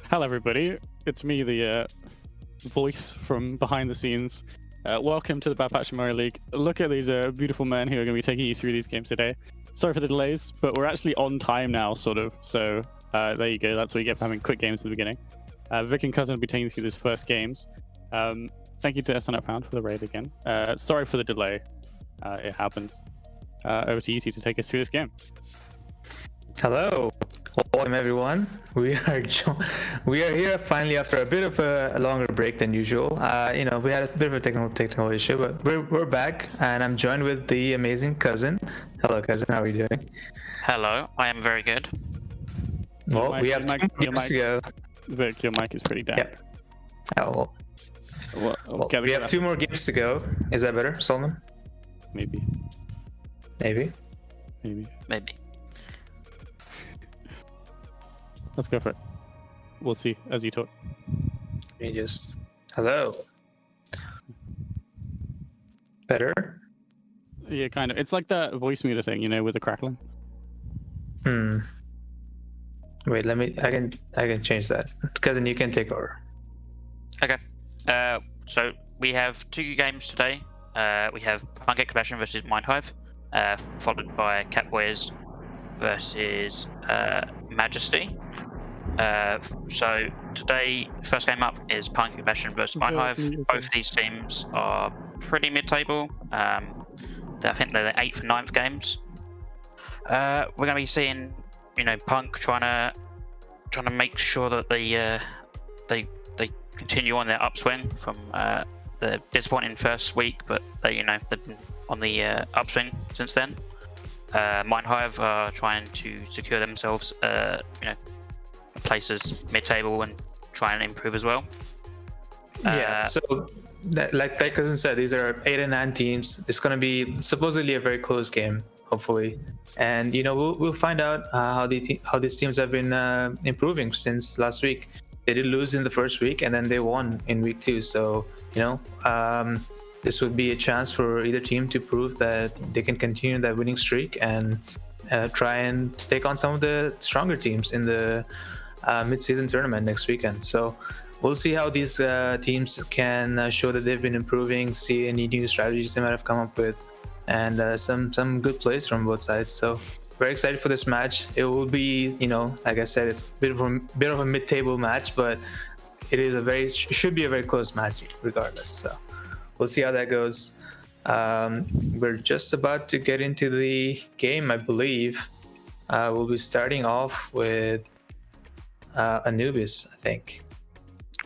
Hello, everybody. It's me, the voice from behind the scenes. Welcome to the Bad Patch Mario League. Look at these beautiful men who are going to be taking you through these games today. Sorry for the delays, but we're actually on time now, sort of. So there you go. That's what you get for having quick games at the beginning. Vic and Cousin will be taking you through these first games. Thank you to SNL Pound for the raid again. Sorry for the delay. It happens. Over to you two to take us through this game. Hello, welcome everyone. We are here finally after a bit of a longer break than usual. We had a bit of a technical issue, but we're back, and I'm joined with the amazing Cousin. Hello, Cousin. How are you doing? Hello, I am very good. Well, we have two games to go. Vic, your mic is pretty down. Yep. Oh well. We have 2 more games to go. Is that better, Solomon? Maybe. Maybe. Let's go for it. We'll see as you talk. Hello. Better? Yeah, kind of. It's like that voice meter thing, with the crackling. Wait, I can change that. Cousin, you can take over. Okay. So we have 2 games today. We have Pancake Compassion versus Mind.Hive, followed by Katboy versus Majesty. So today, first game up is Pancake Compassion versus Mind.Hive. Both of these teams are pretty mid-table. I think they're the 8th and 9th games. We're going to be seeing, Punk trying to make sure that they continue on their upswing from the disappointing first week, but they've been on the upswing since then. Mind.Hive are trying to secure themselves, places mid-table and try and improve as well. So like Cousin said, these are 8 and 9 teams. It's going to be supposedly a very close game, hopefully, and we'll find out how these teams have been improving since last week. They did lose in the first week, and then they won in week 2. So this would be a chance for either team to prove that they can continue that winning streak and try and take on some of the stronger teams in the mid-season tournament next weekend. So we'll see how these teams can show that they've been improving, see any new strategies they might have come up with, and some good plays from both sides. So very excited for this match. It will be, like I said, it's a bit of a mid-table match, but it should be a very close match regardless. So we'll see how that goes. We're just about to get into the game, I believe. We'll be starting off with Anubis, I think.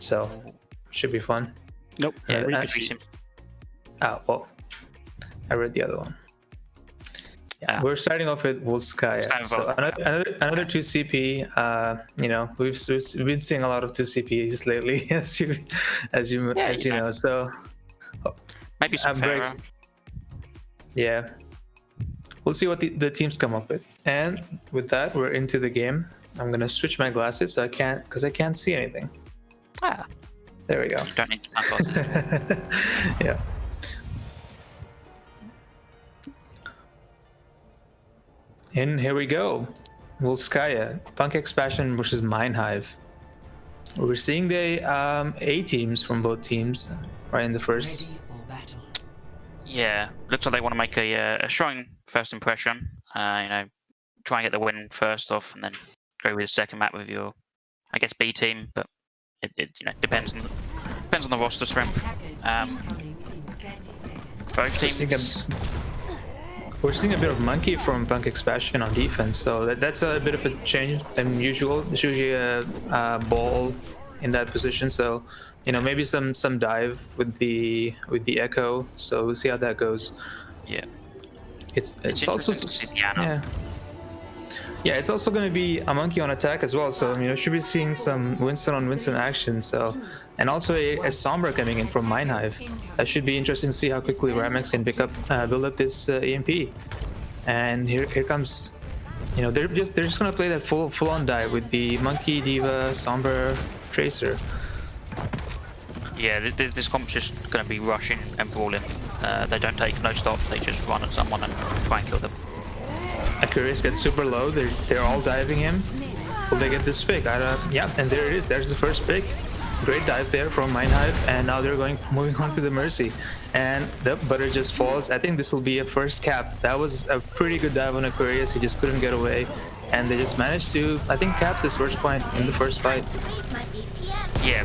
So should be fun. Nope. Yeah, well, I read the other one. Yeah. We're starting off with Volskaya. So another 2 CP. We've been seeing a lot of 2 CPs lately, as you know. So maybe some Yeah. we'll see what the teams come up with. And with that, we're into the game. I'm gonna switch my glasses so I can't see anything. Ah, there we go. You don't need sunglasses. Yeah. And here we go. Volskaya, Punk Expansion versus Mind.Hive. We're seeing the A teams from both teams right in the first. Yeah, looks like they want to make a strong first impression. Try and get the win first off, and then go with the second map with your, I guess, B team. But it depends on the roster strength. Both teams. We're seeing a bit of monkey from Punk Expansion on defense, so that's a bit of a change than usual. It's usually a ball in that position, so maybe some dive with the echo. So we'll see how that goes. Yeah, it's also it's also going to be a monkey on attack as well. So should be seeing some Winston on Winston action. So and also a Sombra coming in from Mind.Hive. That should be interesting to see how quickly Ramex can build up this EMP. And here comes, they're just gonna play that full on dive with the monkey, Diva, Sombra, Tracer. Yeah, this comp's just gonna be rushing and brawling. They don't take no stops. They just run at someone and try and kill them. Aquarius gets super low. They're all diving him. Will they get this pick? Yeah, and there it is. There's the first pick. Great dive there from Mind.Hive, and now they're moving on to the Mercy, and the butter just falls. I think this will be a first cap. That was a pretty good dive on Aquarius. He just couldn't get away, and they just managed to, I think, cap this first point in the first fight. Yeah,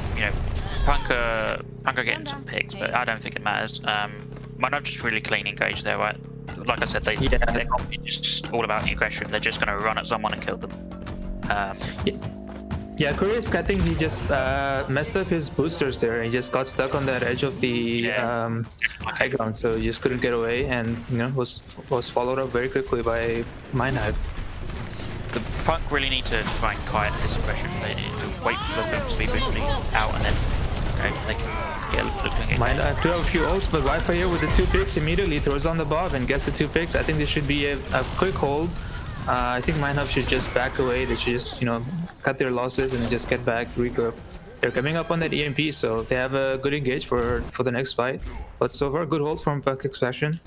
Punk are getting some picks, but I don't think it matters. Mind.Hive just really clean engage there, right? Like I said, they're just all about the aggression. They're just going to run at someone and kill them. Yeah, Aquarius, I think he just messed up his boosters there. He just got stuck on that edge of the high ground, so he just couldn't get away, and was followed up very quickly by Mind.Hive. The Punk really need to try and kite his aggression. They need to wait for the boom to be boosted out, and then they can get looking. Mind.Hive do have a few ults, but Wi-Fi here with the 2 picks immediately throws on the bob and gets the 2 picks. I think this should be a quick hold. I think Mind.Hive should just back away. They should just, cut their losses and just get back, regroup. They're coming up on that EMP, so they have a good engage for the next fight. But so far, good hold from Punk Expansion.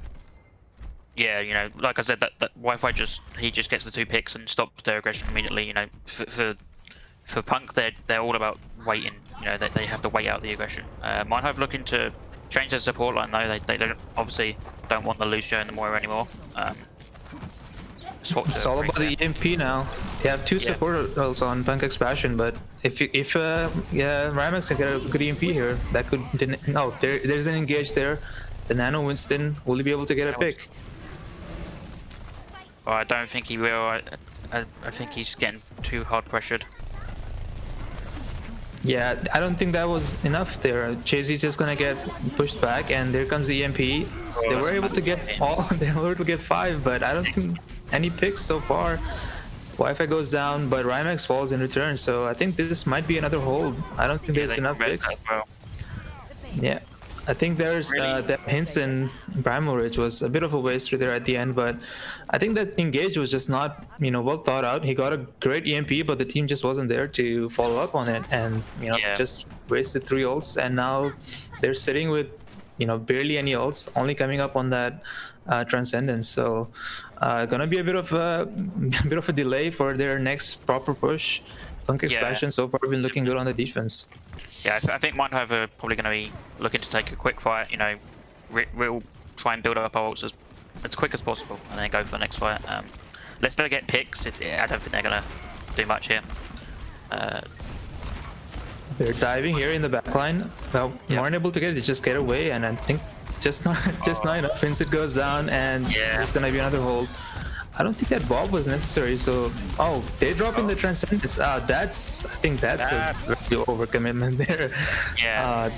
Yeah, like I said, that Wi-Fi just gets the 2 picks and stops their aggression immediately. For Punk, they're all about waiting. They have to wait out the aggression. Mind.Hive looking to change their support line though. They obviously don't want the Lucio and the Moira anymore. It's all about the EMP now. They have 2 support ults on Punk Expansion, but if Ramex can get a good EMP here, that could there's an engage there. The Nano Winston, will he be able to get a pick? Oh, I don't think he will. I think he's getting too hard pressured. Yeah, I don't think that was enough there. Chazy's just gonna get pushed back, and there comes the EMP. They were able to get they were able to get 5, but I don't think any picks so far. Wi-Fi goes down, but Rymax falls in return, so I think this might be another hold. I don't think there's enough picks. Yeah, I think there's that Hinson Primal Ridge was a bit of a waste there at the end, but I think that engage was just not, well thought out. He got a great EMP, but the team just wasn't there to follow up on it, and just wasted 3 ults, and now they're sitting with barely any ults, only coming up on that Transcendence. So gonna be a bit of a delay for their next proper push. Punk Expansion so far been looking good on the defense. Yeah, I think Mind.Hive are probably going to be looking to take a quick fight. We'll try and build up our ults as quick as possible, and then go for the next fight. Unless they get picks, I don't think they're going to do much here. They're diving here in the backline. Well, weren't able to just get away, and I think just not enough. Vincent goes down, and there's gonna be another hold. I don't think that Bob was necessary. So, they drop in the Transcendence. I think that's a overcommitment there. Yeah.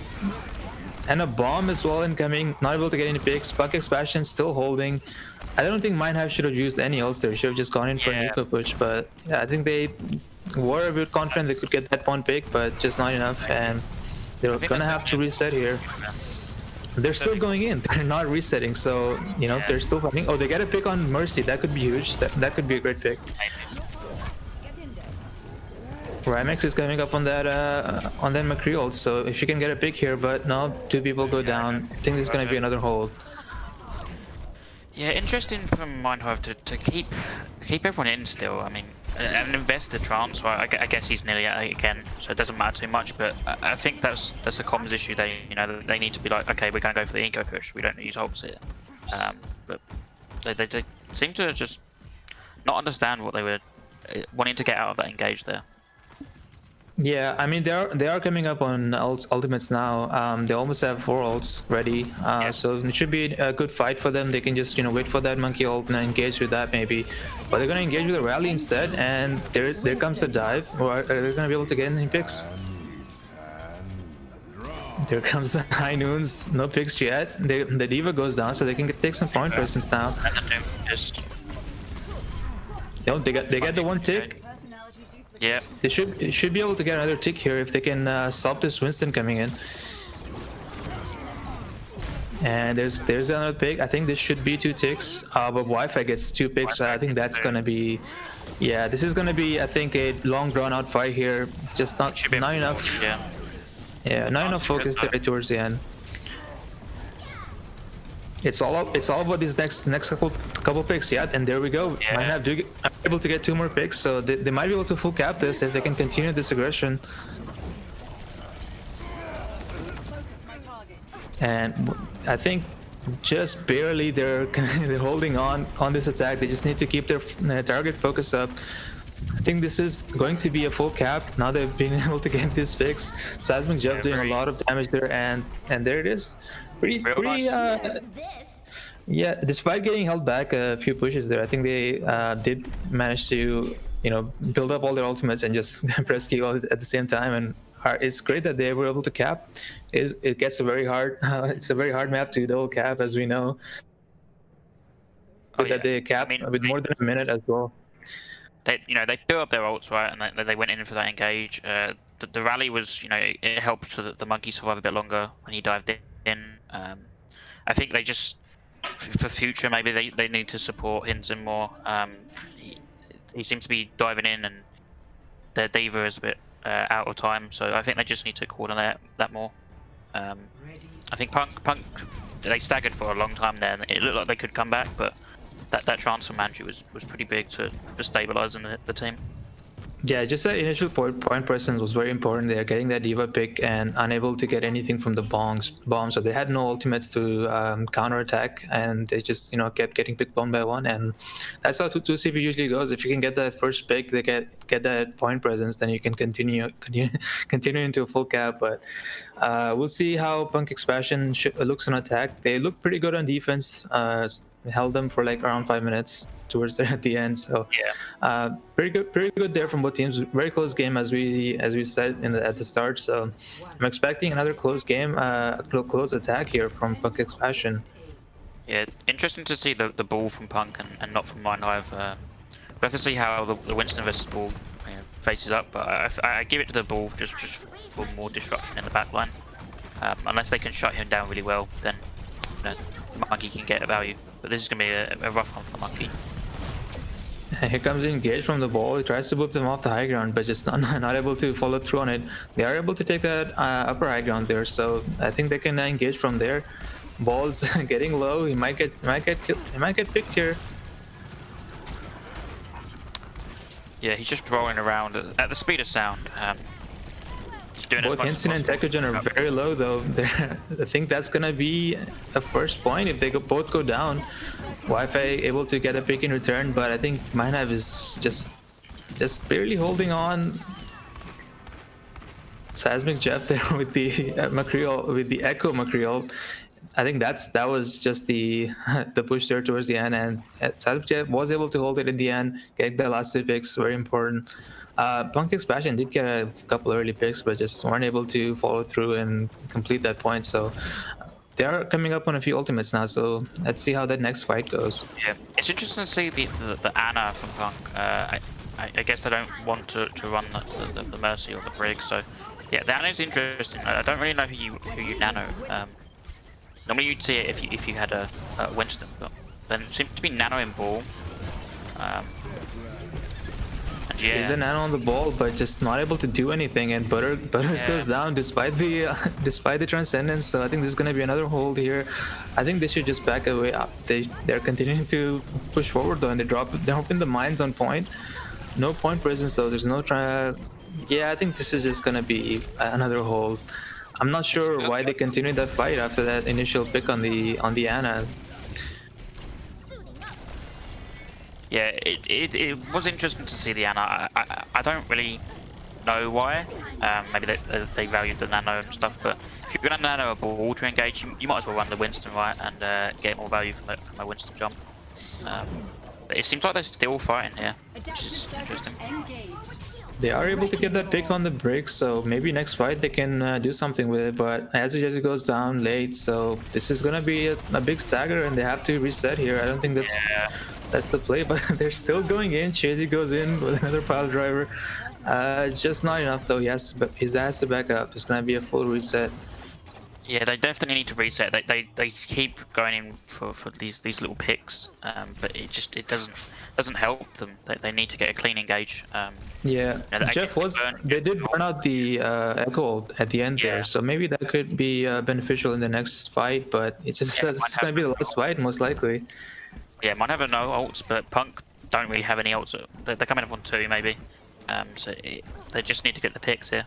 And a bomb as well incoming. Not able to get any picks. Punk Expansion still holding. I don't think Mind.Hive should have used any else there. Should have just gone in for an eco push. But I think they were a bit confident they could get that one pick, but just not enough, and they're gonna have to reset here. they're still going in. They're not resetting, so you know they're still fighting. Oh, they get a pick on Mercy. That could be huge. That could be a great pick. Rymex is coming up on that McCree ult, so if you can get a pick here, but no, 2 people go down. I think there's gonna be another hold. Yeah, interesting from Mind.Hive to keep everyone in still. I mean, and invest the trance. Right? I guess he's nearly at 8 again, so it doesn't matter too much. But I think that's a comms issue. They need to be like, okay, we're gonna go for the eco push. We don't use ults here. But they seem to just not understand what they were wanting to get out of that engage there. Yeah, I mean they are coming up on ultimates now. They almost have 4 ults ready, so it should be a good fight for them. They can just wait for that monkey ult and engage with that maybe, but they're gonna engage with a rally instead. And there comes a dive. Or are they gonna be able to get any picks? There comes the high noons. No picks yet. The diva goes down, so they can take some point presence now. They get the 1 tick. Yeah, they should be able to get another tick here if they can stop this Winston coming in. And there's another pick. I think this should be 2 ticks. But Wi-Fi gets 2 picks. So I think that's gonna be, yeah. This is gonna be, I think, a long drawn-out fight here. Just not enough. Yeah, not enough focus there towards the end. It's all about these next couple picks, yeah, and there we go. Mind.Hive are able to get 2 more picks, so they might be able to full cap this if they can continue this aggression. And I think just barely they're holding on this attack. They just need to keep their target focus up. I think this is going to be a full cap. Now they've been able to get this fix. Seismic Jump doing a lot of damage there, and there it is. Pretty yeah, despite getting held back a few pushes there, I think they did manage to build up all their ultimates and just press Q at the same time. And it's great that they were able to cap. It gets a very hard it's a very hard map to double cap, as we know. That they cap with more than a minute as well. They built up their ults, right, and they went in for that engage. The rally was, it helped the monkey survive a bit longer when he dived in. I think they just, for future, maybe they need to support Hinton more. He seems to be diving in, and their diva is a bit out of time, so I think they just need to coordinate that more. I think Punk, they staggered for a long time there, and it looked like they could come back, but that transfer Manju was pretty big for stabilizing the team. Yeah, just that initial point presence was very important. They're getting that diva pick and unable to get anything from the bombs. So they had no ultimates to counter attack, and they just kept getting picked 1 by 1. And that's how 2CP usually goes. If you can get that first pick, they get that point presence, then you can continue into a full cap. But we'll see how Punk Expansion looks on attack. They look pretty good on defense. Held them for like around 5 minutes towards there at the end. So pretty good there from both teams. Very close game, as we said at the start. So I'm expecting another close game, a close attack here from Punk Expansion. Yeah, interesting to see the ball from Punk and not from Mind.Hive. We'll have to see how the Winston versus ball faces up, but I give it to the ball just for more disruption in the back line. Unless they can shut him down really well, then the monkey can get a value. But this is going to be a rough one for the monkey. Here comes the engage from the ball. He tries to whip them off the high ground, but just not able to follow through on it. They are able to take that upper high ground there, so I think they can engage from there. Ball's getting low. He might get killed. He might get picked here. Yeah, he's just rolling around at the speed of sound. Both Hinton and Tekogen are very low though. I think that's gonna be a first point if they both go down. Wi-Fi able to get a pick in return, but I think Mind.Hive is just barely holding on. Seismic Jeff there with the McCree, with the Echo McCree. I think that was just the push there towards the end, and Seismic Jeff was able to hold it in the end, get the last 2 picks, very important. Punk Expansion did get a couple early picks, but just weren't able to follow through and complete that point. So they are coming up on a few ultimates now. So let's see how that next fight goes. Yeah, it's interesting to see the Ana from Punk. I guess they don't want to run the Mercy or the Brig. So yeah, the Ana is interesting. I don't really know who you nano. Normally you'd see it if you had a Winston, but then it seems to be Nano in ball. And yeah, There's a Nano on the ball, but just not able to do anything. And Butters goes down despite the Transcendence. So I think there's gonna be another hold here. I think they should just back away up. They're continuing to push forward though, and they're hoping the mines on point. No point presence though. There's no try. Yeah, I think this is just gonna be another hold. I'm not sure why they continued that fight after that initial pick on the Ana. yeah, it was interesting to see the Ana. I don't really know why. Maybe they valued the Nano and stuff, but if you're gonna Nano a ball to engage, you might as well run the Winston, right, and get more value from a Winston jump. But it seems like they're still fighting here, which is interesting. They are able to get that pick on the break, so maybe next fight they can do something with it. But as it goes down late, so this is gonna be a big stagger, and they have to reset here. I don't think that's the play, but they're still going in. Chazy goes in with another pile driver. Just not enough though. He has to back up. It's gonna be a full reset. Yeah, they definitely need to reset. They keep going in for these little picks, but it doesn't help them. They need to get a clean engage. Yeah, you know, Jeff they did burn out the Echo at the end there, so maybe that could be beneficial in the next fight. But it's gonna be the last fight most likely. Yeah, might have no ults, but Punk don't really have any ults. They're coming up on 2 maybe, so they just need to get the picks here.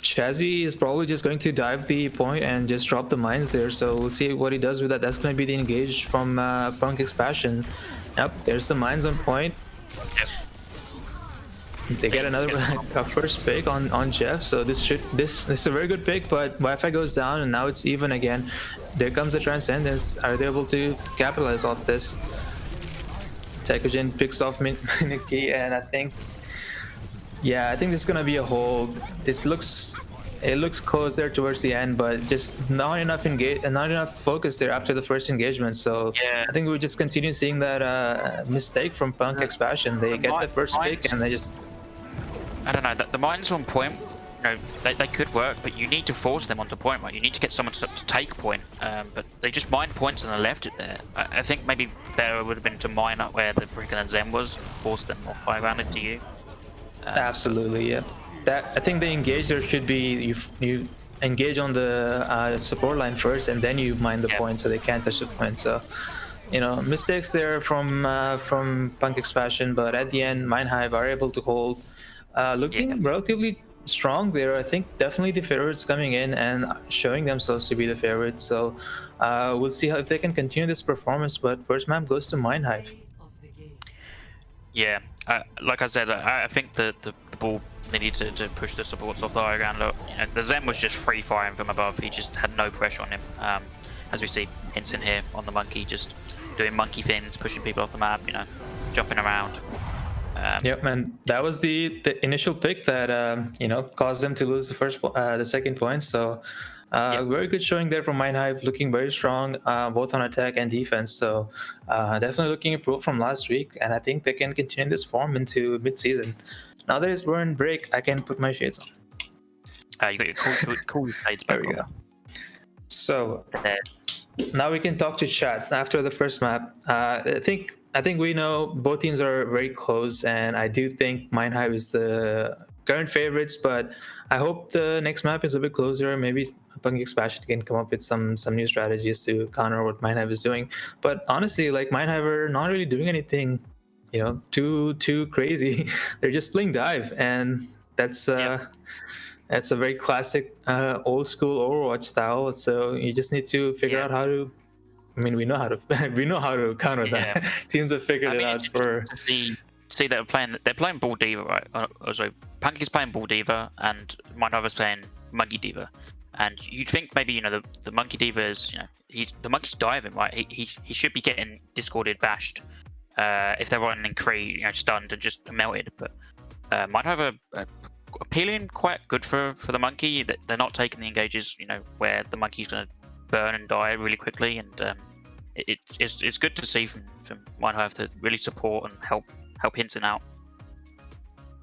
Chazzy is probably just going to dive the point and just drop the mines there, so we'll see what he does with that. That's going to be the engage from Punk Expansion. Yep, there's some mines on point. Yep. They get another first pick on Jeff, so this is a very good pick, but Wi-Fi goes down and now it's even again. There comes the Transcendence. Are they able to capitalize off this? Tekujin picks off Miniki, and I think this is gonna be a hold. It looks close there towards the end, but just not enough focus there after the first engagement. So I think we just continue seeing that mistake from Punk Expansion. They get the first pick and they just. I don't know. The mines on point, you know, they could work, but you need to force them onto point, right? You need to get someone to take point, but they just mined points and they left it there. I think maybe better would have been to mine up where the Brick and Zen was, force them more high rounded to you. Absolutely, yeah. I think the engage there should be you engage on the support line first, and then you mine the point so they can't touch the point. So, you know, mistakes there from Punk Expansion, but at the end, Mind.Hive are able to hold, looking relatively strong there. I think definitely the favorites coming in and showing themselves to be the favorites. So we'll see if they can continue this performance. But first map goes to Mind.Hive. Yeah, like I said, I think the ball needed to push the supports off the high ground. You know, the Zen was just free firing from above. He just had no pressure on him. As we see Hinson here on the monkey, just doing monkey things, pushing people off the map. You know, jumping around. Yep, and that was the initial pick that you know, caused them to lose the second point. So very good showing there from Mind.Hive, looking very strong both on attack and defense. So definitely looking improved from last week, and I think they can continue this form into mid-season. Now that we're in break, I can put my shades on. You got your cool shades back. There we go. So now we can talk to chat after the first map. I think we know both teams are very close, and I do think Mind.Hive is the current favorites, but I hope the next map is a bit closer. Maybe Punk Expansion can come up with some new strategies to counter what Mind.Hive is doing. But honestly, like, Mind.Hive are not really doing anything, you know, too crazy. They're just playing dive, and that's a very classic old school Overwatch style. So you just need to figure out how to. I mean, we know how to counter that. Teams have figured it out for. See, they're playing Ball Diva, right? So Punk is playing Ball Diva, and Mind.Hive is playing Monkey Diva. And you'd think maybe, you know, the Monkey Diva is, you know, the monkey's diving, right? He should be getting discorded, bashed. If they're running in Kree, you know, stunned and just melted. But Mind.Hive are appealing quite good for the monkey. They're not taking the engages, you know, where the monkey's going to burn and die really quickly, and it's good to see from Mind.Hive to really support and help Hinson out.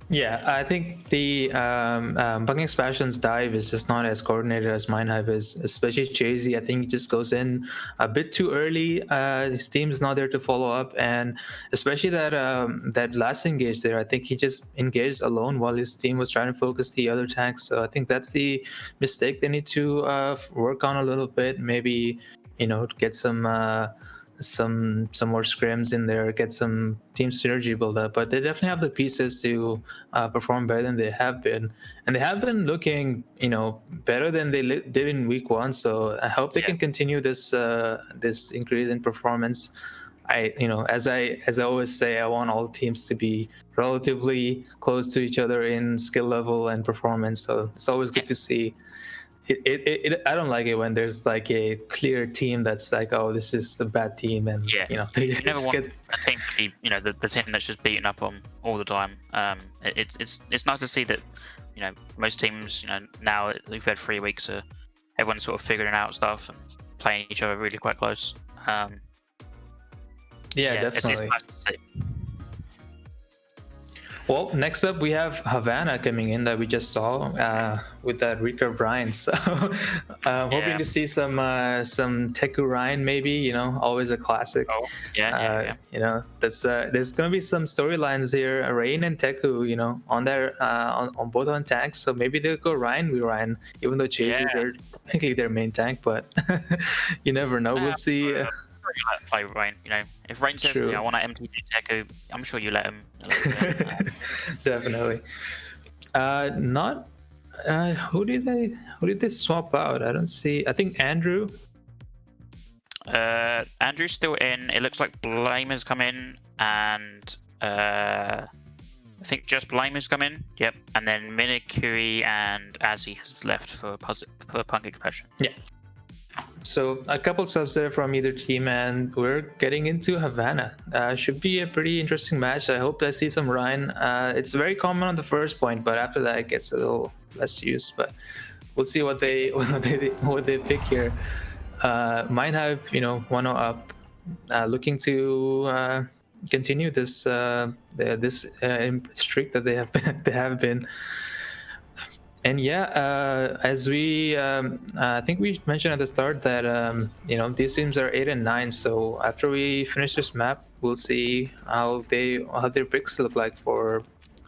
Yeah, I think the Bucking Sebastian's dive is just not as coordinated as Mind.Hive is, especially Jay-Z. I think he just goes in a bit too early. His team is not there to follow up, and especially that last engage there, I think he just engaged alone while his team was trying to focus the other tanks. So I think that's the mistake they need to work on a little bit. Maybe get some more scrims in there, get some team synergy build up. But they definitely have the pieces to perform better than they have been, and they have been looking better than they did in week 1. So I hope they can continue this this increase in performance. As I always say, I want all teams to be relatively close to each other in skill level and performance. So it's always good to see. I don't like it when there's like a clear team that's like, oh, this is a bad team, and they You never just want get. a team to be, the team that's just beaten up on all the time. It's nice to see that, most teams, now we've had 3 weeks, everyone's sort of figuring out stuff and playing each other really quite close. Definitely. It's nice to see. Well, next up we have Havana coming in that we just saw with that recurve Ryan. So hoping to see some Teku Ryan maybe. Always a classic. Oh, yeah. That's there's gonna be some storylines here. Rain and Teku, on their on both on tanks. So maybe they'll go Ryan with Ryan, even though Chase is technically their main tank. But you never know. We'll see. You let him play Rain. If Rain says, I want to MTG Teku, I'm sure you let him. Definitely. Who did they swap out? I don't see. I think Andrew. Andrew's still in. It looks like Blame has come in, and I think just Blame has come in. Yep. And then Minikuri and Azzy has left for Punk Expression. Yeah. So a couple subs there from either team, and we're getting into Havana. Should be a pretty interesting match. I hope I see some Ryan. It's very common on the first point, but after that it gets a little less used. But we'll see what they pick here. Mind.Hive, 1-0 up, looking to continue this streak that they have been. And as we, I think we mentioned at the start that these teams are 8 and 9. So after we finish this map, we'll see how their picks look like for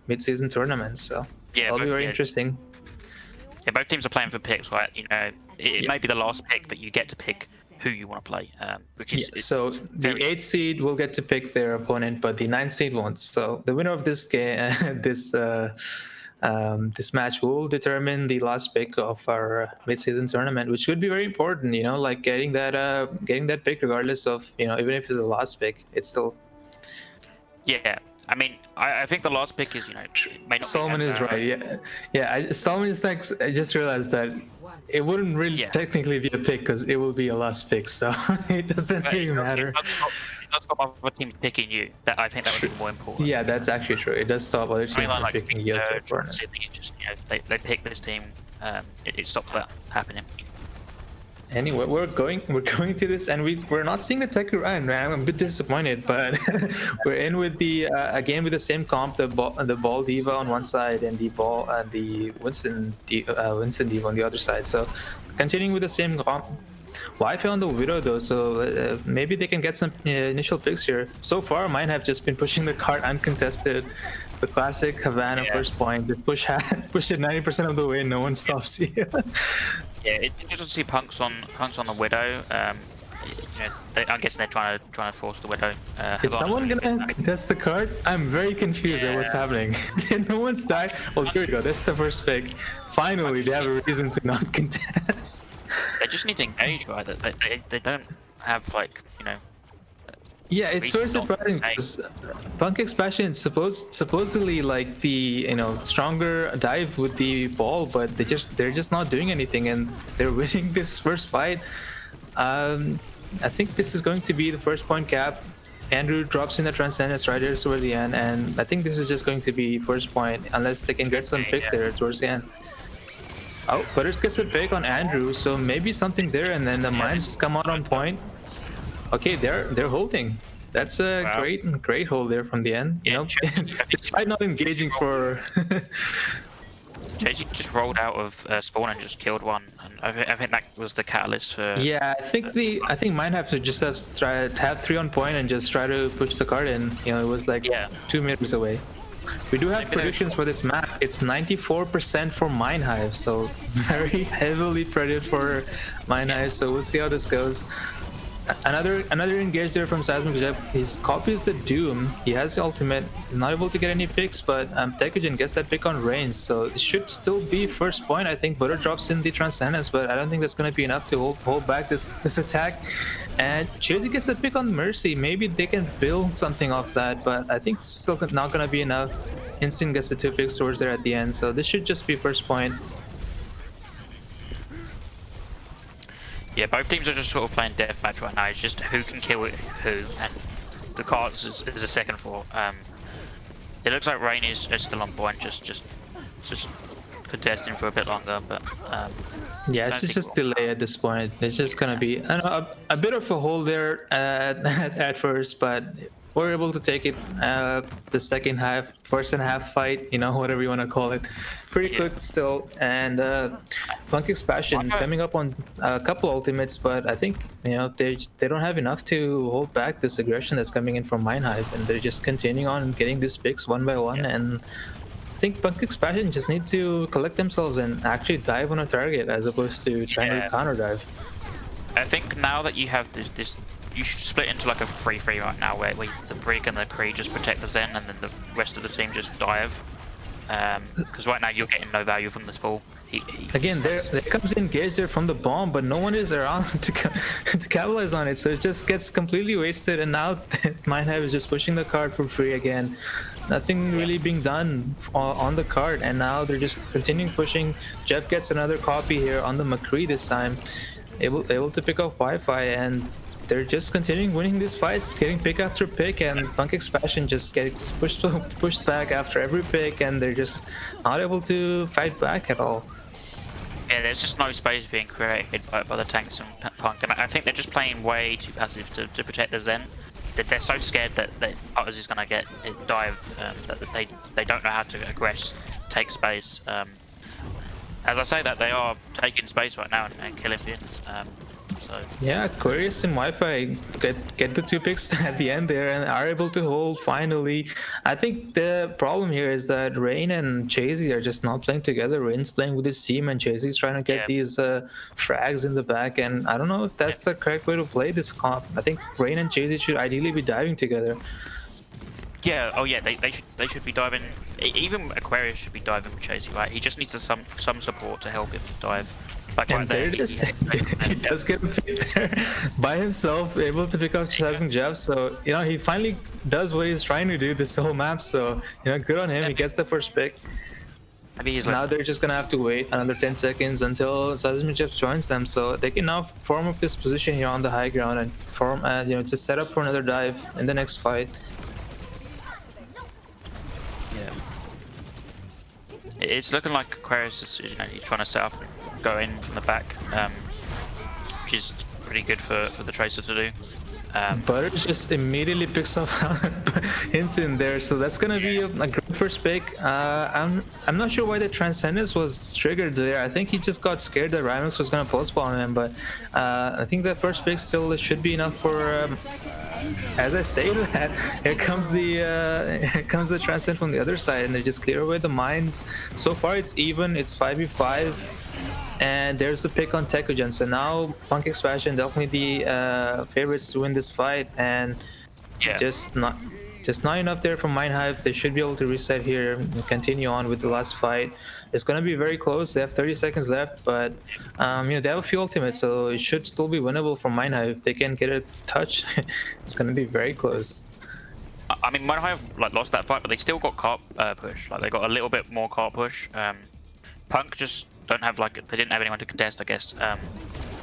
mid-season tournaments. So it'll be very interesting. Yeah, both teams are playing for picks, right? It may be the last pick, but you get to pick who you want to play. Which is so the 8th seed will get to pick their opponent, but the 9th seed won't. So the winner of this game, this match will determine the last pick of our mid-season tournament, which would be very important. Like getting that pick, regardless of even if it's the last pick, it's still. Yeah, I mean, I think the last pick is Solomon is right. Solomon is like, I just realized that it wouldn't really technically be a pick because it will be a last pick, so it doesn't really matter. It does stop other teams picking you. That I think that would be more important. Yeah, that's actually true. It does stop other teams from picking you as their opponent. They pick this team. It stops that happening. Anyway, we're going to this, and we're not seeing the Teku Ryan, man. I'm a bit disappointed, but we're in with the again with the same comp, the ball diva on one side and the Winston diva on the other side. So continuing with the same comp. Wi-Fi on the Widow though, so maybe they can get some initial picks here. So far, mine have just been pushing the cart uncontested. The classic Havana first point. Just push it 90% of the way. No one stops you. It's interesting to see punks on the Widow. I'm guessing they're trying to force the Widow. Is someone gonna contest the card? I'm very confused at what's happening. No one's died. Well, here we go. That's the first pick. Finally, they have a reason to not contest. They just need to engage, right? They don't have Yeah, it's very surprising because Punk Expansion is supposedly like the stronger dive with the ball, but they're just not doing anything, and they're winning this first fight. I think this is going to be the first point cap. Andrew drops in the Transcendence right there toward the end, and I think this is just going to be first point unless they can get some picks there towards the end. Oh, Butters gets a pick on Andrew, so maybe something there, and then the mines come out on point. Okay, they're holding. That's a great hold there from the end. You know, despite not engaging for. Chasey just rolled out of spawn and just killed one, and I think that was the catalyst for. Yeah, I think Mind.Hive to just have 3 on point and just try to push the card in. You know, it was like 2 meters away. We do have predictions for this map. It's 94% for Mind.Hive, so very heavily predicted for Mind.Hive. So we'll see how this goes. Another engage there from Seismic. His copies the Doom. He has the ultimate. Not able to get any picks, but Tekogen gets that pick on range, so it should still be first point. I think Butter drops in the Transcendence, but I don't think that's going to be enough to hold back this attack. And Chasey gets a pick on Mercy. Maybe they can build something off that, but I think it's still not going to be enough. Instinct gets the 2 picks towards there at the end, so this should just be first point. Yeah, both teams are just sort of playing deathmatch right now. It's just who can kill who, and the cards is a second for. It looks like Rain is still on point, just contesting for a bit longer, but yeah, it's just delay at this point. It's just gonna be a bit of a hold there at first, but we're able to take it the second half, first and half fight, you know, whatever you want to call it. Pretty quick still, and Punk's Passion coming up on a couple ultimates, but I think, you know, they don't have enough to hold back this aggression that's coming in from Mind.Hive, and they're just continuing on getting these picks one by one. And I think Punk's Passion just need to collect themselves and actually dive on a target as opposed to trying to counter dive. I think now that you have this you should split into like a 3-3 right now, where the Brig and the Kree just protect the Zen, and then the rest of the team just dive. Because right now you're getting no value from this ball. Again, there comes in Gage there from the bomb, but no one is around to capitalize on it, so it just gets completely wasted. And now Mind.Hive is just pushing the card for free again. Nothing really being done on the card, and now they're just continuing pushing. Jeff gets another copy here on the McCree this time, able to pick up Wi-Fi, and they're just continuing winning these fights, getting pick after pick, and Punk's Passion just gets pushed back after every pick, and they're just not able to fight back at all. Yeah, there's just no space being created by the tanks and Punk, and I think they're just playing way too passive to protect the Zen. They're so scared that Otters is going to get it dived, that they don't know how to aggress, take space. As I say that, they are taking space right now and killing Fins. So. Yeah, Aquarius and Wi-Fi get the 2 picks at the end there and are able to hold finally. I think the problem here is that Rain and Chasey are just not playing together. Rain's playing with his team and Chasey's trying to get these frags in the back, and I don't know if that's the correct way to play this comp. I think Rain and Chasey should ideally be diving together. Yeah, oh yeah, they should be diving. Even Aquarius should be diving with Chasey, right? He just needs some support to help him dive. Like and there it is. He does get a pick there by himself, able to pick up Seismic Jeff. So, you know, he finally does what he's trying to do this whole map. So, you know, good on him. He gets the first pick. Now they're just gonna have to wait another 10 seconds until Seismic Jeff joins them. So they can now form up this position here on the high ground and form, you know, to set up for another dive in the next fight. Yeah. It's looking like Aquarius is, you know, he's trying to set up. Go in from the back, which is pretty good for the Tracer to do. Butter just immediately picks up hints in there, so that's gonna be a great first pick. I'm not sure why the Transcendence was triggered there. I think he just got scared that Rhynox was gonna post-spawn him, but I think that first pick still should be enough for. As I say that, here comes the Transcend from the other side, and they just clear away the mines. So far, it's even. It's 5v5. And there's the pick on Tekogen, so now Punk's Passion definitely the favorites to win this fight, and just not enough there from Mind.Hive. They should be able to reset here and continue on with the last fight. It's gonna be very close. They have 30 seconds left, but you know, they have a few ultimates, so it should still be winnable for Mind.Hive. If they can get a touch, it's gonna be very close. I mean, Mind.Hive lost that fight, but they still got cart push. Like they got a little bit more cart push. Punk just don't have they didn't have anyone to contest, I guess.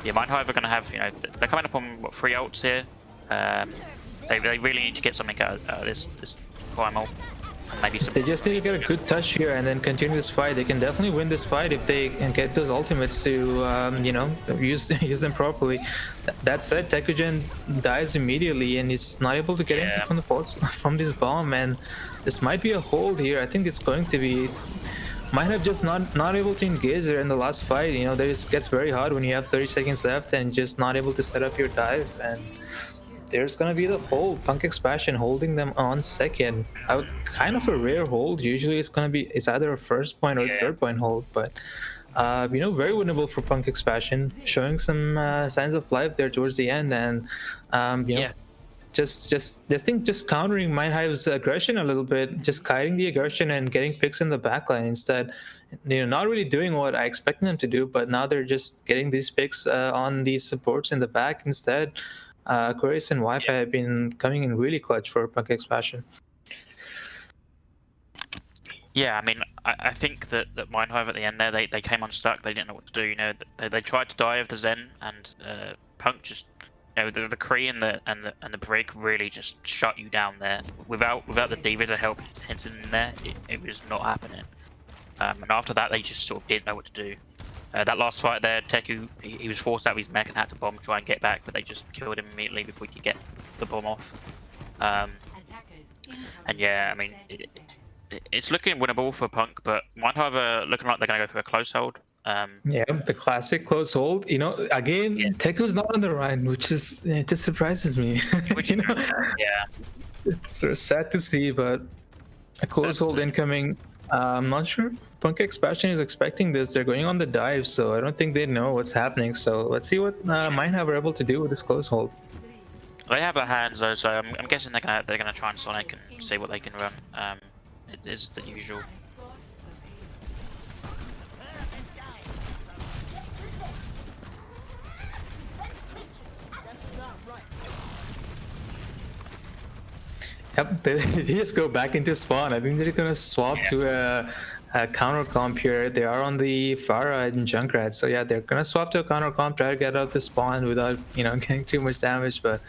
Yeah, Mind.Hive are gonna have, you know, they're coming up on what, 3 ults here. They really need to get something out of this primal. maybe some. They just need to get a good touch here and then continue this fight. They can definitely win this fight if they can get those ultimates to, you know, use them properly. That said, Tekugen dies immediately and he's not able to get in from the from this bomb, and this might be a hold here. I think it's going to be. Might have just not able to engage there in the last fight. You know, it gets very hard when you have 30 seconds left and just not able to set up your dive, and there's gonna be the hold. Punk Expansion holding them on second. Kind of a rare hold. Usually it's either a first point or a third point hold, but you know, very winnable for Punk Expansion, showing some signs of life there towards the end, and you know, just countering Mind.Hive's aggression a little bit, just kiting the aggression and getting picks in the backline instead. You know, not really doing what I expected them to do, but now they're just getting these picks on these supports in the back instead. Aquarius and Wi-Fi have been coming in really clutch for Punk Expansion. Yeah, I mean, I think that Mind.Hive at the end there, they came unstuck. They didn't know what to do. You know, they tried to dive the Zen, and Punk just, you know, the Kree and the break really just shut you down there. Without the D.Va to help Hinson in there, it was not happening. And after that, they just sort of didn't know what to do. That last fight there, Teku, he was forced out of his mech and had to bomb, try and get back, but they just killed him immediately before he could get the bomb off. And yeah, I mean, it's looking winnable for Punk, but Mind.Hive are looking like they're going to go for a close hold. Yeah, the classic close hold. You know, again, Teku's not on the run, which is, it just surprises me. You know? Yeah. It's sort of sad to see, but a close hold incoming. I'm not sure Punk Expansion is expecting this. They're going on the dive, so I don't think they know what's happening. So let's see what Mind.Hive are able to do with this close hold. They have their hands though, so I'm guessing they're gonna try and Sonic and see what they can run. It is the usual. Yep, they just go back into spawn. I think they're gonna swap to a counter comp here. They are on the Pharah and Junkrat, so yeah, they're gonna swap to a counter comp, try to get out the spawn without, you know, getting too much damage. But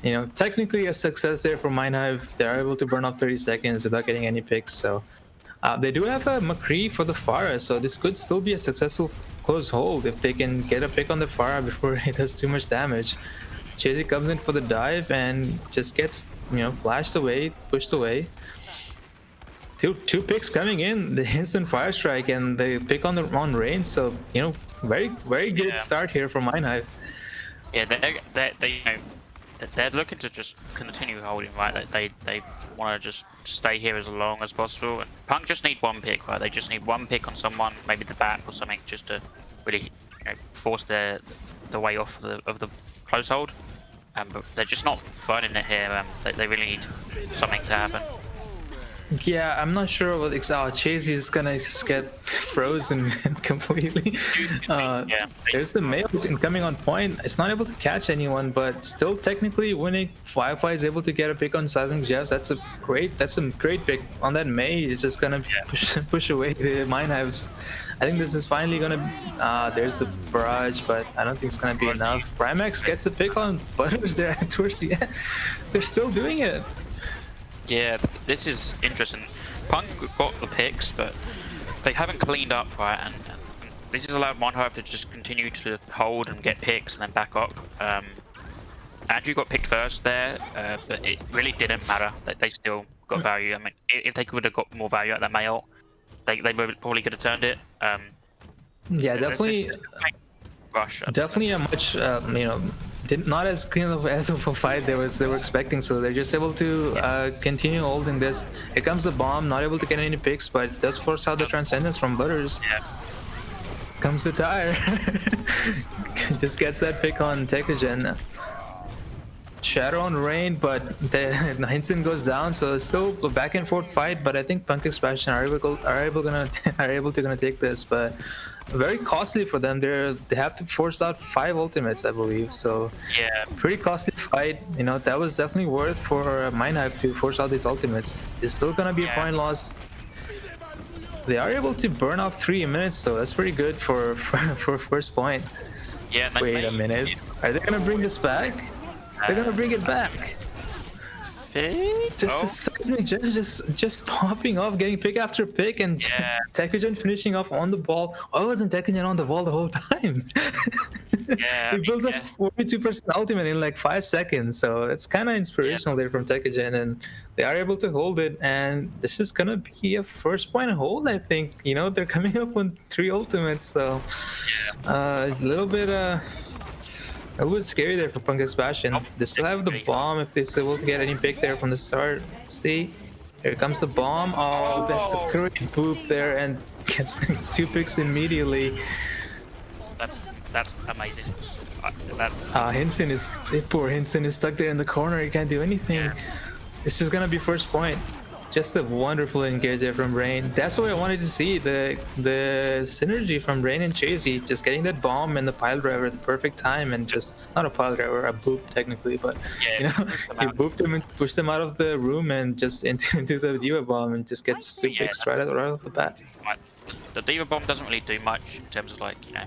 you know, technically a success there for Mind.Hive. They're able to burn up 30 seconds without getting any picks. So they do have a McCree for the Pharah, so this could still be a successful close hold if they can get a pick on the Pharah before it does too much damage. Chasey comes in for the dive and just gets, you know, flashed away, pushed away. Two picks coming in, the instant fire strike and the pick on range. So, you know, very good start here for Mind.Hive. Yeah, they you know, they're looking to just continue holding, right? They want to just stay here as long as possible. And Punk just need one pick, right? They just need one pick on someone, maybe the bat or something, just to really, you know, force the way off of the close hold. But they're just not finding it here. They really need something to happen. Yeah, I'm not sure what Chasey is gonna just get frozen completely. There's the male incoming on point. It's not able to catch anyone, but still technically winning. Firefly is able to get a pick on Seismic Jabs. That's a great pick on that Mei. Is just gonna push away the Mind.Hives. I think this is finally gonna. There's the barrage, but I don't think it's gonna be enough. Primax gets a pick on Butters there towards the end. They're still doing it. Yeah, this is interesting. Punk got the picks, but they haven't cleaned up, right? And this has allowed Mind.Hive to just continue to hold and get picks and then back up. Andrew got picked first there, but it really didn't matter. They still got value. I mean, if they could have got more value at that male, they probably could have turned it. Yeah, definitely. Rush. Definitely a much, you know, not as clean as of a fight they were expecting. So they're just able to continue holding this. Here comes the bomb, not able to get any picks, but it does force out the transcendence from Butters. Yeah. Comes the tire. Just gets that pick on Tekugen. Shadow on Rain, but the Hinson goes down, so it's still a back and forth fight. But I think Punk Expansion are able to take this, but very costly for them. They have to force out 5 ultimates, I believe. So yeah, pretty costly fight. You know, that was definitely worth for Mind.Hive to force out these ultimates. It's still gonna be a point loss. They are able to burn off 3 minutes, so that's pretty good for first point. Yeah. Wait a minute, are they gonna bring this back? They're gonna bring it back. pick. Just Seismic Jeff just popping off, getting pick after pick, and Tekugen finishing off on the ball. Why wasn't Tekugen on the ball the whole time? He builds a 42% ultimate in like 5 seconds, so it's kind of inspirational there from Tekugen, and they are able to hold it. And this is gonna be a first point hold, I think. You know, they're coming up on 3 ultimates, so a little bit scary there for Punk Expansion. They still have the bomb if they're able to get any pick there from the start. Let's see. Here comes the bomb. Oh, that's a great boop there, and gets 2 picks immediately. That's amazing. Hinson is poor. Hinson is stuck there in the corner. He can't do anything. This is gonna be first point. Just a wonderful engage there from Rain. That's what I wanted to see, the synergy from Rain and Chasey, just getting that bomb and the pile driver at the perfect time, and just not a pile driver, a boop technically, but you know, he booped him and pushed him out of the room and just into the Diva bomb, and just gets 2 picks right off the bat. The Diva bomb doesn't really do much in terms of like, you know,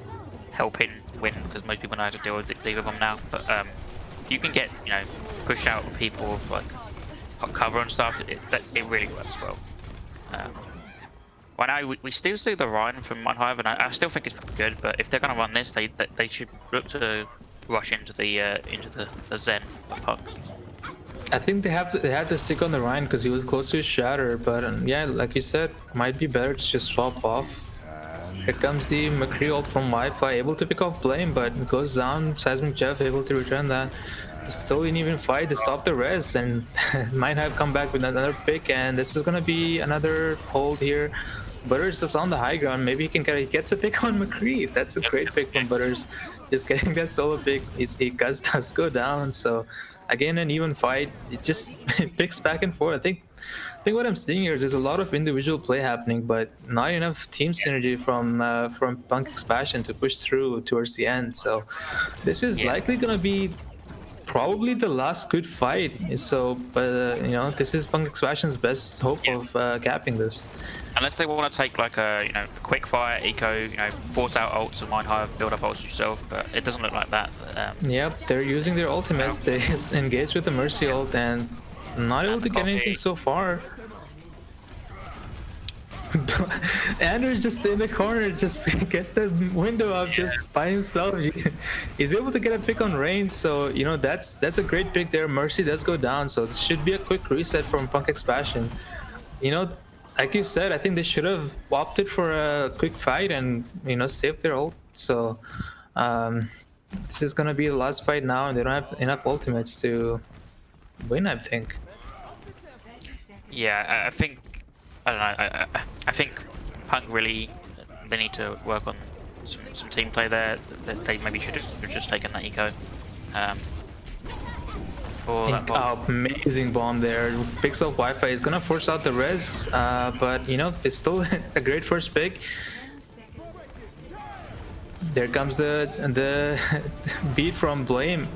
helping win, because most people know how to deal with the Diva bomb now, but you can get, you know, push out people with like cover and stuff. It really works well. Well, now we still see the Ryan from Mind.Hive, and I still think it's good. But if they're gonna run this, they should look to rush into the Zen of Punk. I think they had to stick on the Ryan because he was close to his shatter. But yeah, like you said, might be better to just swap off. Here comes the McCree ult from Wi-Fi, able to pick off Blame, but it goes down. Seismic Jeff able to return that. Still didn't even fight to stop the res, and Mind.Hive come back with another pick, and this is gonna be another hold here. Butters is on the high ground. Maybe he gets a pick on McCree. That's a great pick from Butters. Just getting that solo pick. He does go down. So again, an even fight. It just picks back and forth. I think what I'm seeing here is there's a lot of individual play happening, but not enough team synergy from Punk Expansion to push through towards the end. So this is likely gonna be probably the last good fight. So, but you know, this is Punk Expansion's best hope of capping this. Unless they want to take like a quick fire eco, force out ults and Mind.Hive, build up ults yourself, but it doesn't look like that. Yep, they're using their ultimates. They engage with the Mercy ult and not able to get anything so far. Andrew's just in the corner, just gets the window up just by himself. He's able to get a pick on Rain, so you know that's a great pick there. Mercy does go down, so it should be a quick reset from Punk Expansion. You know, like you said, I think they should have opted for a quick fight and save their ult. So this is gonna be the last fight now, and they don't have enough ultimates to win, I think. Yeah, I think. I don't know. I think Punk really, they need to work on some team play there. They maybe should have just taken that eco. Amazing bomb there. Picks off Wi-Fi. Is gonna force out the res, but it's still a great first pick. There comes the beat from Blame.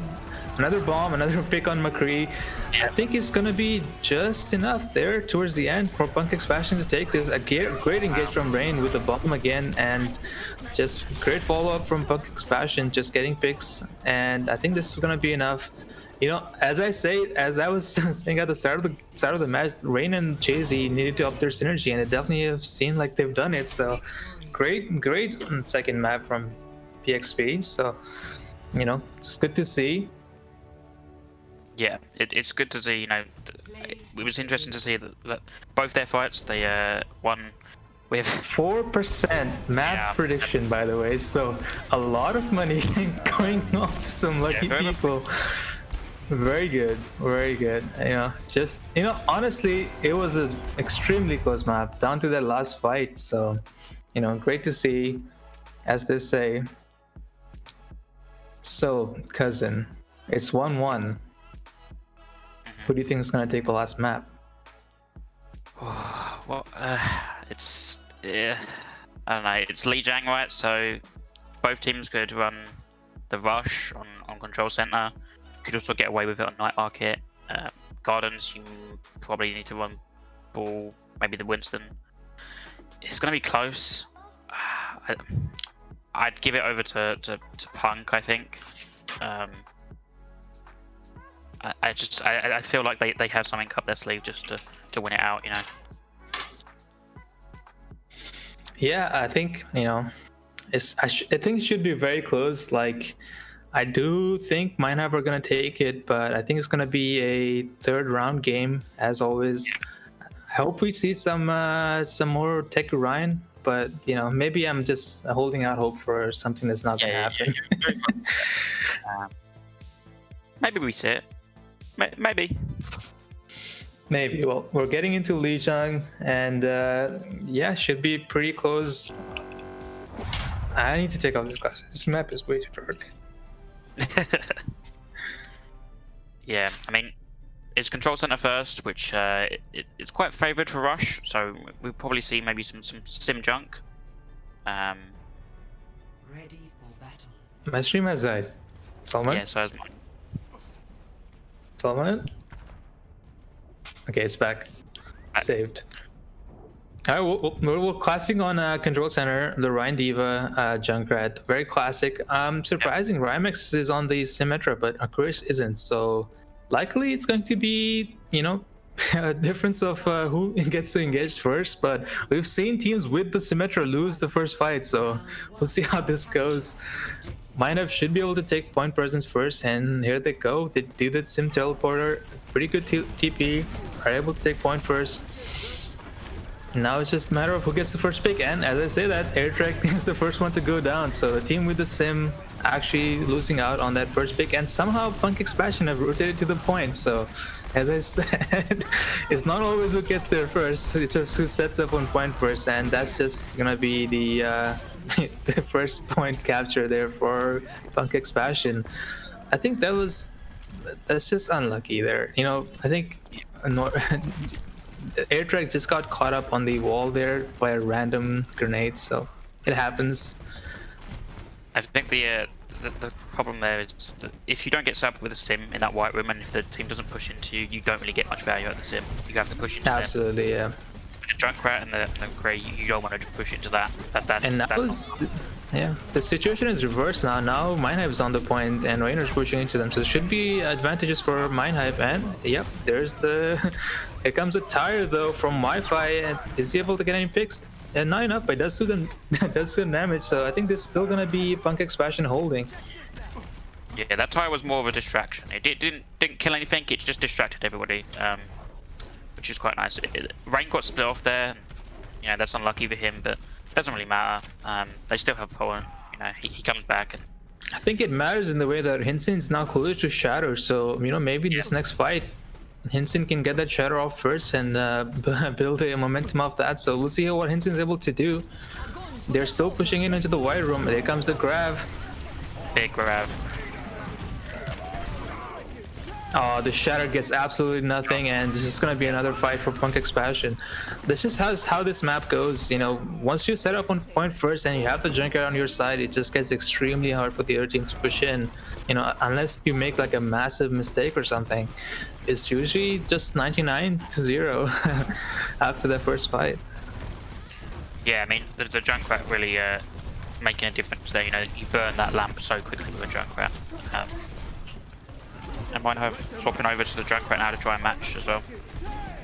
Another bomb, another pick on McCree. I think it's gonna be just enough there towards the end for Punk Expansion to take this. A great engage from Rain with the bomb again, and just great follow-up from Punk Expansion, just getting picks. And I think this is gonna be enough. As I was saying at the start of the match, Rain and Chasey needed to up their synergy, and they definitely have seen like they've done it. So great second map from PXP. So it's good to see. Yeah, it's good to see. It was interesting to see that both their fights they won with 4% map prediction, by the way. So a lot of money going off to some lucky people. Very good, very good. Honestly, it was an extremely close map down to that last fight. So, great to see, as they say. So, cousin, it's 1-1. Who do you think is going to take the last map? Well, it's I don't know. It's Lijiang, right? So both teams could run the rush on control center. Could also get away with it on night market. Gardens, you probably need to run ball. Maybe the Winston. It's going to be close. I'd give it over to Punk, I think. I feel like they have something up their sleeve just to win it out, you know. Yeah, I think I think it should be very close. Like, I do think Mind.Hive are gonna take it, but I think it's gonna be a third round game as always. I hope we see some more Tech Ryan, but maybe I'm just holding out hope for something that's not gonna happen. Maybe we see it. Maybe. Maybe. Well, we're getting into Lijiang, and yeah, should be pretty close. I need to take off this glasses. This map is way too dark. Yeah, I mean, it's control center first, which it's quite favored for Rush, so we'll probably see maybe some sim junk. Ready for battle. My stream has died. Salman? Yeah, so has mine. Salman? Okay, it's back. Saved. Alright, we're classing on Control Center, the Ryan Diva, Junkrat. Very classic. Surprising, Rymex is on the Symmetra, but Aquarius isn't, so likely it's going to be, a difference of who gets engaged first, but we've seen teams with the Symmetra lose the first fight, so we'll see how this goes. Mind.Hive should be able to take point presence first, and here they go. They do the Sim Teleporter, pretty good TP, are able to take point first. Now it's just a matter of who gets the first pick, and as I say that, Airtrack is the first one to go down, so the team with the Sim actually losing out on that first pick, and somehow Punk Expansion have rotated to the point, so as I said, it's not always who gets there first, it's just who sets up on point first, and that's just gonna be the the first point capture there for Punk Expansion. I think that's just unlucky there. I think Airtrack just got caught up on the wall there by a random grenade, so it happens. I think the problem there is that if you don't get set up with a sim in that white room, and if the team doesn't push into you, you don't really get much value out of the sim. You have to push into Absolutely, yeah. The Junkrat and the Grey, you don't want to push into that. The situation is reversed now. Now Mind.Hive is on the point and Rainer's pushing into them, so there should be advantages for Mind.Hive. And yep, there's the here comes a tire though from Wi-Fi, and is he able to get any picks? And not enough, but it does some damage, so I think this is still gonna be Punk Expansion holding. Yeah, that tire was more of a distraction. It didn't kill anything, it just distracted everybody, which is quite nice. Rain got split off there, that's unlucky for him, but it doesn't really matter. They still have power, he comes back. And I think it matters in the way that Hinsen's now closer to Shadow, so maybe this next fight Hinsen can get that Shadow off first and build a momentum off that, so we'll see what Hinsen's able to do. They're still pushing into the white room. There comes the grab. Big grab. Oh, the Shatter gets absolutely nothing, and this is gonna be another fight for Punk Expansion. This is how this map goes. Once you set up on point first and you have the Junker on your side, it just gets extremely hard for the other team to push in. Unless you make like a massive mistake or something, it's usually just 99-0 after that first fight. Yeah, I mean the Junkrat really making a difference there. You burn that lamp so quickly with a Junkrat. And Mind.Hive swapping over to the Junkrat now to try and match as well.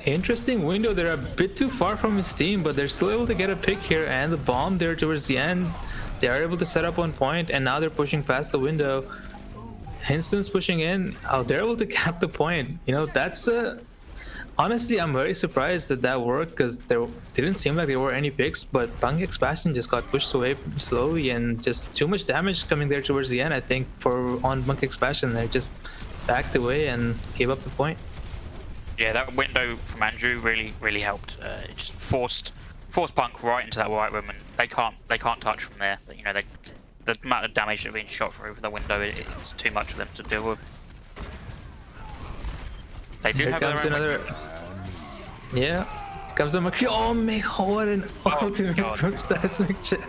Interesting window. They're a bit too far from his team, but they're still able to get a pick here, and the bomb there towards the end. They are able to set up on point, and now they're pushing past the window. Hinsen's pushing in. Oh, they're able to cap the point. That's honestly, I'm very surprised that worked, because there didn't seem like there were any picks, but Punk Expansion just got pushed away slowly, and just too much damage coming there towards the end, I think, on Punk Expansion. They just backed away and gave up the point. Yeah, that window from Andrew really helped. It just forced Punk right into that white room, and they can't touch from there. The amount of damage that being shot through the window, it's too much for them to deal with. They do have their own. Yeah. Comes a Macri. Oh my, what an ultimate from Seismic Jet.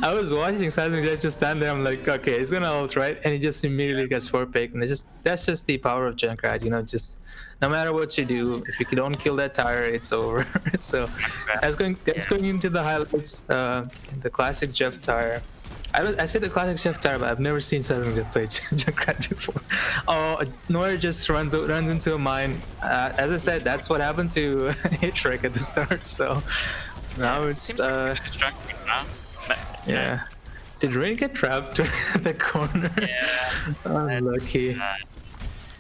I was watching Seismic Jet just stand there. I'm like, okay, he's gonna ult, right? And he just immediately gets 4 pick. And that's just the power of Junkrat, just no matter what you do, if you don't kill that tire, it's over. So that's going into the highlights. The classic Jeff tire. I said the classic Chef Tire, but I've never seen Southern Jeff play Junkrat before. Oh, Noir just runs into a mine. As I said, that's what happened to Hitchrick at the start. So now it's yeah. Did Rain get trapped in the corner? Yeah. Unlucky.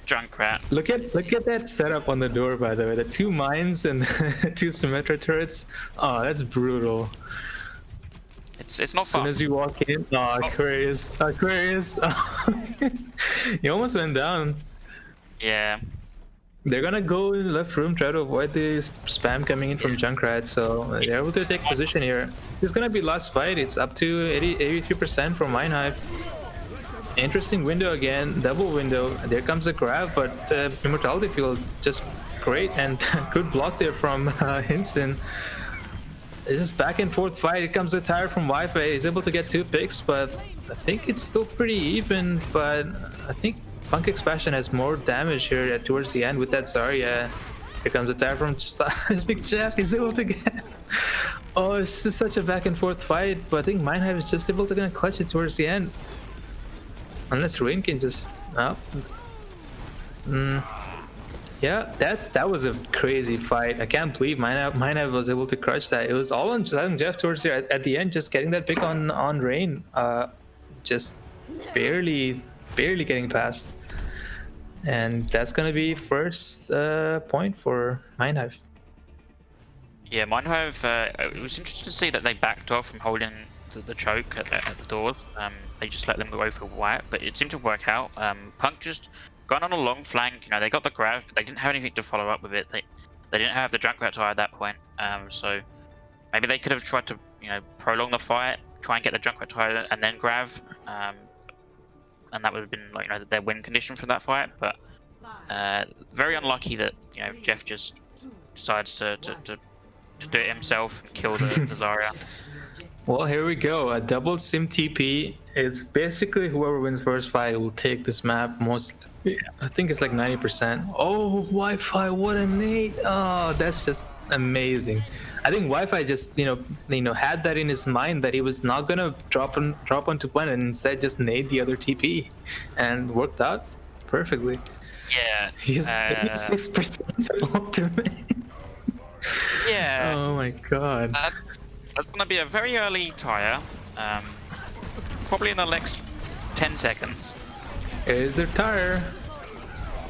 Junkrat. Look at that setup on the door, by the way. The 2 mines and 2 Symmetra turrets. Oh, that's brutal. It's not fun. As soon as you walk in, Aquarius. He almost went down. Yeah. They're gonna go in the left room, try to avoid the spam coming in from Junkrat, so they're able to take position here. It's gonna be last fight. It's up to 83% from Mind.Hive. Interesting window again, double window. There comes a grab, but Immortality Field just great and good block there from Hinson. It's just back and forth fight. Here comes the tire from Wi-Fi. He's able to get 2 picks, but I think it's still pretty even. But I think Punk Expansion has more damage here towards the end with that Zarya. Here comes the tire from Big Jeff. He's able to get. Oh, it's just such a back and forth fight. But I think Mind.Hive is just able to kind of clutch it towards the end. Unless Rain can just. Yeah, that was a crazy fight. I can't believe Mind.Hive was able to crush that. It was all on Jeff towards here at the end, just getting that pick on Rain, just barely getting past, and that's gonna be first point for Mind.Hive. Yeah, Mind.Hive. It was interesting to see that they backed off from holding the choke at the doors. They just let them go for white, but it seemed to work out. Punk just gone on a long flank. You know, they got the grab, but they didn't have anything to follow up with it. They didn't have the Junkrat tire at that point. So maybe they could have tried to, you know, prolong the fight, try and get the Junkrat tire and then grab, and that would have been, like, you know, their win condition for that fight. But very unlucky that, you know, Jeff just decides to do it himself and kill the Zarya. Well, here we go. A double sim TP. It's basically whoever wins first fight will take this map. I think it's like 90%. Oh, Wi-Fi, what a nade! Oh, that's just amazing. I think Wi-Fi just had that in his mind that he was not gonna drop onto point and instead just nade the other TP, and worked out perfectly. Yeah. He's 86% ultimate. Yeah. Oh my god. That's gonna be a very early tire. Probably in the next 10 seconds. Here's their tire.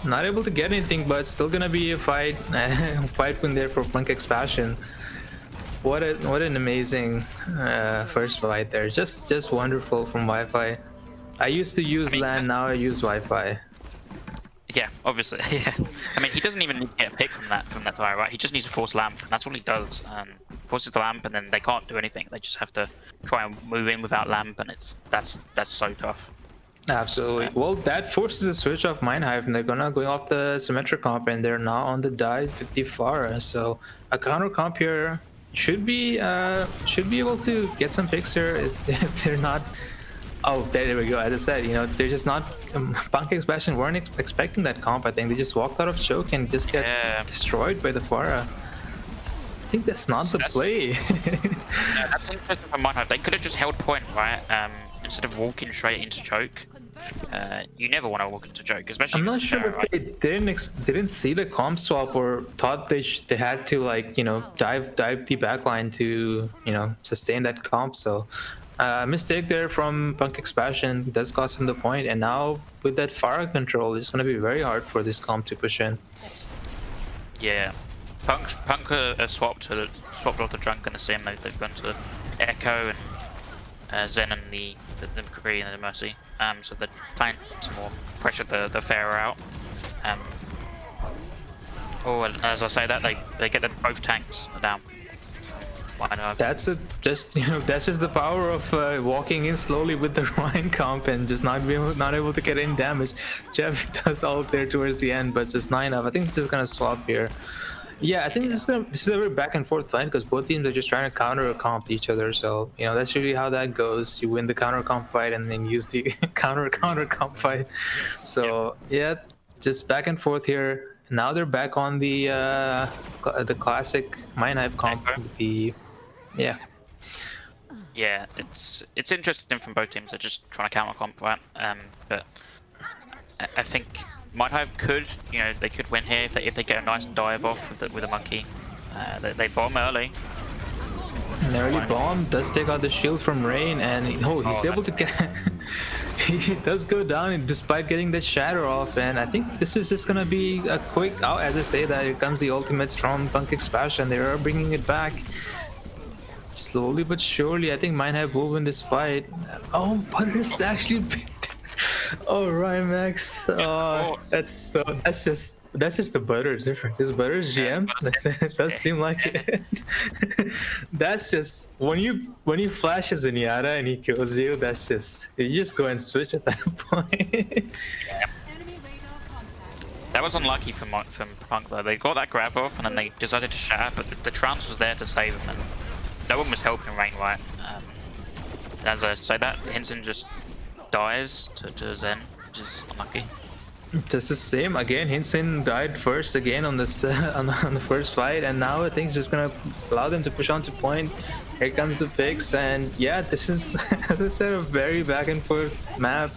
Not able to get anything, but still gonna be a fight. Fight win there for Punk Expansion. What an amazing first fight there. Just wonderful from Wi-Fi. I used to use LAN, now I use Wi-Fi. Yeah, obviously. Yeah. I mean, he doesn't even need to get a pick from that tire, right? He just needs to force lamp, and that's all he does. Forces the lamp, and then they can't do anything. They just have to try and move in without lamp, and that's so tough. Absolutely. Well, that forces a switch off Mind.Hive, and they're going off the symmetric comp, and they're now on the dive with the Pharah. So a counter comp here should be able to get some picks here if they're not. Oh, there we go. As I said, they're just not. Punk Expansion weren't expecting that comp. I think they just walked out of choke and just get destroyed by the Pharah. I think that's not the play. Yeah, that's interesting for Mind.Hive. They could have just held point, right? Instead of walking straight into choke. You never want to walk into choke, especially. I'm not sure if they didn't see the comp swap or thought they had to dive the backline to sustain that comp. So mistake there from Punk Expansion does cost him the point, and now with that Pharah control, it's going to be very hard for this comp to push in. Yeah, Punk swapped off the Drunk and the Sim. They've gone to Echo and Zen and the McCree and the Mercy. So they're trying to more pressure the Pharah out. And as I say that, they get both tanks down. That's just the power of walking in slowly with the Ryan comp and just not able to get any damage. Jeff does all there towards the end, but just 9 up. I think this is gonna swap here. Yeah, I think this is a very back and forth fight because both teams are just trying to counter comp each other. So that's really how that goes. You win the counter comp fight and then use the counter comp fight. So yeah, just back and forth here. Now they're back on the classic Mind.Hive comp with the Yeah, it's interesting from both teams. They're just trying to counter comp, right? But I think Mind.Hive could, they could win here if they get a nice dive off with the monkey. They bomb early. An early bomb does take out the shield from Rain, and he's able to get. He does go down despite getting the shatter off, and I think this is just gonna be a quick. Oh, as I say that, here comes the ultimates from Punk and they are bringing it back. Slowly but surely, I think Mind.Hive will win this fight. Oh, Butters actually. Oh, right, Max. Oh, that's just the Butters difference. Just Butters GM. That does seem like it. That's just when you flash as Zenyatta and he kills you. That's just you just go and switch at that point. Yeah. That was unlucky from Punk though. They got that grab off and then they decided to shatter, but the trance was there to save him, and no one was helping Rain, right? As I say that, Hinson just dies to Zen, which is unlucky. That's the same again. Hinson died first again on this on the first fight, and now I think it's just gonna allow them to push on to point. Here comes the picks, and yeah, this is this is a very back and forth map.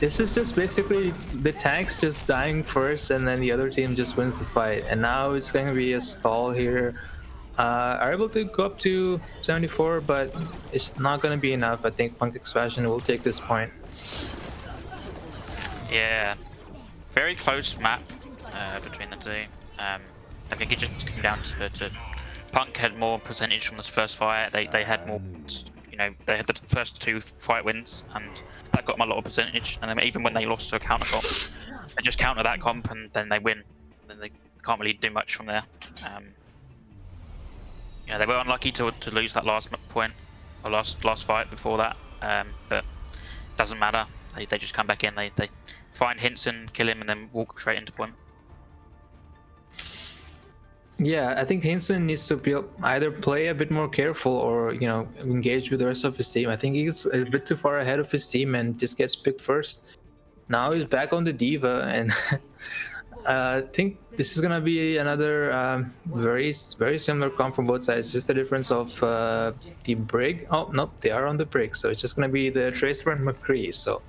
This is just basically the tanks just dying first, and then the other team just wins the fight. And now it's going to be a stall here. Are able to go up to 74, but it's not going to be enough. I think Punk Expansion will take this point. Yeah, very close map between the two. I think it just came down to Punk had more percentage from this first fight. They had more, they had the first 2 fight wins, and that got them a lot of percentage. And then even when they lost to a counter comp, they just counter that comp and then they win. And then they can't really do much from there. They were unlucky to lose that last point, or last fight before that, but it doesn't matter. They just come back in, they find Hinson, kill him, and then walk straight into point. Yeah, I think Hinson needs to either play a bit more careful or engage with the rest of his team. I think he's a bit too far ahead of his team and just gets picked first. Now he's back on the Diva, and I think this is gonna be another very similar comp from both sides. Just the difference of the Brig. Oh no, they are on the Brig, so it's just gonna be the Tracer and McCree. So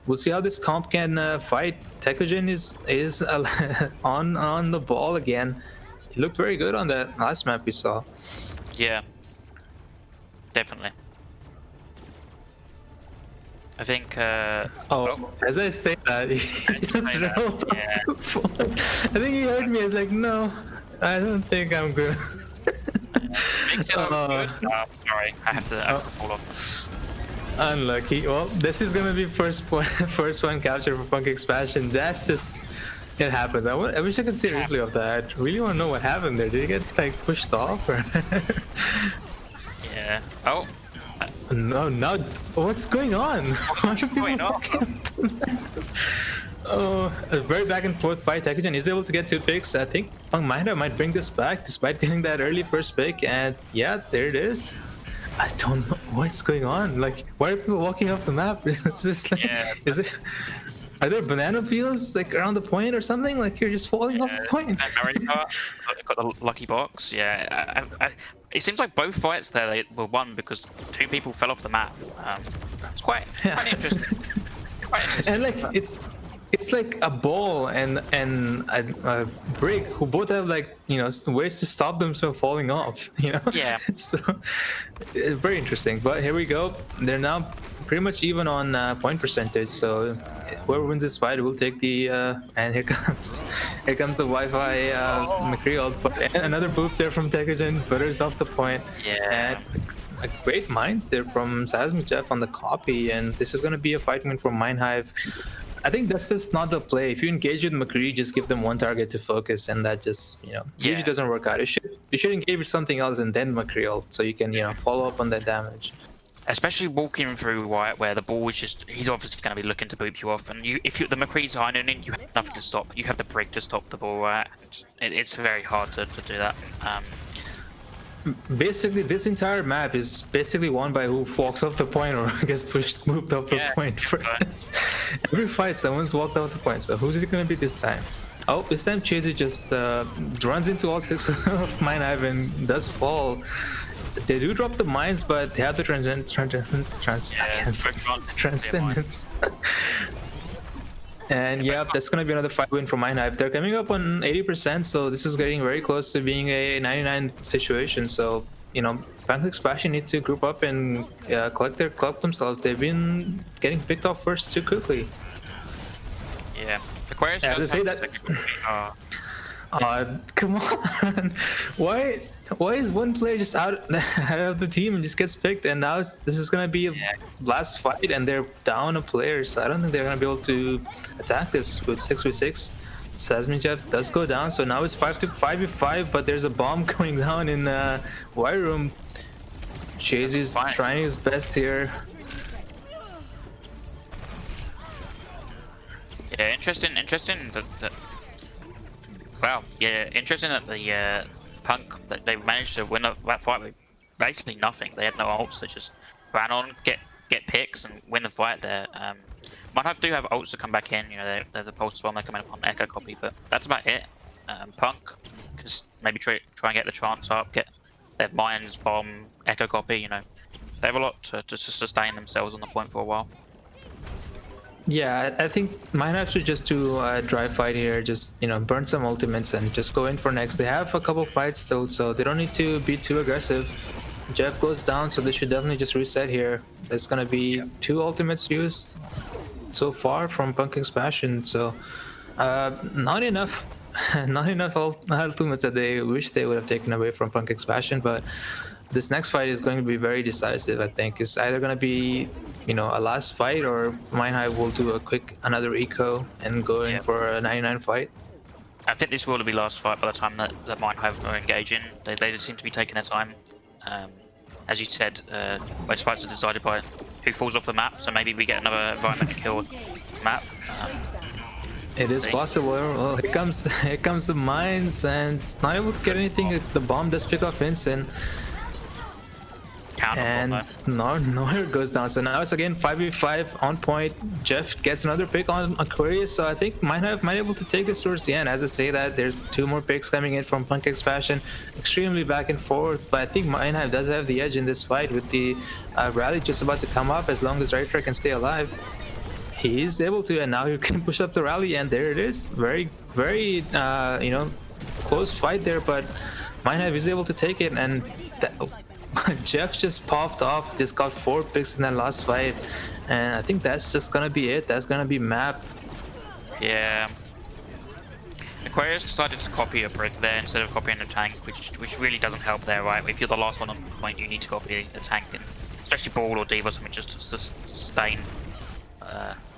we'll see how this comp can fight. Tekogen is on the ball again. He looked very good on that last map we saw. Yeah, definitely. I think. As I say that, he just rolled up the phone. I think he heard me. I was like, no, I don't think I'm good. Makes it look good. Sorry, I have to fall off. Unlucky. Well, this is gonna be first one capture for Punk Expansion. That's just. It happens. I wish I could see a replay of that. I really want to know what happened there. Did he get pushed off or? Yeah. Oh. No, what's going on? What's going on? Oh, a very back and forth fight. Tekogen is able to get 2 picks. I think Punk might bring this back despite getting that early first pick. And yeah, there it is. I don't know what's going on. Why are people walking off the map? It's just is it? Are there banana peels around the point or something? You're just falling off the point. America got the lucky box. Yeah, it seems like both fights there they were won because 2 people fell off the map. It's quite interesting. And it's like a ball and a Brig who both have ways to stop them from falling off. Yeah. So very interesting. But here we go. They're now pretty much even on point percentage. So whoever wins this fight will take the and here comes the Wi-Fi McCree ult. But another boop there from Tekogen. Butters off the point. Yeah. And great minds there from Seismic Jeff on the copy, and this is going to be a fight win for Mind.Hive. I think that's just not the play. If you engage with McCree, just give them one target to focus, and that just usually doesn't work out. You should engage with something else and then McCree ult, so you can follow up on that damage. Especially walking through Wyatt, where the ball is he's obviously going to be looking to boop you off, and if the McCree's high in, you have nothing to stop. You have the Brig to stop the ball, right? It's very hard to do that. Basically, this entire map is basically won by who walks off the point or gets moved off the point first. Every fight, someone's walked off the point. So who's it going to be this time? Oh, this time Chasey just runs into all 6 of Mind.Hive and does fall. they do drop the mines, but they have the transcendence. And yeah, that's gonna be another 5 win for Mind.Hive. They're coming up on 80%, so this is getting very close to being a 99 situation. So you know, Pancake Splashing need to group up and collect themselves. They've been getting picked off first too quickly. Yeah, Aquarius. I have to say that. Come on! Why is one player just out of the team and just gets picked? And now this is gonna be a last fight, and they're down a player. So I don't think they're gonna be able to attack this with 6v6. Majesty does go down, so now it's 5v5. But there's a bomb going down in the wire room. Chazy's trying his best here. Yeah, interesting. Wow, yeah, interesting that the Punk that they managed to win that fight with basically nothing. They had no ults. They just ran on, get picks, and win the fight there. Mind.Hive do have ults to come back in. You know, they're the pulse bomb. They're coming up on Echo Copy, but that's about it. Punk can maybe try and get the chance up, get their Mines, Bomb, Echo Copy. You know, they have a lot to sustain themselves on the point for a while. Yeah, I think Mind.Hive should just do a dry fight here, just, you know, burn some ultimates and just go in for next. They have a couple fights still, so they don't need to be too aggressive. Jeff goes down, so they should definitely just reset here. There's gonna be 2 ultimates used so far from Pumpkin Passion, so not enough ultimates that they wish they would have taken away from Pumpkin Passion, but this next fight is going to be very decisive. I think it's either going to be, you know, a last fight, or Mind.Hive will do another eco and go in for a 99 fight. I think this will be last fight by the time that Mind.Hive are engaging. They seem to be taking their time. As you said, most fights are decided by who falls off the map, so maybe we get another environment to kill map. It is possible. Well, here comes the mines, and not able to get anything. The bomb does pick off Vincent. And Noir goes down, so now it's again 5v5 on point. Jeff gets another pick on Aquarius, so I think Mind.Hive might be able to take this towards the end. As I say that, there's 2 more picks coming in from Punk Expansion, extremely back and forth, but I think Mind.Hive does have the edge in this fight with the rally just about to come up. As long as Ryder can stay alive, he's able to, and now he can push up the rally, and there it is. Very you know, close fight there, but Mind.Hive is able to take it, and Jeff just popped off, just got 4 picks in that last fight, and I think that's just gonna be it. That's gonna be map. Yeah. Aquarius decided to copy a brick there instead of copying a tank, which really doesn't help there, right? If you're the last one on the point, you need to copy a tank, and especially Ball or Diva or something, just to sustain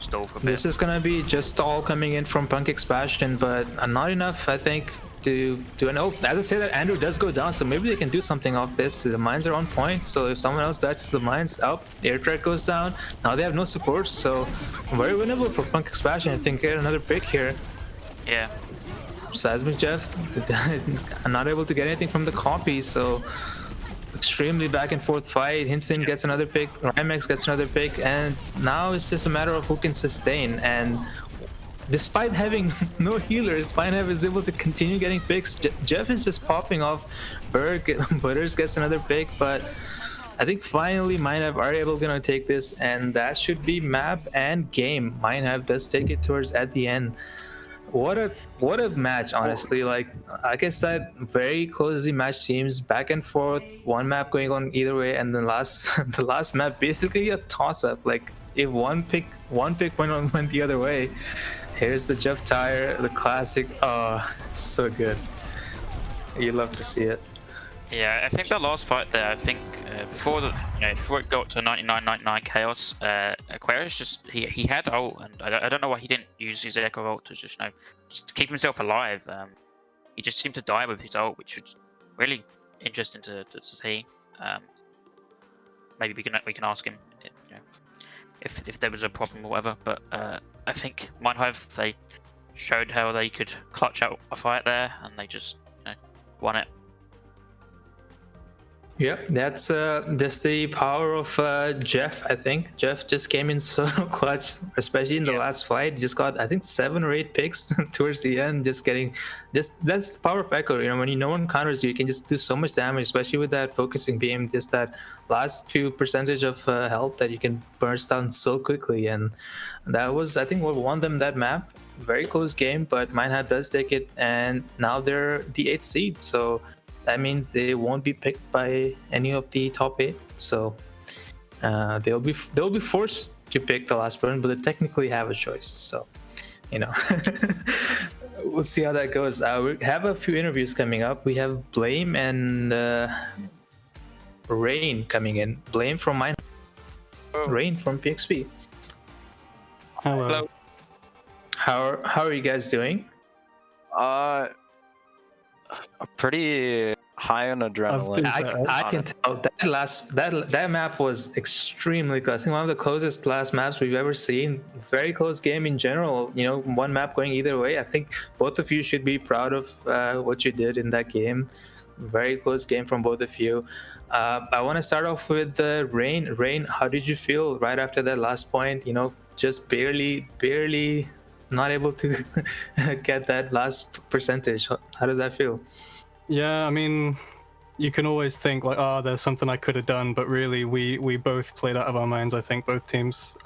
stall for a bit. This is gonna be just all coming in from Punk Expansion, but not enough, I think, to do an ult. As I say that, Andrew does go down, so maybe they can do something off this. The mines are on point, so if someone else touches the mines, air track goes down. Now they have no support, so very winnable for Punk Expansion. I think get another pick here. Yeah. Seismic Jeff not able to get anything from the copy, so extremely back and forth fight. Hinson gets another pick, Rymex gets another pick, and now it's just a matter of who can sustain. And despite having no healers, Mind.Hive is able to continue getting picks. Jeff is just popping off. Butters gets another pick, but I think finally Mind.Hive are able to take this, and that should be map and game. Mind.Hive does take it towards at the end. What a match, honestly. Like I said, very closely matched teams, back and forth, one map going on either way, and then the last map basically a toss-up. Like if one pick went the other way. Here's the Jeff tire, the classic. Oh, so good. You love to see it. Yeah, I think the last fight there, I think before it got to 99 chaos, Aquarius just he had ult, and I don't know why he didn't use his echo ult to just just to keep himself alive. He just seemed to die with his ult, which was really interesting to see. Maybe we can ask him, if there was a problem or whatever. But I think Mind.Hive, they showed how they could clutch out a fight there, and they just won it. Yep, that's just the power of Jeff. I think Jeff just came in so clutch, especially in the last fight. Just got, I think, 7 or 8 picks towards the end. That's the power of Echo. You know, when no one counters you, you can just do so much damage, especially with that focusing beam. Just that last few percentage of health that you can burst down so quickly, and that was, I think, what won them that map. Very close game, but Mind.Hive does take it, and now they're the 8th seed. So that means they won't be picked by any of the top 8. So they'll be forced to pick the last person, but they technically have a choice. So, you know, we'll see how that goes. We have a few interviews coming up. We have Blame and Rain coming in. Blame from Mind, Rain from PXP. Hello. How are you guys doing? Pretty high on adrenaline. I can tell that map was extremely close. I think one of the closest last maps we've ever seen. Very close game in general. You know, one map going either way. I think both of you should be proud of what you did in that game. Very close game from both of you. I want to start off with Rain. Rain, how did you feel right after that last point? You know, just barely not able to get that last percentage. How does that feel? Yeah, I mean, you can always think like, oh, there's something I could have done, but really, we both played out of our minds. I think both teams.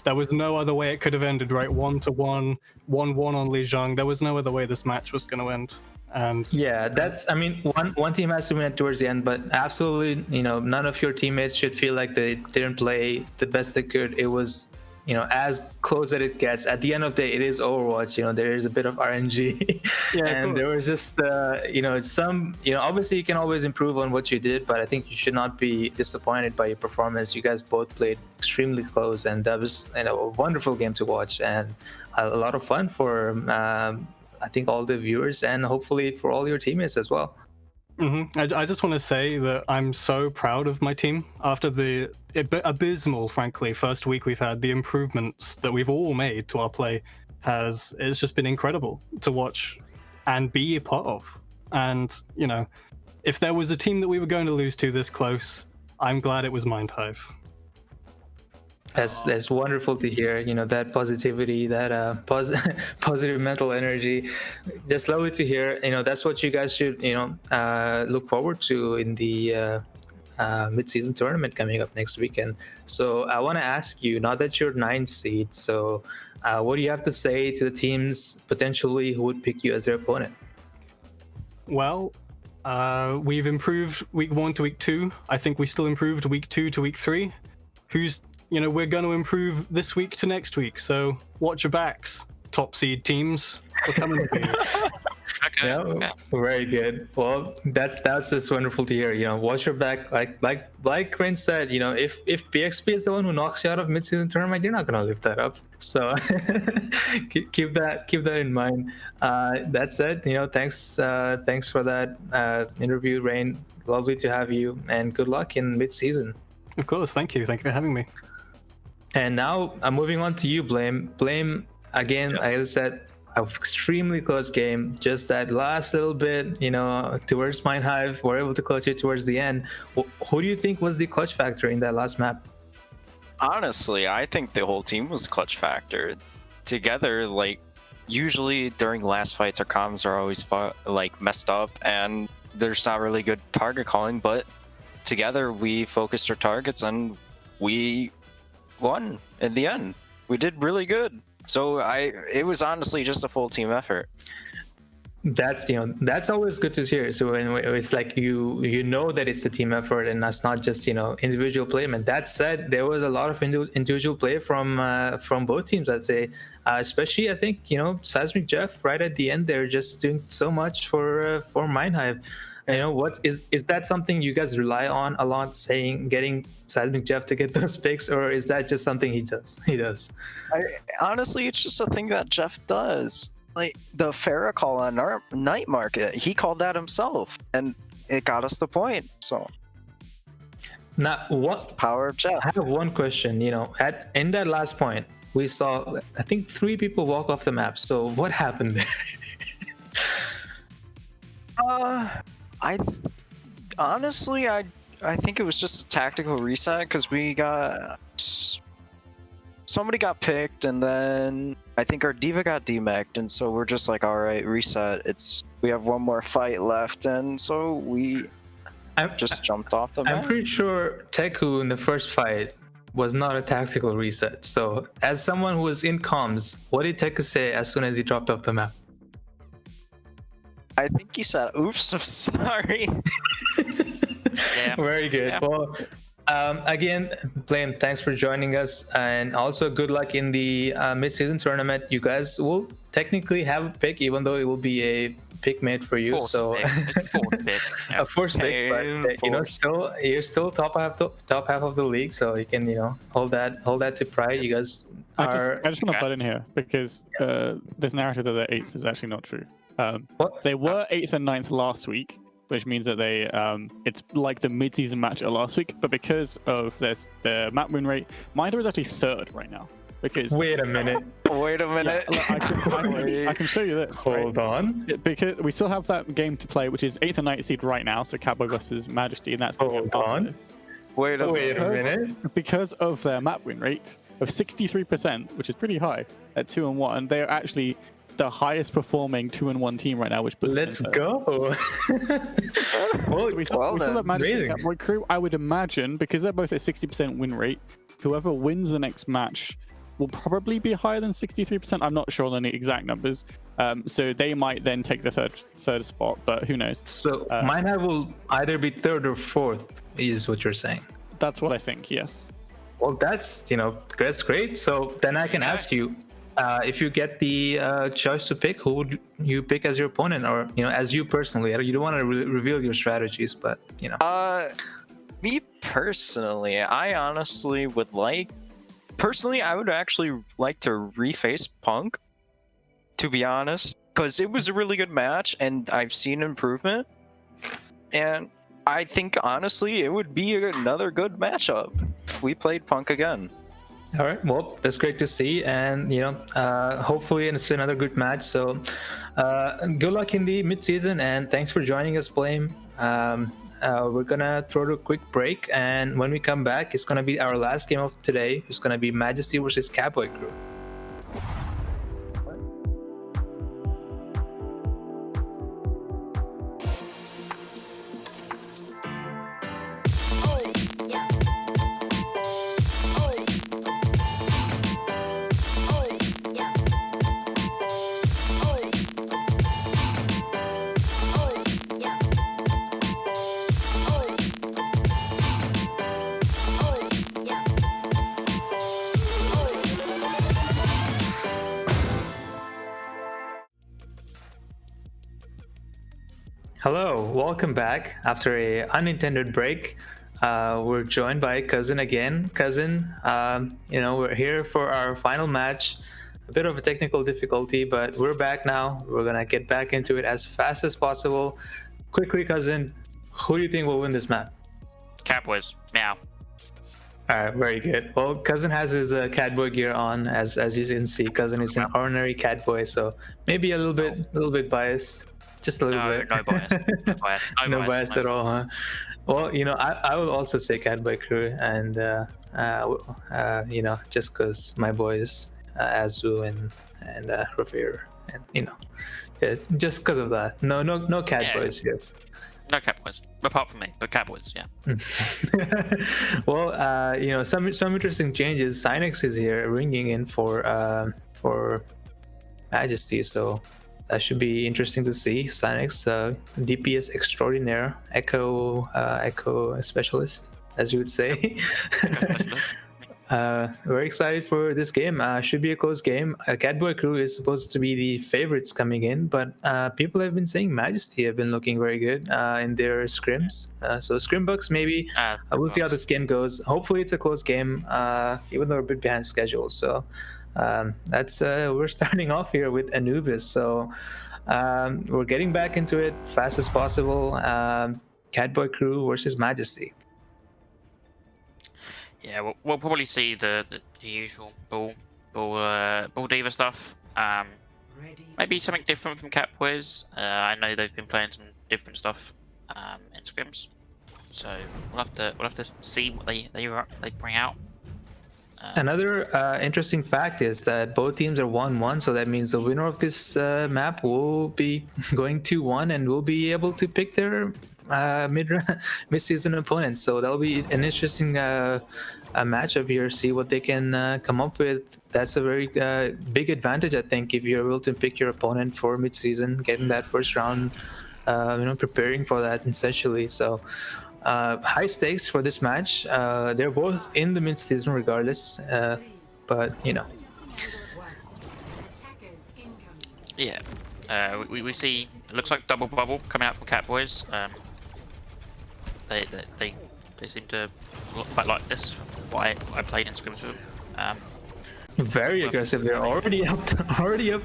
There was no other way it could have ended. Right, 1-1, 1-1 on Lijiang. There was no other way this match was going to end. And yeah, that's. I mean, one team has to win towards the end, but absolutely, you know, none of your teammates should feel like they didn't play the best they could. It was, you know, as close as it gets. At the end of the day, it is Overwatch. You know, there is a bit of RNG, and there was just, you know, obviously you can always improve on what you did, but I think you should not be disappointed by your performance. You guys both played extremely close, and that was, you know, a wonderful game to watch and a lot of fun for, I think, all the viewers and hopefully for all your teammates as well. I just want to say that I'm so proud of my team after the abysmal, frankly, first week we've had. The improvements that we've all made to our play it's just been incredible to watch and be a part of. And, you know, if there was a team that we were going to lose to this close, I'm glad it was Mind.Hive. That's wonderful to hear. You know, that positivity, that positive mental energy. Just lovely to hear. You know, that's what you guys should, you know, look forward to in the mid-season tournament coming up next weekend. So I want to ask you, now that you're 9th seed, so what do you have to say to the teams potentially who would pick you as their opponent? Well, we've improved week 1 to week 2. I think we still improved week 2 to week 3. You know, we're going to improve this week to next week, so watch your backs, top seed teams. We're coming for you. Okay. Yeah, very good. Well, that's just wonderful to hear. You know, watch your back. Like Rain said, you know, if PXP is the one who knocks you out of mid-season tournament, you're not gonna lift that up. So keep that in mind. That said, you know, thanks for that interview, Rain. Lovely to have you, and good luck in mid-season. Of course, thank you for having me. And now I'm moving on to you, Blame. Blame, again, yes. Like I said, an extremely close game. Just that last little bit, you know, towards Mind.Hive, we're able to clutch it towards the end. Who do you think was the clutch factor in that last map? Honestly, I think the whole team was clutch factor. Together, like, usually during last fights, our comms are always messed up, and there's not really good target calling, but together we focused our targets and we won in the end. We did really good. So it was honestly just a full team effort. That's always good to hear. So it's like you know that it's a team effort and that's not just, you know, individual play. And that said, there was a lot of individual play from both teams, I'd say. Especially, I think, you know, Seismic Jeff right at the end, they're just doing so much for Mind.Hive. You know, what is that something you guys rely on a lot, getting Seismic Jeff to get those picks, or is that just something he does? Honestly, it's just a thing that Jeff does. Like the Farah call on our night market, he called that himself, and it got us the point. So, now what's the power of Jeff? I have one question. You know, in that last point, we saw, I think, 3 people walk off the map. So what happened there? honestly, I think it was just a tactical reset because we got somebody got picked, and then I think our diva got demeched, and so we're just like, all right, reset. We have one more fight left, and so we just jumped off the map. I'm pretty sure Teku in the first fight was not a tactical reset. So, as someone who was in comms, what did Teku say as soon as he dropped off the map? I think he said, "Oops, I'm sorry." Very good. Yeah. Well, again, Blame, thanks for joining us, and also good luck in the mid-season tournament. You guys will technically have a pick, even though it will be a pick made for you. Fourth so pick. It's fourth pick. Yeah. a first pick, but you're still top half of the league, so you can hold that to pride. You guys are. I just want to butt in here because this narrative that they're 8th is actually not true. They were 8th and 9th last week, which means that they it's like the mid-season match of last week, but because of the map win rate, Mind.Hive is actually 3rd right now. Because wait a minute. Wait a minute. Yeah, I can show you this. Hold on. Because we still have that game to play, which is 8th and 9th seed right now. So Katboy versus Majesty, and that's hold on. Wait a minute. Because of their map win rate of 63%, which is pretty high at 2-1, they are actually the highest performing 2-1 team right now, which puts Let's go. Well, we still have Majesty and Katboy crew. I would imagine, because they're both at 60% win rate, whoever wins the next match will probably be higher than 63%. I'm not sure on the exact numbers. So they might then take the third spot, but who knows? So Mind.Hive will either be 3rd or 4th, is what you're saying. That's what I think, yes. Well, that's great. So then I can ask you, if you get the choice to pick, who would you pick as your opponent, or as you personally? You don't want to reveal your strategies, but Me personally, I honestly would like. Personally, I would actually like to reface Punk, to be honest, because it was a really good match and I've seen improvement. And I think, honestly, it would be another good matchup if we played Punk again. All right, well, that's great to see, and hopefully it's another good match. So, good luck in the mid-season, and thanks for joining us, Blame. We're gonna throw a quick break, and when we come back, it's gonna be our last game of today. It's gonna be Majesty versus Katboy crew. Hello, welcome back after a unintended break. We're joined by Cousin again. Cousin, we're here for our final match. A bit of a technical difficulty, but we're back now. We're gonna get back into it as fast as possible. Quickly, Cousin, who do you think will win this map? Cowboys. Meow. All right, very good. Well, Cousin has his Katboy gear on, as you can see. Cousin is an ordinary Katboy, so maybe a little bit biased. Just a little bit. No bias. No bias at all, huh? Well, I will also say Katboy crew, and just because my boys Azu and Rafir, and just because of that. No Katboys here. No Catboys, apart from me, but Catboys, yeah. Well, some interesting changes. Synex is here ringing in for Majesty, so that should be interesting to see. Synex, DPS extraordinaire, echo specialist, as you would say. Very excited for this game. Should be a close game. Katboy crew is supposed to be the favorites coming in, but people have been saying Majesty have been looking very good in their scrims. So scrimbucks maybe. We'll see how this game goes. Hopefully it's a close game, even though we're a bit behind schedule. So that's we're starting off here with Anubis. So we're getting back into it fast as possible. Katboy crew versus Majesty. Yeah, we'll probably see the usual bull diva stuff. Maybe something different from Catboys. I know they've been playing some different stuff in scrims. So we'll have to see what they bring out. Another interesting fact is that both teams are 1-1, so that means the winner of this map will be going 2-1 and will be able to pick their mid-season opponents. So that'll be an interesting a matchup here. See what they can come up with. That's a very big advantage, I think, if you're able to pick your opponent for mid-season, getting that first round, preparing for that essentially. So. High stakes for this match. They're both in the mid-season regardless, but you know. Yeah, we see. It looks like double bubble coming out from Katboys. They seem to quite like this. From what I played in scrims with them. Very aggressive. They're already up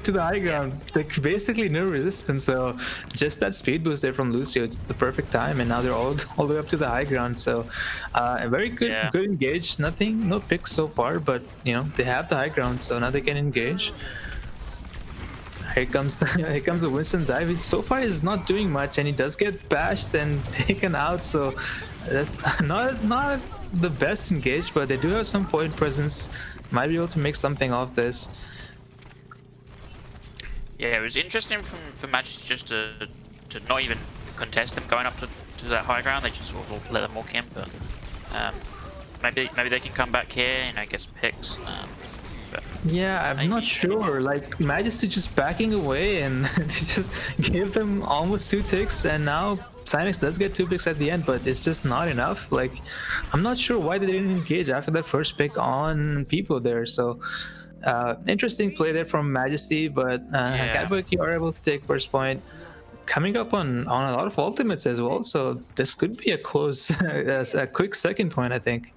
to the high ground. Like basically no resistance. So just that speed boost there from Lucio, it's the perfect time, and now they're all the way up to the high ground. So a very good engage. No picks so far, but you know they have the high ground, so now they can engage. Here comes the Winston dive. He so far is not doing much, and he does get bashed and taken out. So that's not the best engage, but they do have some point presence. Might be able to make something off this. Yeah, it was interesting for Majesty just to not even contest them going up to that high ground. They just sort of let them walk in, but maybe they can come back here, you know, get some picks. Yeah, I'm not sure. Like Majesty just backing away, and they just gave them almost 2 ticks, and now Cynex does get 2 picks at the end, but it's just not enough. Like, I'm not sure why they didn't engage after that first pick on people there. So, interesting play there from Majesty, but Katboy are able to take first point. Coming up on a lot of ultimates as well, so this could be a close, a quick second point, I think.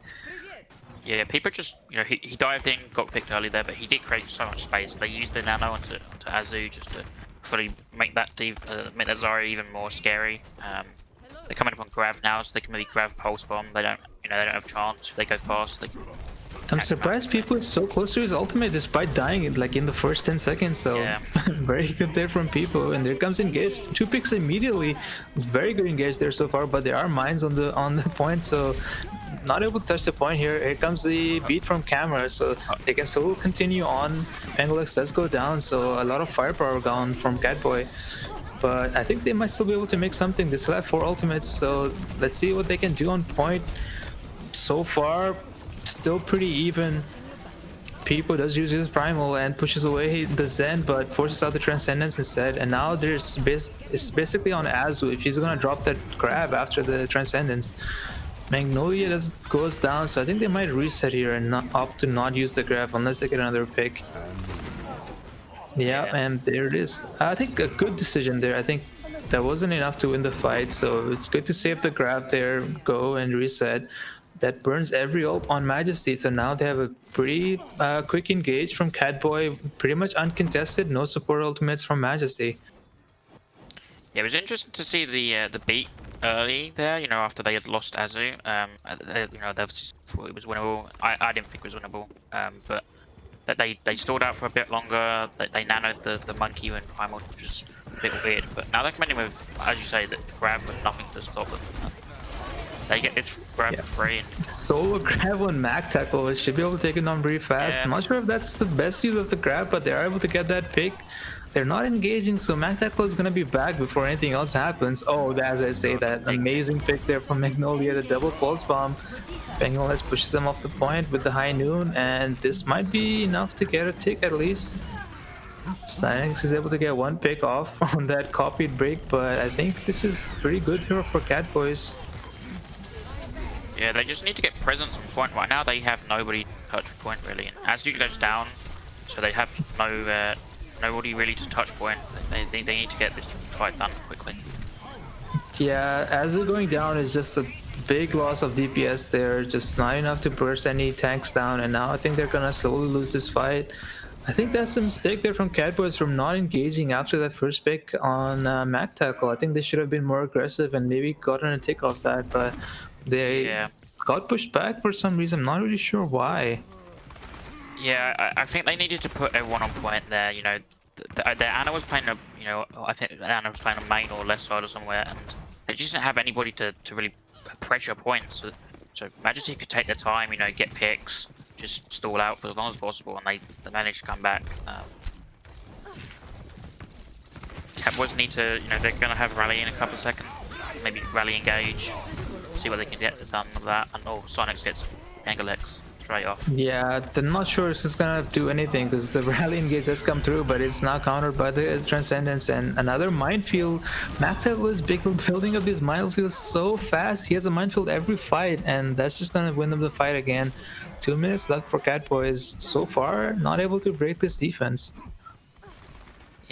Yeah, people just, you know, he dived in, got picked early there, but he did create so much space. They used the nano onto Azu just to fully make that Zarya even more scary. They're coming up on Grav now, so they can really grab Pulse Bomb. They don't have chance. If they go fast, they can. I'm surprised people are so close to his ultimate despite dying in the first 10 seconds. So very good there from people. And there comes engage. 2 picks immediately. Very good engage there so far, but there are mines on the point, so not able to touch the point here. Here comes the beat from camera, so they can still continue on. Pangolux does go down, so a lot of firepower gone from Katboy. But I think they might still be able to make something. They still have 4 ultimates, so let's see what they can do on point. So far, still pretty even. People does use his primal and pushes away the Zen, but forces out the Transcendence instead. And now it's basically on Azu if he's gonna drop that grab after the Transcendence. Magnolia goes down, so I think they might reset here and opt to not use the grab unless they get another pick. Yeah, and there it is. I think a good decision there. I think that wasn't enough to win the fight, so it's good to save the grab there, go and reset. That burns every ult on Majesty, so now they have a pretty quick engage from Katboy, pretty much uncontested, no support ultimates from Majesty. Yeah, it was interesting to see the beat early there, you know, after they had lost Azu. You know, they thought it was winnable. I didn't think it was winnable, but that they stalled out for a bit longer. They nanoed the monkey when primal, which is a bit weird. But now they're coming in with, as you say, the grab with nothing to stop them. They get this grab for free. Solo grab on Mac tackle, it should be able to take it on pretty fast. I'm not sure if that's the best use of the grab, but they are able to get that pick. They're not engaging, so Mac tackle is gonna be back before anything else happens. Oh, as I say, that amazing pick there from Magnolia, the double pulse bomb. Bengalus pushes them off the point with the high noon, and this might be enough to get a tick at least. Cynex is able to get 1 pick off on that copied break, but I think this is pretty good here for Katboys. Yeah, they just need to get presence on point. Right now they have nobody touch point really, and Azu goes down, so they have nobody really to touch point. They need to get this fight done quickly. Yeah, Azu going down is just a big loss of DPS there, just not enough to burst any tanks down, and now I think they're gonna slowly lose this fight. I think that's a mistake there from Katboys from not engaging after that first pick on Mac tackle. I think they should have been more aggressive and maybe gotten a tick off that, but they got pushed back for some reason. I'm not really sure why. Yeah, I think they needed to put everyone on point there. You know, the Ana was playing a, you know, I think Ana was playing a main or left side or somewhere, and they just didn't have anybody to really pressure point, so Majesty could take their time, you know, get picks, just stall out for as long as possible, and they manage to come back. Katboys need to, you know, they're going to have rally in a couple of seconds, maybe rally engage, see what they can get done with that, and Sonics gets Angle X straight off. Yeah, they're not sure it's just gonna do anything because the rally engage does come through, but it's not countered by the Transcendence. And another minefield. Macta was building up these minefields so fast. He has a minefield every fight, and that's just gonna win them the fight again. 2 minutes left for Katboys. So far, not able to break this defense.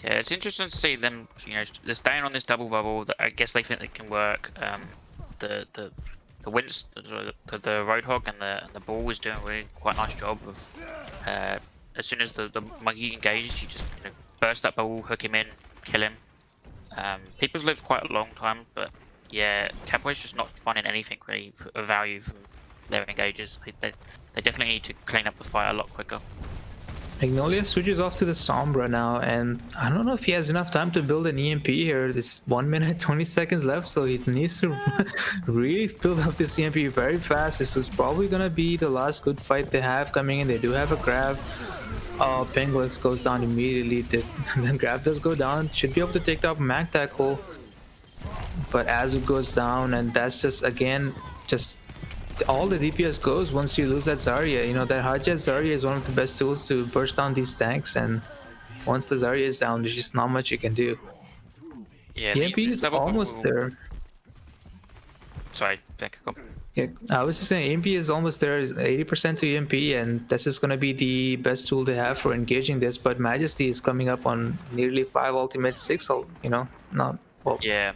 Yeah, it's interesting to see them, you know, they're staying on this double bubble. I guess they think they can work. The Winds, the Roadhog and the Ball is doing a really quite nice job of as soon as the monkey engages, you just, you know, burst that bubble, hook him in, kill him. People's lived quite a long time, but yeah, Katboy's just not finding anything really of value from their engages. They definitely need to clean up the fight a lot quicker. Magnolia switches off to the Sombra now, and I don't know if he has enough time to build an EMP here. There's 1 minute 20 seconds left, so he needs to really build up this EMP very fast. This is probably gonna be the last good fight they have coming in. They do have a grab. Penguix goes down immediately. Then grab does go down. Should be able to take out Mag Tackle, but Azu goes down, and that's just again just all the DPS goes once you lose that Zarya. You know, that hard jet Zarya is one of the best tools to burst down these tanks, and once the Zarya is down, there's just not much you can do. Yeah, EMP is almost there. Sorry, Vic, go. Yeah, I was just saying EMP is almost there. It's 80% to EMP, and that's just gonna be the best tool they have for engaging this. But Majesty is coming up on nearly 5 ultimates, 6, you know, not well. Yeah.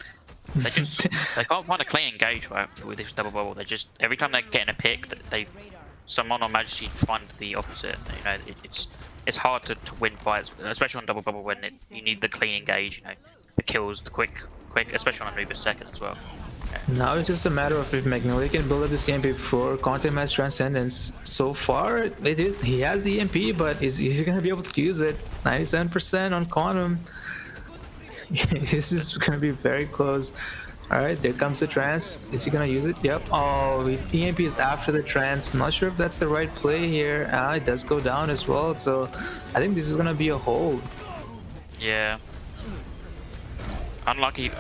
They can't find a clean engage with this double bubble. They just, every time they're getting a pick, someone on Majesty find the opposite. You know, it's hard to win fights, especially on double bubble when you need the clean engage. You know, the kills, the quick, especially on Anubis second as well. Now it's just a matter of if Magnolia can build up this EMP before Quantum has Transcendence. So far, he has the EMP, but is he gonna be able to use it? 97% on Quantum. This is gonna be very close. All right, there comes the trance. Is he gonna use it? Yep. Oh, the EMP is after the trance. Not sure if that's the right play here. It does go down as well, so I think this is gonna be a hold. Yeah. Unlucky.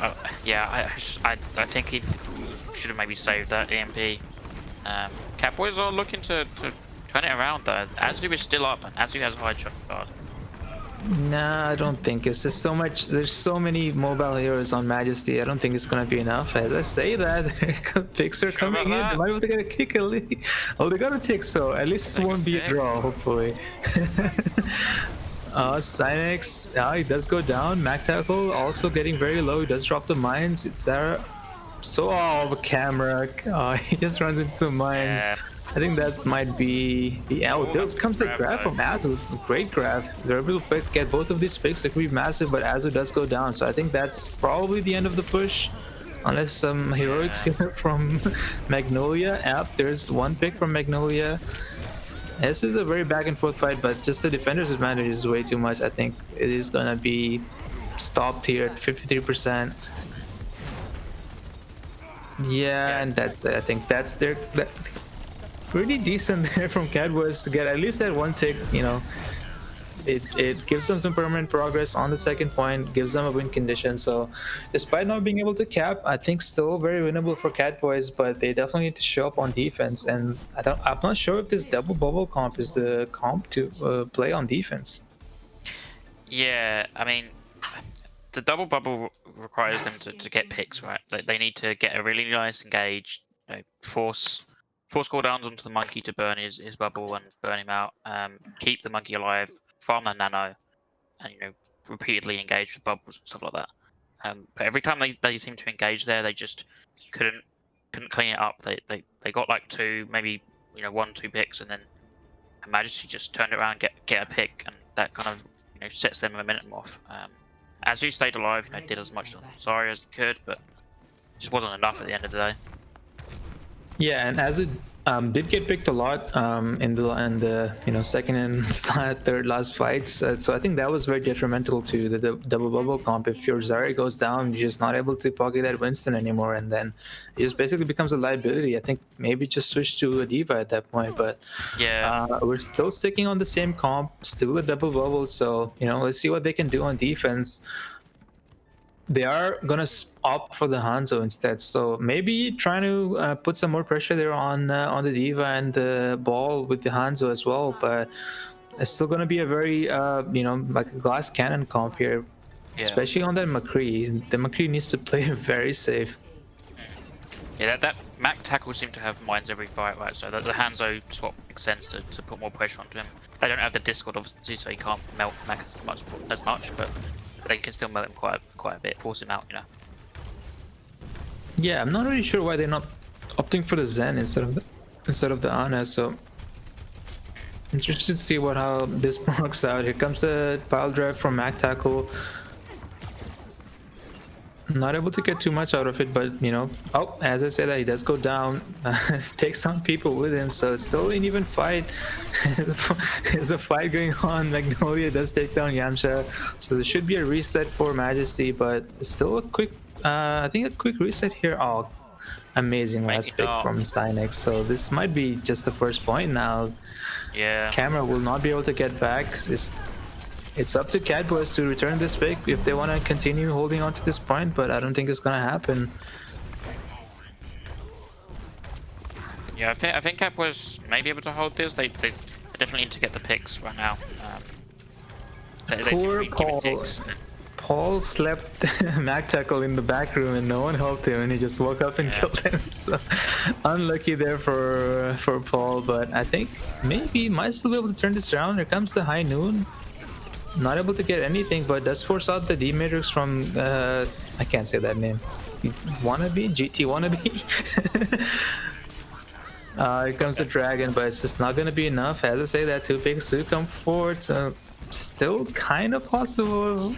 Yeah, I think he should have maybe saved that EMP. Katboys are looking to turn it around though. Azu is still up, and Azu has a high shot guard. Nah, I don't think it's just so much. There's so many mobile heroes on Majesty. I don't think it's gonna be enough. As I say that, picks are coming in. They might be able to get a kick at least. Oh, they got a tick, so at least it won't be a draw, hopefully. Cynex, he does go down. Mag Tackle also getting very low. He does drop the mines. It's there. So, the camera. He just runs into the mines. Yeah. I think that might be the there comes the grab from Azu. Great grab. They're able to get both of these picks. It could be massive, but Azu does go down. So I think that's probably the end of the push. Unless some heroics from Magnolia. Yep, there's one pick from Magnolia. This is a very back and forth fight, but just the defender's advantage is way too much. I think it is gonna be stopped here at 53%. Yeah, and that's it. I think that's pretty decent there from Katboys to get at least that one tick. You know, it gives them some permanent progress on the second point, gives them a win condition. So despite not being able to cap, I think still very winnable for Katboys, but they definitely need to show up on defense. And I'm not sure if this double bubble comp is the comp to play on defense. Yeah, I mean, the double bubble requires them to get picks, right? They need to get a really nice engage, you know, force cooldowns onto the monkey to burn his bubble and burn him out. Keep the monkey alive, farm the nano, and, you know, repeatedly engage with bubbles and stuff like that. But every time they seem to engage there, they just couldn't clean it up. They got like 2, maybe, you know, 1-2 picks, and then Majesty just turned it around, get a pick, and that kind of, you know, sets their momentum off. Azu stayed alive, you know, did as much on Zarya as he could, but it just wasn't enough at the end of the day. Yeah, and as it did get picked a lot in the second and third last fights, so I think that was very detrimental to the double bubble comp. If your Zarya goes down, you're just not able to pocket that Winston anymore, and then it just basically becomes a liability. I think maybe just switch to a diva at that point, but Yeah. we're still sticking on the same comp, still a double bubble. So let's see what they can do on defense. They are gonna opt for the Hanzo instead, so maybe trying to put some more pressure there on the diva and the ball with the Hanzo as well. But it's still gonna be a very like a glass cannon comp here, especially on that McCree. The McCree needs to play very safe. Yeah, that Mac tackle seemed to have mines every fight, right? So the Hanzo swap makes sense to put more pressure onto him. They don't have the Discord obviously, so he can't melt Mac as much, but they can still melt him quite a bit, force him out, Yeah, I'm not really sure why they're not opting for the Zen instead of the Ana. So interested to see how this works out. Here comes a pile drive from Mac tackle. Not able to get too much out of it, but as I said, that he does go down, takes down people with him, so it's still an even fight. There's a fight going on. Magnolia does take down Yamcha, so there should be a reset for Majesty, but still a quick, I think a quick reset here. Oh, amazing last pick from Cynex. So this might be just the first point now. Yeah. Camera will not be able to get back. It's up to Katboy to return this pick if they want to continue holding on to this point, but I don't think it's gonna happen. Yeah, I think Katboy may be able to hold this. They definitely need to get the picks right now. Poor Paul. Paul slept Mac tackle in the back room and no one helped him, and he just woke up and killed him. So unlucky there for Paul, but I think maybe he might still be able to turn this around. Here comes the high noon. Not able to get anything, but does force out the D Matrix from I can't say that name. Wannabe? GT Wannabe? Here comes the dragon, but it's just not gonna be enough. As I say, that 2 picks do come forward, so still kind of possible.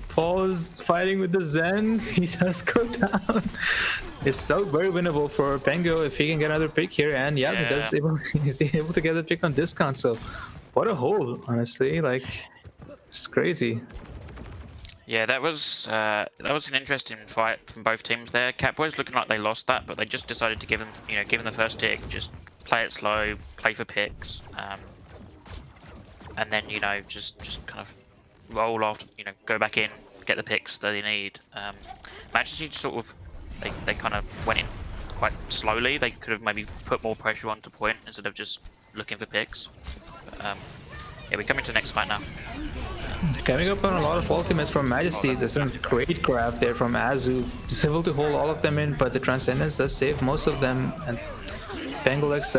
Paul is fighting with the Zen. He does go down. It's still very winnable for Pengo if he can get another pick here, and he's able to get the pick on discount. So what a hold, honestly. It's crazy. Yeah, that was an interesting fight from both teams there. Katboy's looking like they lost that, but they just decided to give him the first pick, just play it slow, play for picks, and then just kind of roll off, go back in, get the picks that they need. Majesty sort of they kind of went in quite slowly. They could have maybe put more pressure onto point instead of just looking for picks. But, yeah, we're coming to the next fight now. Coming up on a lot of ultimates from Majesty. There's a great grab there from Azu. He's able to hold all of them in, but the Transcendence does save most of them. And Pengolex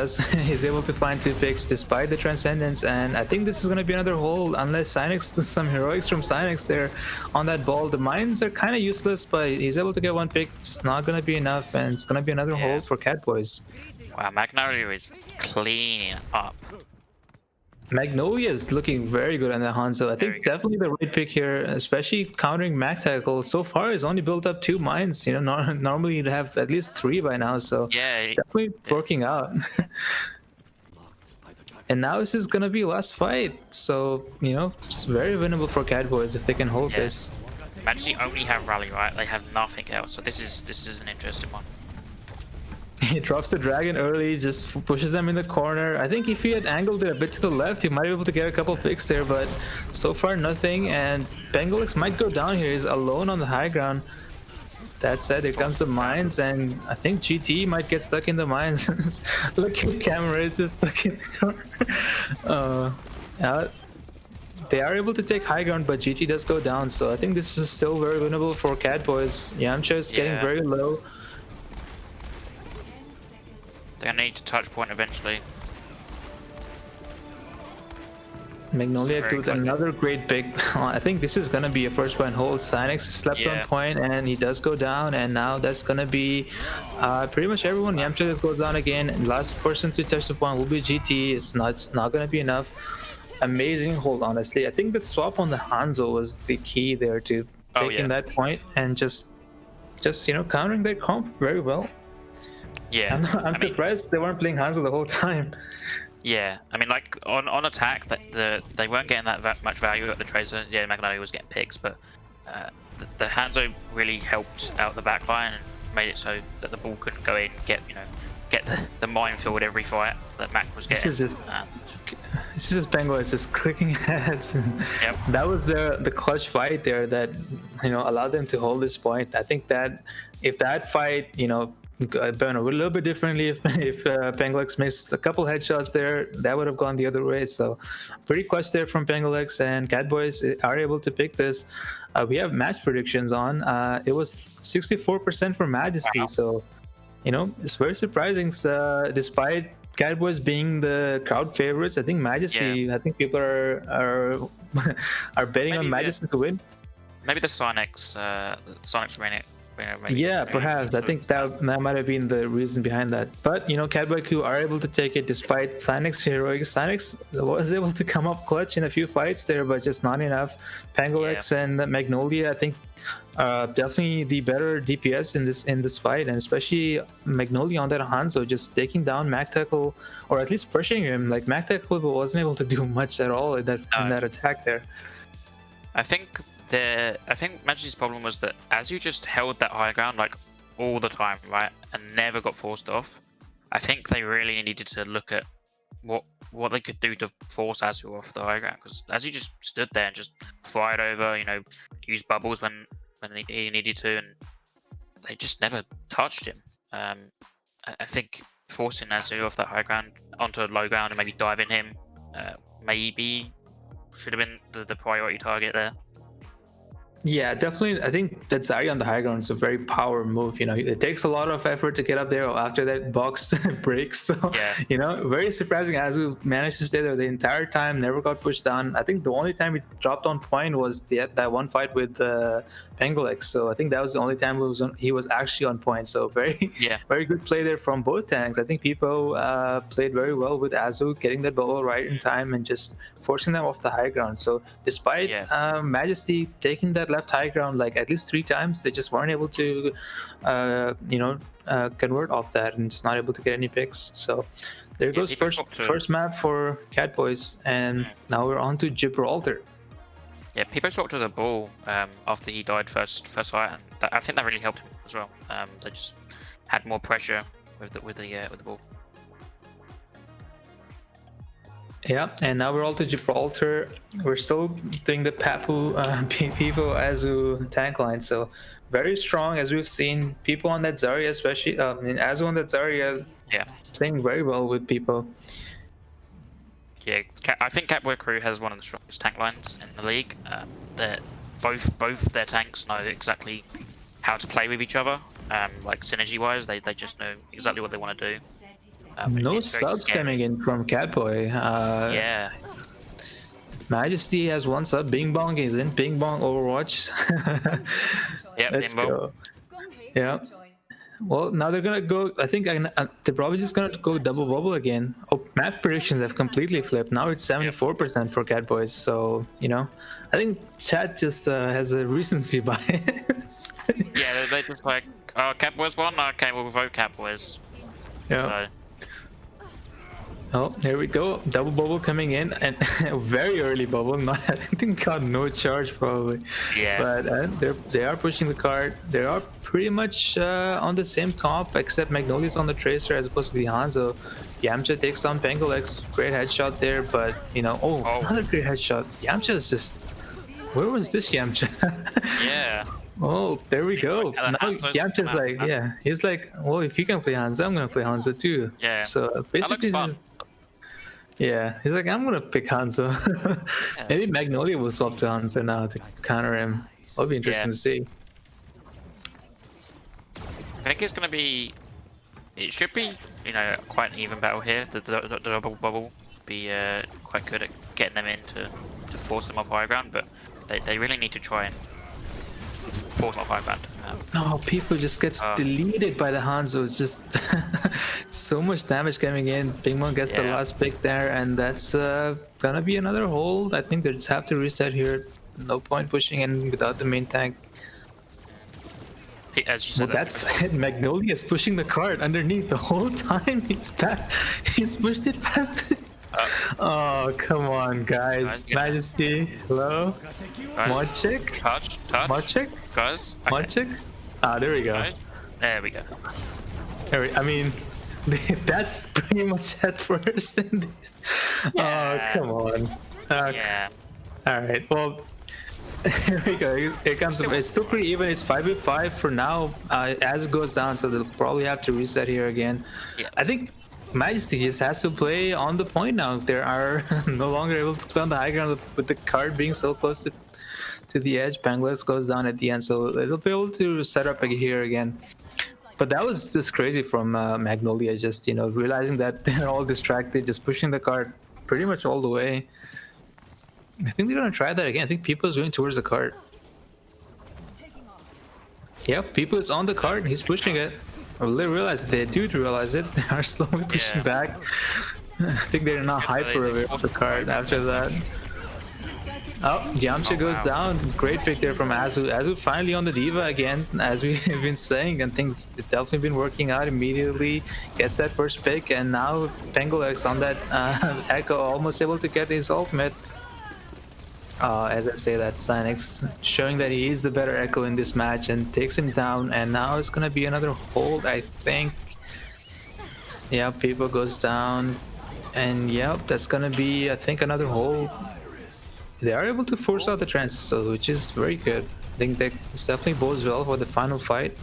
is able to find 2 picks despite the Transcendence, and I think this is going to be another hold unless some heroics from Cynex there on that ball. The mines are kind of useless, but he's able to get 1 pick. It's not going to be enough, and it's going to be another hold for Katboys. Wow, Magnolia is cleaning up. Magnolia is looking very good on the Hanzo. I think definitely the right pick here, especially countering Mac tackle. So far, he's only built up 2 mines. Normally you'd have at least 3 by now. So yeah, definitely working out. And now this is gonna be last fight. So it's very winnable for Katboys if they can hold this. Majesty only have rally, right? They have nothing else. So this is an interesting one. He drops the dragon early, just pushes them in the corner. I think if he had angled it a bit to the left, he might be able to get a couple picks there, but so far nothing. And Pengolex might go down here. He's alone on the high ground. That said, here comes the mines, and I think GT might get stuck in the mines. Look at camera, it's just stuck in the corner. They are able to take high ground, but GT does go down, so I think this is still very winnable for Katboys. Yamcha is getting very low. They're gonna need to touch point eventually. Magnolia with another great pick. I think this is gonna be a first point hold. Cynex slept on point and he does go down, and now that's gonna be pretty much everyone. Yamcha just goes down again, and last person to touch the point will be GT. It's not gonna be enough. Amazing hold, honestly. I think the swap on the Hanzo was the key there to taking that point and just countering their comp very well. Yeah, I'm surprised they weren't playing Hanzo the whole time. Yeah, I mean, like on attack, they weren't getting that much value at the Tracer. Yeah, Magneto was getting picks, but the Hanzo really helped out the backline and made it so that the ball couldn't go in and get the minefield every fight that Mac was getting. This is just Penguins just clicking heads, and that was the clutch fight there that allowed them to hold this point. I think that if that fight been a little bit differently, if Pengalex missed a couple headshots there, that would have gone the other way. So pretty clutch there from Pengalex, and Katboys are able to pick this. We have match predictions on. It was 64% for Majesty, so it's very surprising. Despite Katboys being the crowd favorites, I think Majesty. I think people are betting on Majesty to win. Maybe the Sonic's remaining. Yeah, perhaps. I think that might have been the reason behind that. But Katboy Q are able to take it despite Sinex's heroics. Sinex was able to come up clutch in a few fights there, but just not enough. Pangalex and Magnolia, I think, definitely the better DPS in this fight, and especially Magnolia on that Hanzo, just taking down MacTackle, or at least pushing him. Like MacTackle wasn't able to do much at all in that attack there. I think Majesty's problem was that as you just held that high ground like all the time, right, and never got forced off, I think they really needed to look at what they could do to force Azu off the high ground, because Azu just stood there and just fired over, used bubbles when he needed to, and they just never touched him. I think forcing Azu off that high ground onto low ground and maybe diving him maybe should have been the priority target there. Yeah, definitely. I think that Zarya on the high ground is a very power move. It takes a lot of effort to get up there after that box breaks. So, very surprising. Azu managed to stay there the entire time, never got pushed down. I think the only time he dropped on point was that one fight with Pengalex. So I think that was the only time he was actually on point. So very good play there from both tanks. I think people played very well with Azu, getting that bubble right in time and just forcing them off the high ground. So despite Majesty taking that left high ground like at least 3 times, they just weren't able to convert off that and just not able to get any picks. So there goes first map for Katboys, and now we're on to Gibraltar. Yeah, Peepo swapped to the ball after he died first fight, and I think that really helped him as well. They just had more pressure with the ball. Yeah, and now we're all to Gibraltar. We're still doing the Papu, Pivo, Azu tank line. So very strong, as we've seen. People on that Zarya, especially Azu on that Zarya, playing very well with people. Yeah, I think Katboy Crew has one of the strongest tank lines in the league. Both their tanks know exactly how to play with each other. Like synergy-wise, they just know exactly what they want to do. No subs coming in from Katboy. Majesty has one sub. Bing Bong is in. Bing Bong Overwatch. Let's go. Yeah. Well, now they're gonna go. I think they're probably just gonna go double bubble again. Oh, map predictions have completely flipped. Now it's 74% for Katboys. So I think chat just has a recency bias. Yeah, they just like, oh, Katboys won. Okay, we'll vote Katboys. Yeah. So. Oh, here we go. Double bubble coming in, and very early bubble. I think got no charge probably. Yeah. But they are pushing the card. They are pretty much on the same comp, except Magnolia's on the Tracer as opposed to the Hanzo. Yamcha takes down Pengalex. Great headshot there, but another great headshot. Yamcha is just. Where was this Yamcha? Yeah. Oh, there we go. Now Yamcha's like, he's like, well, if you can play Hanzo, I'm gonna play Hanzo too. Yeah. So basically, he's like, I'm gonna pick Hanzo. Maybe Magnolia will swap to Hanzo now to counter him. That'll be interesting to see. I think it's gonna be. It should be, quite an even battle here. The double bubble be quite good at getting them in to force them off high ground, but they really need to try and force off high ground. No, people just gets deleted by the Hanzo. It's just so much damage coming in. Pingmon gets the last pick there, and that's gonna be another hold. I think they just have to reset here. No point pushing in without the main tank. as you said, Well, that's Magnolia's pushing the cart underneath the whole time. He's pushed it past it. Oh, come on, guys. Majesty, hello? Modchick? Touch. Modchick? Guys. Modchick? Ah, there we go. There we go. I mean, that's pretty much at first in this. Oh, come on. Yeah. Alright, well, here we go. Here comes. It's still pretty even. It's 5v5 for now. As it goes down, so they'll probably have to reset here again. Yeah. I think Majesty just has to play on the point now. They are no longer able to play on the high ground with the card being so close to the edge. Pangolins goes down at the end, so they'll be able to set up here again. But that was just crazy from Magnolia, just realizing that they're all distracted, just pushing the cart pretty much all the way. I think they're gonna try that again. I think People is going towards the cart. Yep, People is on the cart. He's pushing it. Well, they realize it. They are slowly pushing back. I think they're not hyper aware of the cart after that. Oh, Yamcha goes down. Great pick there from Azu. Azu finally on the Diva again, as we've been saying, and things it's definitely been working out immediately. Gets that first pick, and now Pengolex on that Echo, almost able to get his ultimate. As I say that, Sinix showing that he is the better Echo in this match and takes him down, and now it's gonna be another hold, I think. Yeah, People goes down, and yep, that's gonna be, I think, another hold. They are able to force out the trance, so which is very good. I think that this definitely bodes well for the final fight.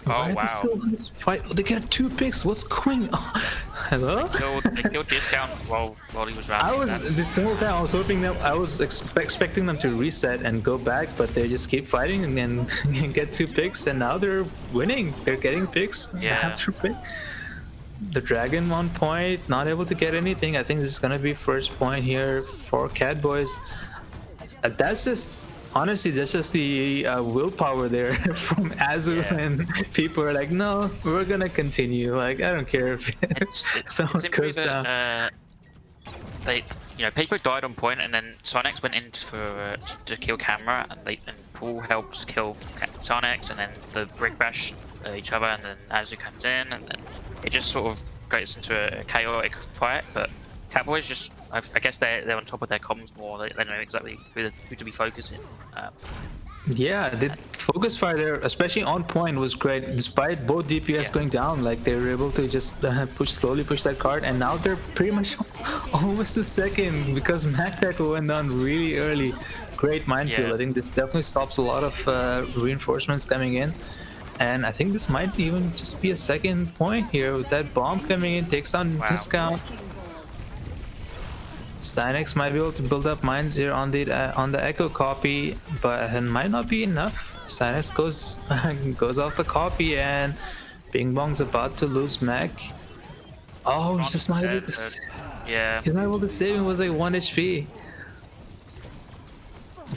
Oh, wow. Still on this fight? Oh, they get 2 picks. What's going on? Hello? They killed Discount while he was running. I was hoping that I was expecting them to reset and go back, but they just keep fighting and then get 2 picks, and now they're winning. They're getting picks after pick. The Dragon 1 point, not able to get anything. I think this is gonna be first point here for Katboys. That's just honestly, that's just the willpower there from Azu, and People are like, no, we're gonna continue. Like, I don't care if someone goes down. People died on point, and then Sonex went in to kill Camera, and Paul helped kill Sonex, and then the Brick Bash each other, and then Azu comes in, and then it just sort of goes into a chaotic fight. But Katboys just, I guess they're on top of their comms more. They know exactly who to be focusing. Yeah, the focus fire there, especially on point, was great. Despite both DPS going down, like they were able to just slowly push that card, and now they're pretty much almost to second because MacTackle went down really early. Great minefield. I think this definitely stops a lot of reinforcements coming in. And I think this might even just be a second point here with that bomb coming in, takes on Discount. Sinix might be able to build up mines here on the Echo copy, but it might not be enough. Sinix goes off the copy, and Bing Bong's about to lose mech. Oh, he's just not able to. He's not able to save him. It was like 1 HP.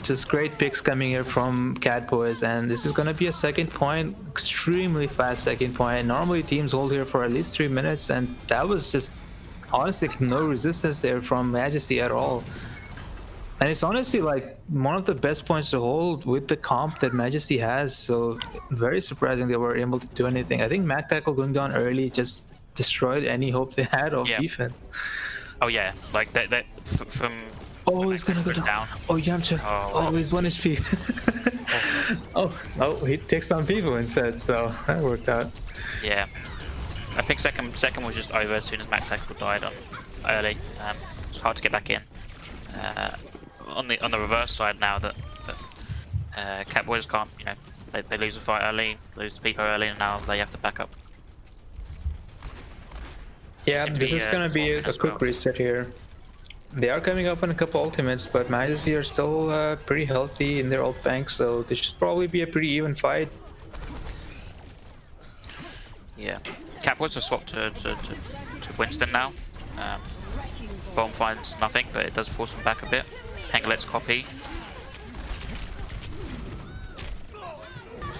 Just great picks coming here from Katboys, and this is gonna be a second point, extremely fast second point. Normally teams hold here for at least 3 minutes, and that was just honestly no resistance there from Majesty at all. And it's honestly like one of the best points to hold with the comp that Majesty has, so very surprising they were able to do anything. I think MacTackle going down early just destroyed any hope they had of defense. Oh yeah, like that from. Oh, he's gonna go down. Oh, Yamcha. Oh, he's 1 HP. oh, he takes down People instead, so that worked out. Yeah. I think second was just over as soon as MacTackle died on early. It's hard to get back in. On the reverse side now that Katboys can't, they lose the fight early, lose the People early, and now they have to back up. Yeah, this is gonna be a quick reset here. They are coming up on a couple ultimates, but Majesty are still pretty healthy in their ult bank, so this should probably be a pretty even fight. Yeah, Katboys are swapped to Winston now. Bomb finds nothing, but it does force them back a bit. Pengolet's copy.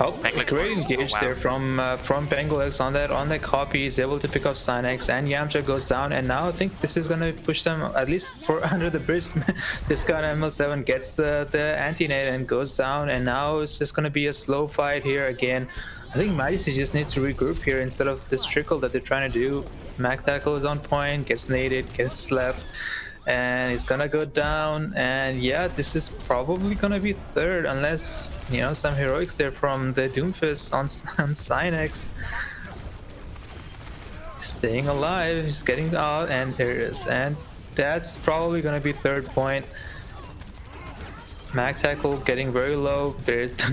Oh, Bengalex great was- engage oh, wow. there from Bengalex on that copy. He's able to pick up Sinex, and Yamcha goes down. And now I think this is gonna push them at least for under the bridge. This guy on ML7 gets the anti-nade and goes down. And now it's just gonna be a slow fight here again. I think Majesty just needs to regroup here instead of this trickle that they're trying to do. Mac tackle is on point, gets naded, gets slept. And he's gonna go down, and yeah, this is probably gonna be third unless, you know, some heroics there from the Doomfist on Sinex. Staying alive, he's getting out, and there it is. And that's probably gonna be third point. Mag tackle getting very low.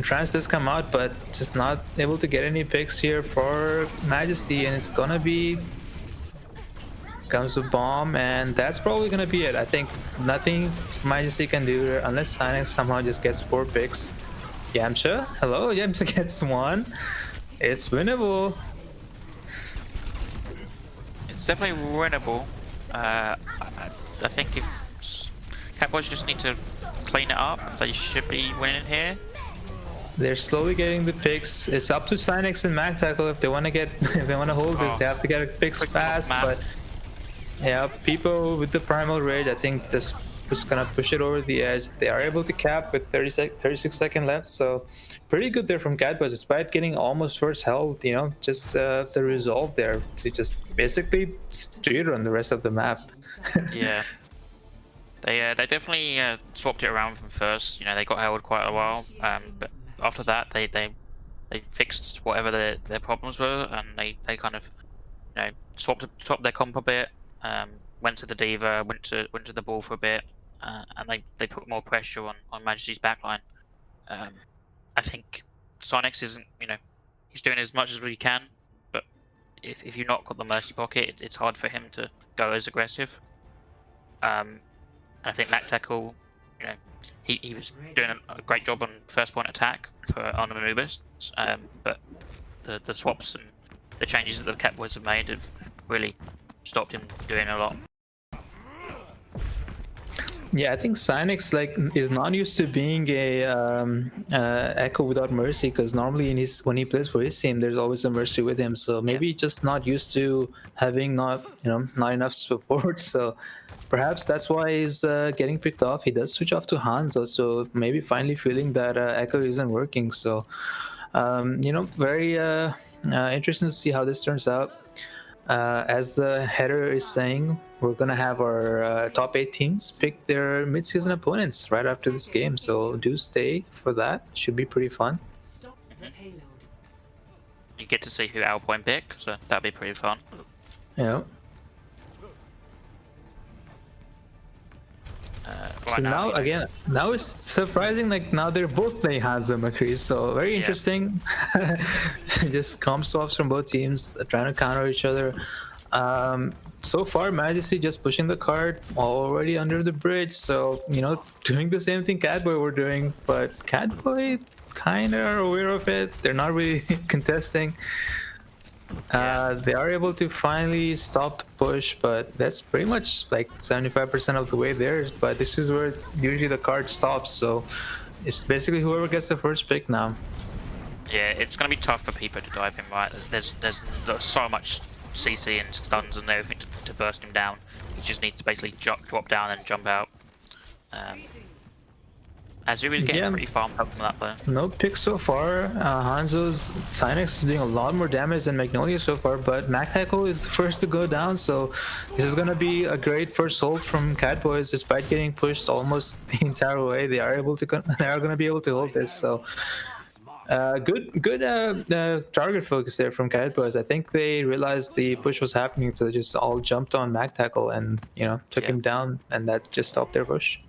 Trans does come out, but just not able to get any picks here for Majesty, and it's gonna be comes a bomb, and that's probably gonna be it. I think nothing Majesty can do there unless Sinex somehow just gets 4 picks. Yamcha, hello, Yamcha gets 1. It's winnable. It's definitely winnable. I think if Katboys just need to clean it up, they should be winning here. They're slowly getting the picks. It's up to Sinex and Mag tackle if they want to get, if they want to hold this. They have to get picks fast, but. Yeah, people with the primal rage, I think just gonna push it over the edge. They are able to cap with 36 seconds left, so pretty good there from Katboy, despite getting almost first health. You know, just the resolve there to just basically street run the rest of the map. Yeah, they definitely swapped it around from first. You know, they got held quite a while, but after that they fixed whatever their problems were, and they kind of, you know, swapped their comp a bit. Went to the Diva, went to the ball for a bit, and they put more pressure on Majesty's backline. I think Sinex isn't, you know, he's doing as much as he can, but if you've not got the mercy pocket, it's hard for him to go as aggressive. And I think Mac Tackle, you know, he was doing a great job on first point attack on Anubis, but the swaps and the changes that the Katboys have made have really stopped him doing a lot. Yeah, I think Sinex is not used to being a Echo without mercy, because normally when he plays for his team, there's always a mercy with him. So maybe just not used to having not enough support. So perhaps that's why he's getting picked off. He does switch off to Hanzo, so maybe finally feeling that Echo isn't working. So very interesting to see how this turns out. As the header is saying, we're gonna have our top 8 teams pick their mid-season opponents right after this game, so do stay for that. Should be pretty fun. You get to see who Alpine pick, so that'd be pretty fun. Yeah. So now again, now it's surprising, like now they're both playing Hanzo McCree, so very interesting. Just comp swaps from both teams, trying to counter each other. So far Majesty just pushing the card already under the bridge, so doing the same thing Katboy were doing, but Katboy kind of are aware of it. They're not really contesting. They are able to finally stop the push, but that's pretty much like 75% of the way there. But this is where usually the card stops, so it's basically whoever gets the first pick now. Yeah, it's gonna be tough for people to dive him, right? There's so much CC and stuns and everything to burst him down. He just needs to basically drop down and jump out. Azu is getting pretty farmed up from that player. No picks so far. Hanzo's Sinex is doing a lot more damage than Magnolia so far, but Mac Tackle is the first to go down, so this is gonna be a great first hold from Katboys. Despite getting pushed almost the entire way, they are gonna be able to hold this. So good target focus there from Katboys. I think they realized the push was happening, so they just all jumped on Mac Tackle and took him down, and that just stopped their push.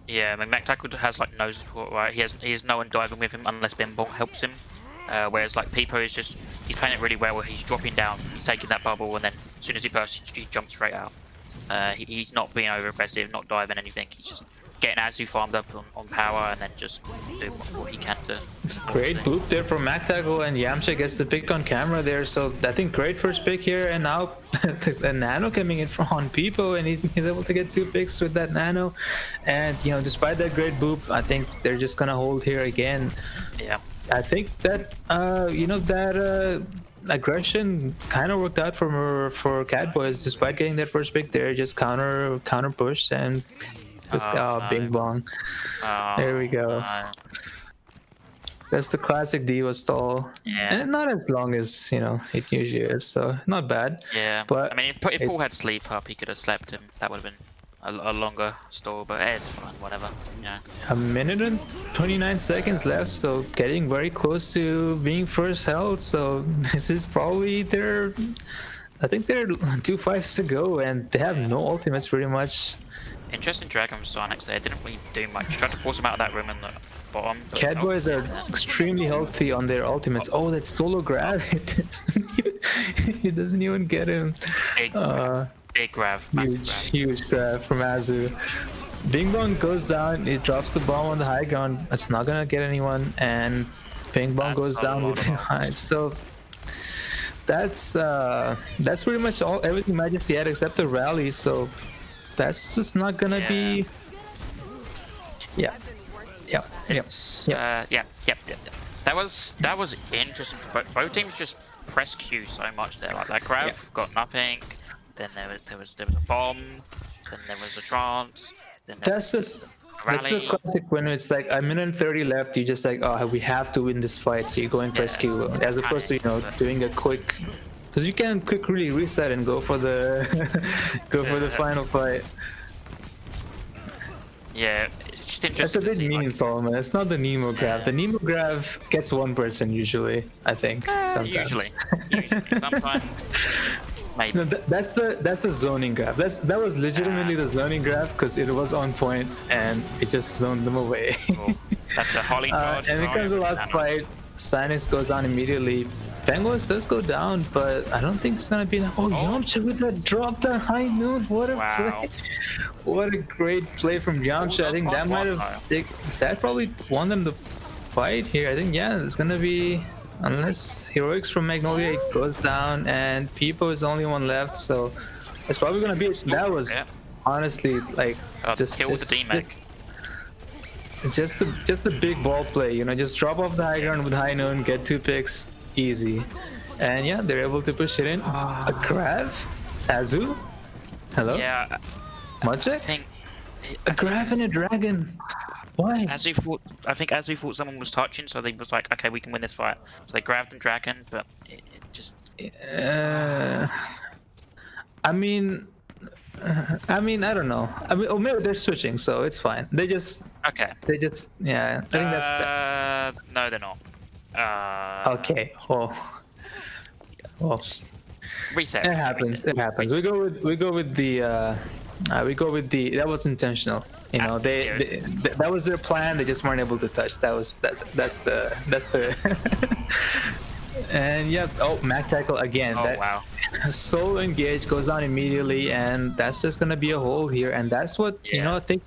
Yeah, I mean, Mac Tackle has like no support, right? He has no one diving with him unless Bimbong helps him. Whereas like Peepo is just, he's playing it really well where he's dropping down, he's taking that bubble, and then as soon as he bursts, he jumps straight out. He's not being over aggressive, not diving anything. He's just getting Azu farmed up on power and then just do what he can to. Great boop there from Mac Tackle, and Yamcha gets the pick on camera there. So I think great first pick here, and now the nano coming in on Peepo, and he's able to get 2 picks with that nano. And despite that great boop, I think they're just gonna hold here again. Yeah. I think that that aggression kind of worked out for Katboys, despite getting that first pick there. Just counter push and just bing bong. There we go. That's the classic diva stall, and not as long as it usually is, so not bad. Yeah, but I mean, if Paul had sleep up, he could have slapped him. That would have been a longer stall, but it's fine, whatever. Yeah. A minute and 29 seconds left, so getting very close to being first held. So this is probably I think there are 2 fights to go, and they have no ultimates pretty much. Interesting Dragon from Starnex there. Didn't really do much. Tried to force him out of that room in the bottom. Katboys are extremely healthy on their ultimates. Oh, that solo grab! It doesn't even get him. Big grab. Huge grab from Azu. Bing Bong goes down. It drops the bomb on the high ground. It's not gonna get anyone, and Bing Bong goes down with the high. So that's pretty much everything Majesty had except the rally. So that's just not gonna be. Yeah. That was interesting. Both teams just pressed Q so much there. Like that grab got nothing. Then there was a bomb. Then there was a trance. Then that's the classic when it's like a minute and 30 left. You just like, oh, we have to win this fight, so you go and press Q, as opposed to doing a quick, because you can quickly reset and go for the for the final fight. Yeah, it's just interesting. That's a bit mean, Solomon. It's not the Nemo grab. The Nemo grab gets one person usually, I think. Sometimes. Usually. Sometimes. Maybe. No, that's the zoning grab. That was legitimately the zoning grab, because it was on point and it just zoned them away. Cool. That's a Holly charge. And because the last fight, Sinus goes down immediately. Penguins does go down, but I don't think it's gonna be. Yamcha with that drop down high noon. What a play! What a great play from Yamcha. I think that might have that probably won them the fight here. I think it's gonna be. Unless Heroics from Magnolia goes down and Peepo is the only one left, so it's probably gonna be. That was honestly like just the big ball play. Just drop off the high ground with high noon, get 2 picks, easy, and they're able to push it in. A grab, Azu, hello, Majek, a grab and a dragon. Why? I think as he thought someone was touching, so they was like, okay, we can win this fight. So they grabbed and dragon, but it just. I mean, I don't know. Or maybe they're switching, so it's fine. They just. Okay. They just. Yeah, I think that's. No, they're not. Okay. Well. Reset. It happens. It happens. We go with the. That was intentional. That was their plan. They just weren't able to touch. That's the. And Mac tackle again. Wow. Solo engage goes on immediately, and that's just gonna be a hold here. And that's what I think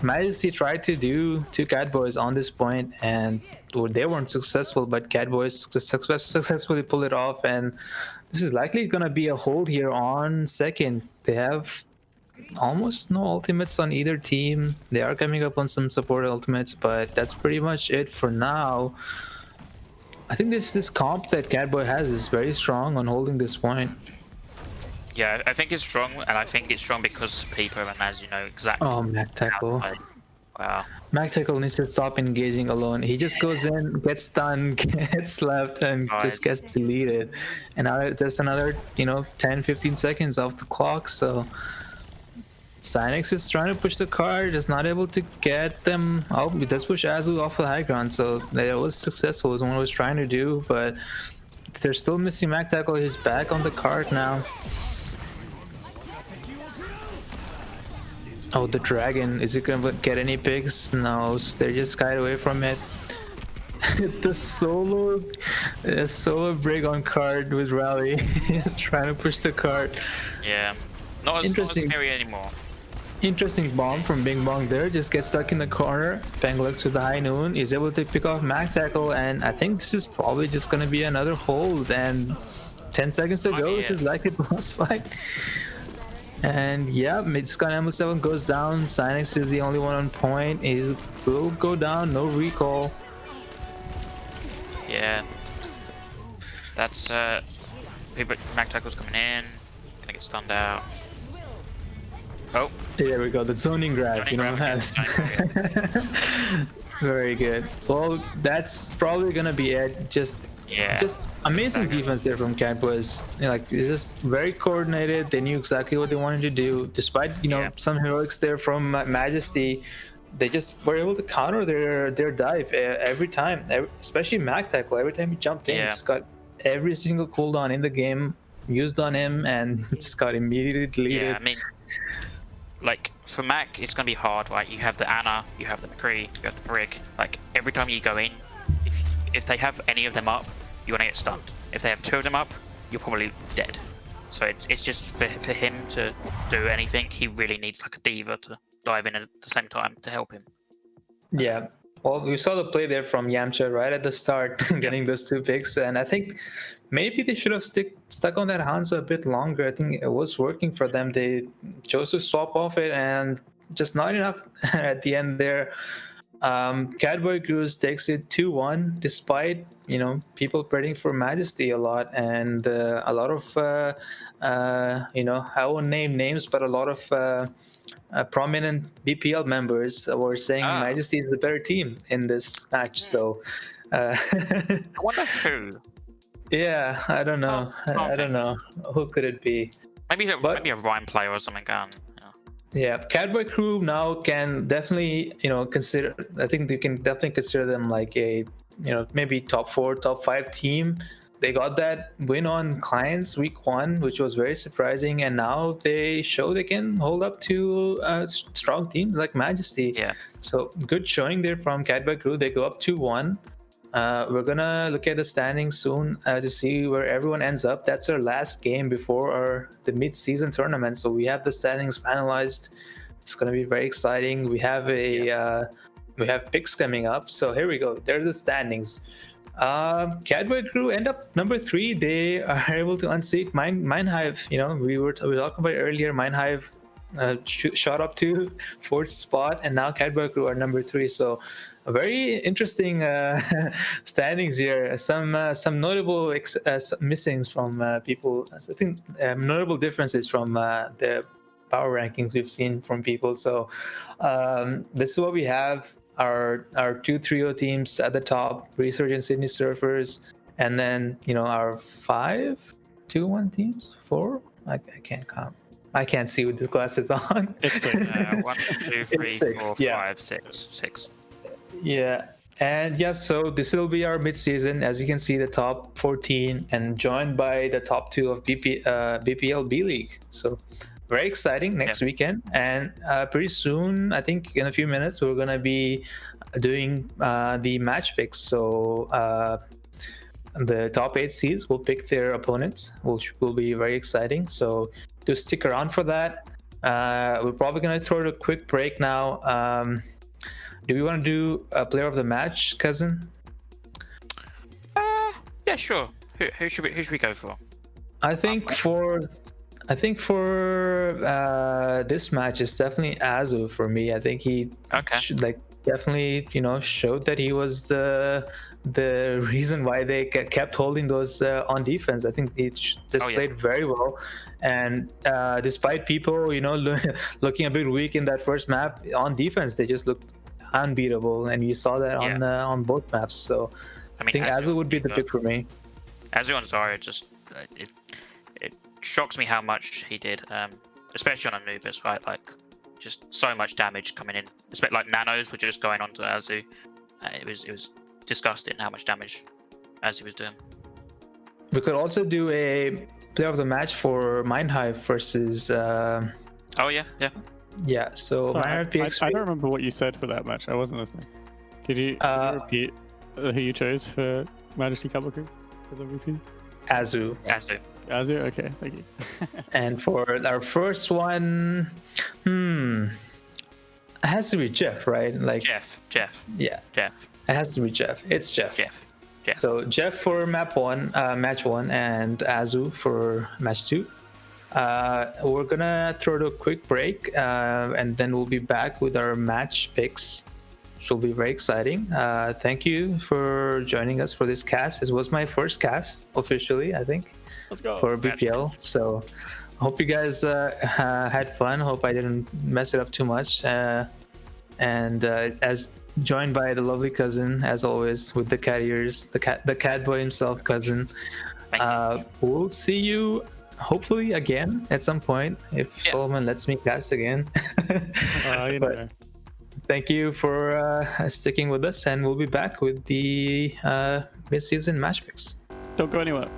Majesty tried to do to Katboys on this point, and they weren't successful. But Katboys successfully pulled it off, and this is likely gonna be a hold here on second. They have almost no ultimates on either team. They are coming up on some support ultimates, but that's pretty much it for now. I think this comp that Katboy has is very strong on holding this point. Yeah, I think it's strong, and I think it's strong because Peepo, and as you know exactly. Oh, Mac tackle. Wow. Mac tackle needs to stop engaging alone. He just goes in, gets stunned, gets left, and just gets deleted. And now there's another, 10-15 seconds off the clock. So Sinex is trying to push the card, just not able to get them. Oh, he does push Azu off the high ground, so that was successful. Is what I was trying to do, but they're still missing Mac tackle. He's back on the card now. Oh, the dragon. Is it gonna get any picks? No, they just skied away from it. The solo break on card with Rally. Trying to push the card. Yeah, not as scary anymore. Interesting bomb from Bing Bong there. Just gets stuck in the corner. Penglux with the high noon is able to pick off Mac tackle, and I think this is probably just gonna be another hold. And 10 seconds to go. This is likely the last fight. And yeah, Midscan M7 goes down. Sinex is the only one on point. He will go down, no recall. Yeah. That's people. Mag tackle's coming in. Gonna get stunned out. Oh. There we go. The zoning grab. Has. Very good. Well, that's probably gonna be it. Just amazing defense there from Katboys. Like just very coordinated. They knew exactly what they wanted to do. Despite some heroics there from Majesty, they just were able to counter their dive every time. Especially Mag Tackle. Every time he jumped in, he just got every single cooldown in the game used on him, and just got immediately deleted. Yeah, I mean, like for Mac, it's gonna be hard. Like you have the Ana, you have the McCree, you have the Brig. Like every time you go in, if they have any of them up, you're gonna get stunned. If they have two of them up, you're probably dead. So it's just for him to do anything, he really needs like a diva to dive in at the same time to help him. Yeah. Well, we saw the play there from Yamcha right at the start, getting those 2 picks, and I think maybe they should have stuck on that Hanzo a bit longer. I think it was working for them. They chose to swap off it, and just not enough at the end there. Katboy Cruz takes it 2-1, despite people praying for Majesty a lot, and a lot of I won't name names, but a lot of prominent BPL members were saying Majesty is the better team in this match. So I wonder who. Yeah, I don't know. I don't know who could it be. Maybe a Rhyme player or something. Yeah, Katboy Crew now can definitely consider. I think they can definitely consider them like a maybe top 4, top 5 team. They got that win on Clients week 1, which was very surprising, and now they show they can hold up to strong teams like Majesty. Yeah. So good showing there from Katboy Crew. They go up 2-1. We're gonna look at the standings soon to see where everyone ends up. That's our last game before the mid-season tournament, so we have the standings finalized. It's gonna be very exciting. We have we have picks coming up. So here we go. There's the standings. Katboy Crew end up number 3. They are able to unseat Mind.Hive. We were talking about it earlier. Mind.Hive shot up to 4th spot, and now Katboy Crew are number 3. So very interesting standings here. Some notable missings from people. I think notable differences from the power rankings we've seen from people. So this is what we have. Our 2 trio teams at the top, Resurgent Sydney Surfers, and then our 5 2-1 teams. 4. I can't count. I can't see with these glasses on. It's 1, 2, 3, 4, 5, 6. Yeah, and so this will be our mid-season. As you can see, the top 14 and joined by the top 2 of BPL B League. So very exciting next weekend, and pretty soon, I think in a few minutes, we're gonna be doing the match picks. So the top 8 seeds will pick their opponents, which will be very exciting. So to stick around for that. We're probably gonna throw a quick break now. Do we want to do a player of the match, cousin? Yeah, sure. Who should we go for? I think for this match, it's definitely Azu for me. I think he definitely showed that he was the reason why they kept holding those on defense. I think he just played very well, and despite people looking a bit weak in that first map on defense, they just looked unbeatable, and you saw that on both maps. So I think Azu would be the pick for me. Azu on Zarya, just it shocks me how much he did, especially on Anubis, right? Like just so much damage coming in. Especially like nanos were just going onto Azu. It was disgusting how much damage Azu was doing. We could also do a player of the match for Mind.Hive versus. Oh yeah. So I don't remember what you said for that match. I wasn't listening. Could you repeat who you chose for Majesty Katboy as MVP? Azu. Okay, thank you. And for our first one, it has to be Jeff, right? Like Jeff. Yeah. Jeff. It has to be Jeff. It's Jeff. Jeff. So Jeff for match one, and Azu for match 2. We're gonna throw a quick break, and then we'll be back with our match picks. which will be very exciting. Thank you for joining us for this cast. This was my first cast officially, I think, for BPL. So hope you guys had fun. Hope I didn't mess it up too much. And as joined by the lovely cousin, as always, with the cat ears, the Katboy himself, cousin. We'll see you hopefully again at some point if Solomon lets me cast again. But thank you for sticking with us, and we'll be back with the mid-season match picks. Don't go anywhere.